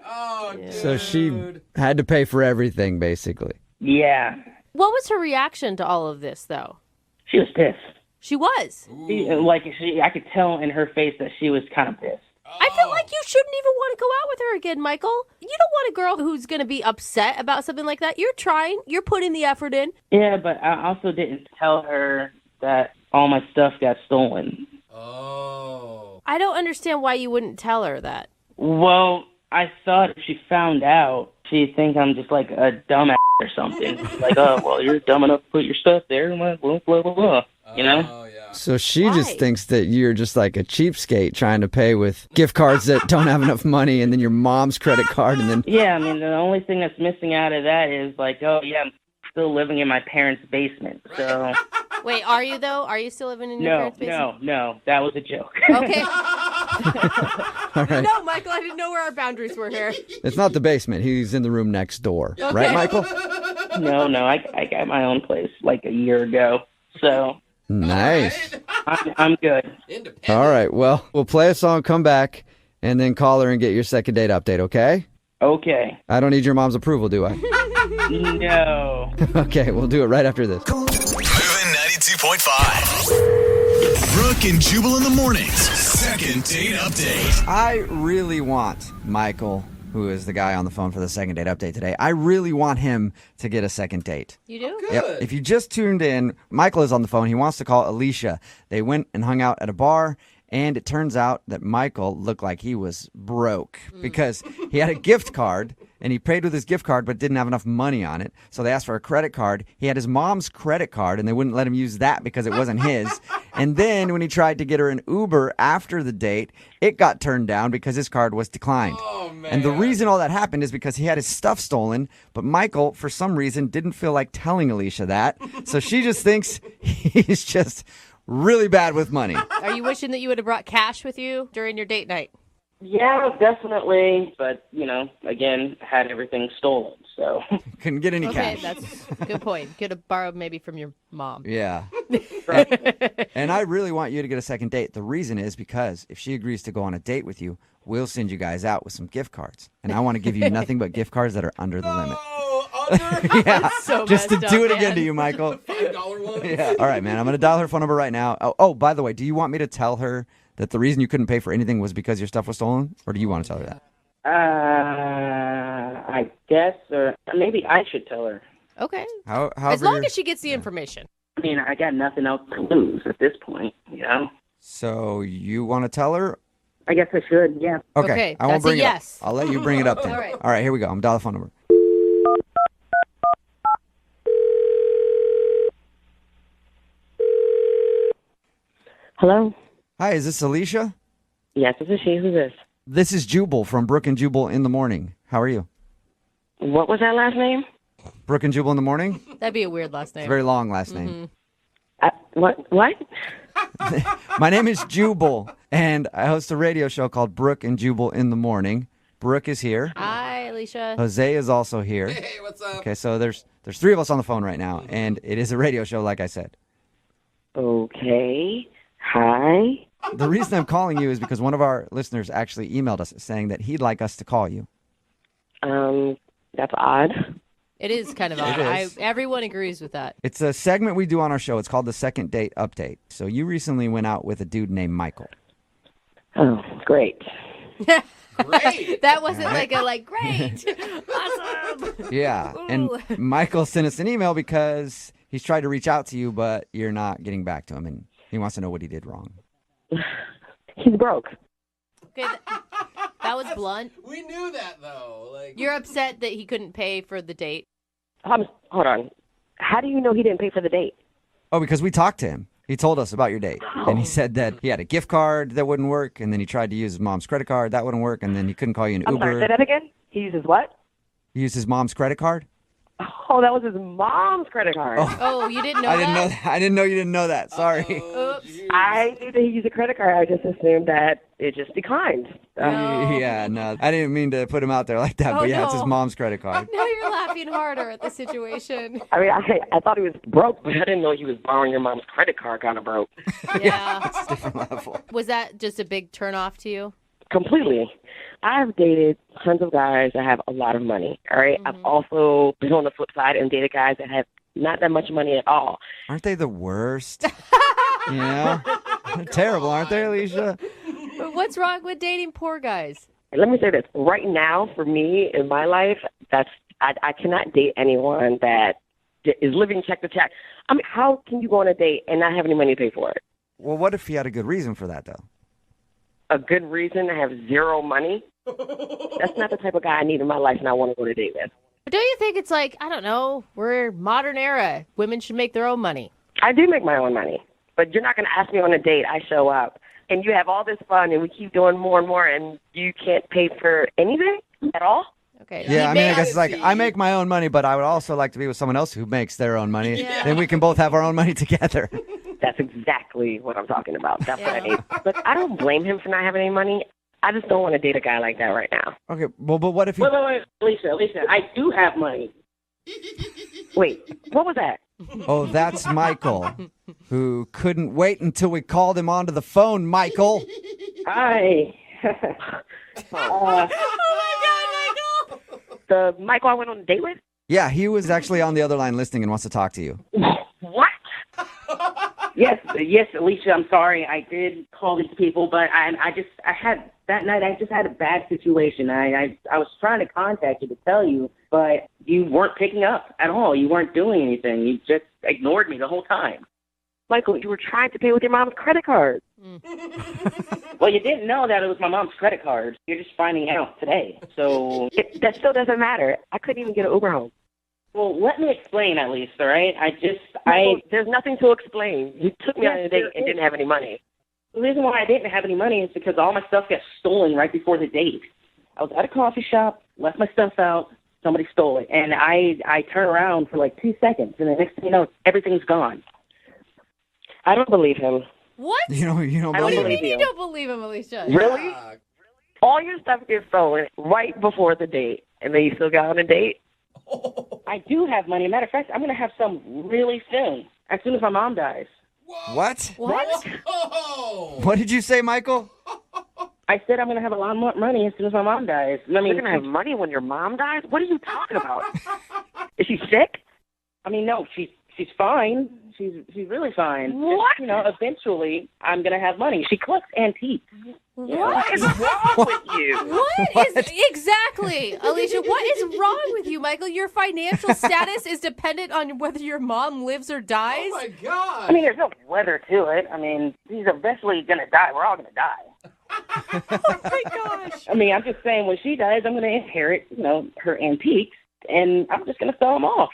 So she had to pay for everything, basically. Yeah. What was her reaction to all of this, though? She was pissed. She was? I could tell in her face that she was kind of pissed. I feel like you shouldn't even want to go out with her again, Michael. You don't want a girl who's going to be upset about something like that. You're trying. You're putting the effort in. Yeah, but I also didn't tell her that all my stuff got stolen. I don't understand why you wouldn't tell her that. Well, I thought if she found out, she'd think I'm just like a dumbass or something. Like, oh, well, you're dumb enough to put your stuff there, blah, blah, blah, blah. You know? So she just thinks that you're just like a cheapskate trying to pay with gift cards that don't have enough money and then your mom's credit card and then... Yeah, I mean, the only thing that's missing out of that is like, oh, yeah, I'm still living in my parents' basement, so... Wait, are you, though? Are you still living in your parents' basement? No, that was a joke. Okay. All right. No, Michael, I didn't know where our boundaries were here. It's not the basement. He's in the room next door. Okay. Right, Michael? No, I got my own place like a year ago, so... Nice. I'm good. All right. Well, we'll play a song, come back, and then call her and get your second date update, okay? Okay. I don't need your mom's approval, do I? No. Okay, we'll do it right after this. Moving 92.5. Brooke and Jubal in the mornings. Second date update. I really want Michael, who is the guy on the phone for the second date update today, I really want him to get a second date. You do? Yep. If you just tuned in, Michael is on the phone. He wants to call Alicia. They went and hung out at a bar, and it turns out that Michael looked like he was broke because he had a gift card, and he paid with his gift card but didn't have enough money on it. So they asked for a credit card. He had his mom's credit card, and they wouldn't let him use that because it wasn't his. And then when he tried to get her an Uber after the date, it got turned down because his card was declined. And the reason all that happened is because he had his stuff stolen, but Michael, for some reason, didn't feel like telling Alicia that. So she just thinks he's just really bad with money. Are you wishing that you would have brought cash with you during your date night? Yeah, definitely. But, again, had everything stolen, so. Couldn't get any Okay, cash. that's a good point. Could have borrowed maybe from your mom. Yeah. And I really want you to get a second date. The reason is because if she agrees to go on a date with you, we'll send you guys out with some gift cards. And I want to give you nothing but gift cards that are under the limit. Yeah, so just to messed do up, it again man. to you, Michael. $5 ones. Yeah. All right, man. I'm going to dial her phone number right now. Oh, by the way, do you want me to tell her that the reason you couldn't pay for anything was because your stuff was stolen? Or do you want to tell her that? I guess, or maybe I should tell her. Okay. However As long you're- as she gets the information. I mean, I got nothing else to lose at this point, So you want to tell her? I guess I should, yeah. Okay. I won't that's a bring it yes. up. I'll let you bring it up then. All right. All right, here we go. I'm dialing the phone number. Hello? Hi, is this Alicia? Yes, this is she. Who's this? This is Jubal from Brooke and Jubal in the Morning. How are you? What was that last name? Brooke and Jubal in the Morning? That'd be a weird last It's a name. very long last name. What? My name is Jubal, and I host a radio show called Brooke and Jubal in the Morning. Brooke is here. Hi, Alicia. Jose is also here. Hey, what's up? Okay, so there's There's 3 of us on the phone right now, and it is a radio show, like I said. Okay. Hi. The reason I'm calling you is because one of our listeners actually emailed us saying that he'd like us to call you. That's odd. It is kind of odd. Everyone agrees with that. It's a segment we do on our show. It's called the Second Date Update. So you recently went out with a dude named Michael. Oh, great. Great. That wasn't great. Awesome. Yeah. And Michael sent us an email because he's tried to reach out to you, but you're not getting back to him, and he wants to know what he did wrong. He's broke. Okay, that was blunt. We knew that, though. You're upset that he couldn't pay for the date. Hold on. How do you know he didn't pay for the date? Oh, because we talked to him. He told us about your date. And he said that he had a gift card that wouldn't work, and then he tried to use his mom's credit card. That wouldn't work, and then he couldn't call you an I'm Uber. sorry, say that again? He uses what? He used his mom's credit card? Oh, that was his mom's credit card. Oh, you didn't know I that? didn't know that. I didn't know you didn't know that. Sorry. Oops. I knew that he used a credit card. I just assumed that it just declined. Yeah, no. I didn't mean to put him out there like that, but yeah, it's his mom's credit card. Now you're laughing harder at the situation. I mean, I thought he was broke, but I didn't know he was borrowing your mom's credit card kind of broke. Yeah. It's a different level. Was that just a big turnoff to you? Completely. I've dated tons of guys that have a lot of money, all right? I've also been on the flip side and dated guys that have not that much money at all. Aren't they the worst? You know? They're terrible, aren't they, Alicia? But what's wrong with dating poor guys? Let me say this. Right now, for me, in my life, I cannot date anyone that is living check to check. I mean, how can you go on a date and not have any money to pay for it? Well, what if he had a good reason for that, though? A good reason to have zero money? That's not the type of guy I need in my life and I want to go on a date with. But don't you think it's like, I don't know, we're modern era. Women should make their own money. I do make my own money, but you're not going to ask me on a date. I show up, and you have all this fun, and we keep doing more and more, and you can't pay for anything at all? Okay. Yeah, I mean, I guess it's like, I make my own money, but I would also like to be with someone else who makes their own money. Yeah. Then we can both have our own money together. That's exactly what I'm talking about. That's what I need. But I don't blame him for not having any money. I just don't want to date a guy like that right now. Okay, well, but what if he... Wait, Lisa, I do have money. Wait, what was that? Oh, that's Michael, who couldn't wait until we called him onto the phone, Michael. Hi. Oh, my God, Michael! The Michael I went on a date with? Yeah, he was actually on the other line listening and wants to talk to you. What? Yes, Alicia, I'm sorry. I did call these people, but I had that night. I just had a bad situation. I was trying to contact you to tell you, but you weren't picking up at all. You weren't doing anything. You just ignored me the whole time. Michael, you were trying to pay with your mom's credit card. Well, you didn't know that it was my mom's credit card. You're just finding out today. So That still doesn't matter. I couldn't even get an Uber home. Well, let me explain at least, all right? There's nothing to explain. You took me on a date and didn't have any money. The reason why I didn't have any money is because all my stuff got stolen right before the date. I was at a coffee shop, left my stuff out, somebody stole it, and I turned around for like 2 seconds, and the next thing you know, everything's gone. I don't believe him. What? You don't I believe don't What do you believe mean you you. don't believe him, Alicia? Really? All your stuff gets stolen right before the date, and then you still got on a date? I do have money. Matter of fact, I'm going to have some really soon as my mom dies. What? What? What did you say, Michael? I said I'm going to have a lot more money as soon as my mom dies. I mean, You're going to have money when your mom dies? What are you talking about? Is she sick? I mean, no, she's fine. She's really fine. What? Just, eventually I'm going to have money. She collects antiques. What is wrong with you? What is exactly, Alicia? What is wrong with you, Michael? Your financial status is dependent on whether your mom lives or dies. Oh my God! I mean, there's no weather to it. I mean, she's eventually gonna die. We're all gonna die. Oh my gosh! I mean, I'm just saying, when she dies, I'm gonna inherit, her antiques, and I'm just gonna sell them off.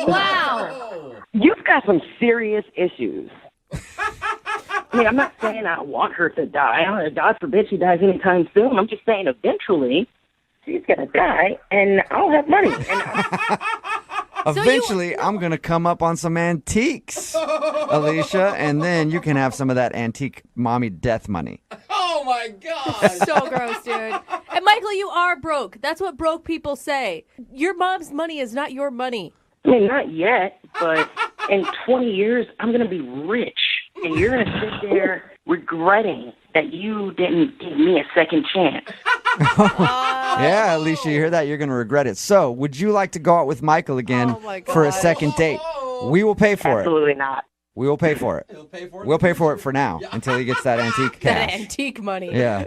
Wow! You've got some serious issues. I mean, I'm not saying I want her to die. God forbid she dies anytime soon. I'm just saying eventually she's going to die, and I'll have money. Eventually, I'm going to come up on some antiques, Alicia, and then you can have some of that antique mommy death money. Oh, Oh my god. So gross, dude. And Michael, you are broke. That's what broke people say. Your mom's money is not your money. I mean, not yet, but in 20 years, I'm going to be rich. And you're going to sit there regretting that you didn't give me a second chance. Yeah, Alicia, you hear that? You're going to regret it. So, would you like to go out with Michael again for a second date? We will pay for it. Absolutely not. We will pay for it. We'll pay for it for now until he gets that antique That cash. antique money. Yeah.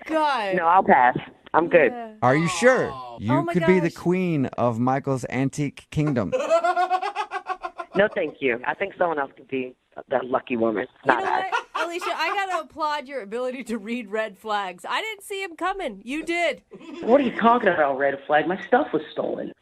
God. No, I'll pass. I'm good. Are you sure? You Oh my could be the gosh. queen of Michael's antique kingdom. No, thank you. I think someone else could be that lucky woman. Not You know us. what, Alicia, I got to applaud your ability to read red flags. I didn't see him coming. You did. What are you talking about, red flag? My stuff was stolen.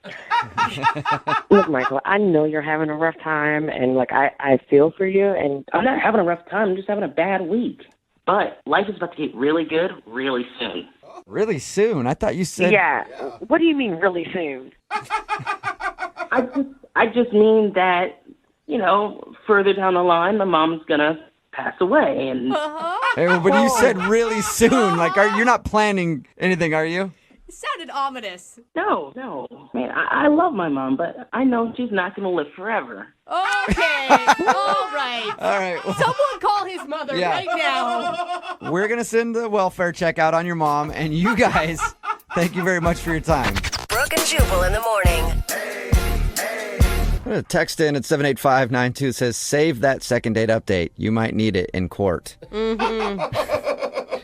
Look, Michael, I know you're having a rough time, and like I feel for you. And I'm not having a rough time. I'm just having a bad week. But life is about to get really good really soon. Really soon? I thought you said... yeah. What do you mean, really soon? I just mean that, you know, further down the line, my mom's gonna pass away, and Hey, but you said really soon. Like, you're not planning anything, are you? It sounded ominous. no, man, I love my mom, but I know she's not gonna live forever. Okay. All right. All right. Someone call his mother Yeah. right now. We're going to send the welfare check out on your mom. And you guys, thank you very much for your time. Brooke and Jubal in the morning. I'm going to text in at 78592. It says, save that second date update. You might need it in court.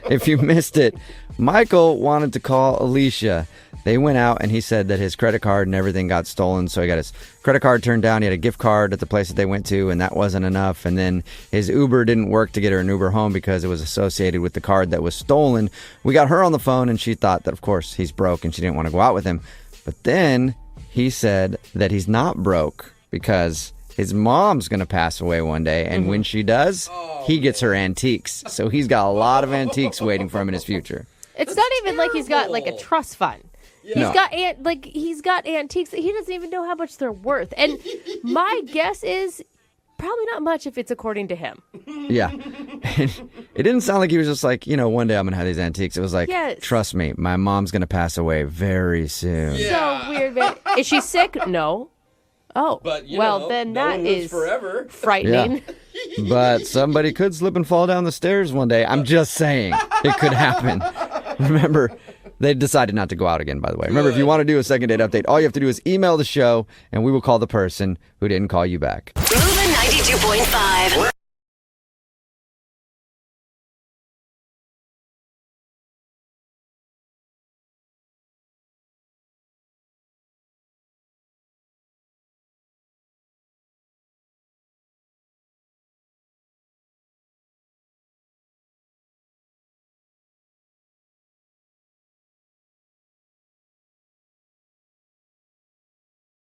If you missed it, Michael wanted to call Alicia. They went out and he said that his credit card and everything got stolen. So he got his credit card turned down. He had a gift card at the place that they went to, and that wasn't enough. And then his Uber didn't work to get her an Uber home because it was associated with the card that was stolen. We got her on the phone and she thought that, of course, he's broke and she didn't want to go out with him. But then he said that he's not broke because his mom's going to pass away one day. And when she does, he gets her antiques. So he's got a lot of antiques waiting for him in his future. It's not even like he's got like a trust fund. No. He's got antiques that he doesn't even know how much they're worth. And my guess is probably not much if it's according to him. Yeah. It didn't sound like he was just like, you know, one day I'm going to have these antiques. It was like, Yes. trust me, my mom's going to pass away very soon. So weird. But is she sick? No. Oh, But, you well, know, then no that one lives is forever. frightening. Yeah. But somebody could slip and fall down the stairs one day. I'm just saying. It could happen. Remember, they decided not to go out again, by the way. Remember, if you want to do a second date update, all you have to do is email the show, and we will call the person who didn't call you back. Moving 92.5.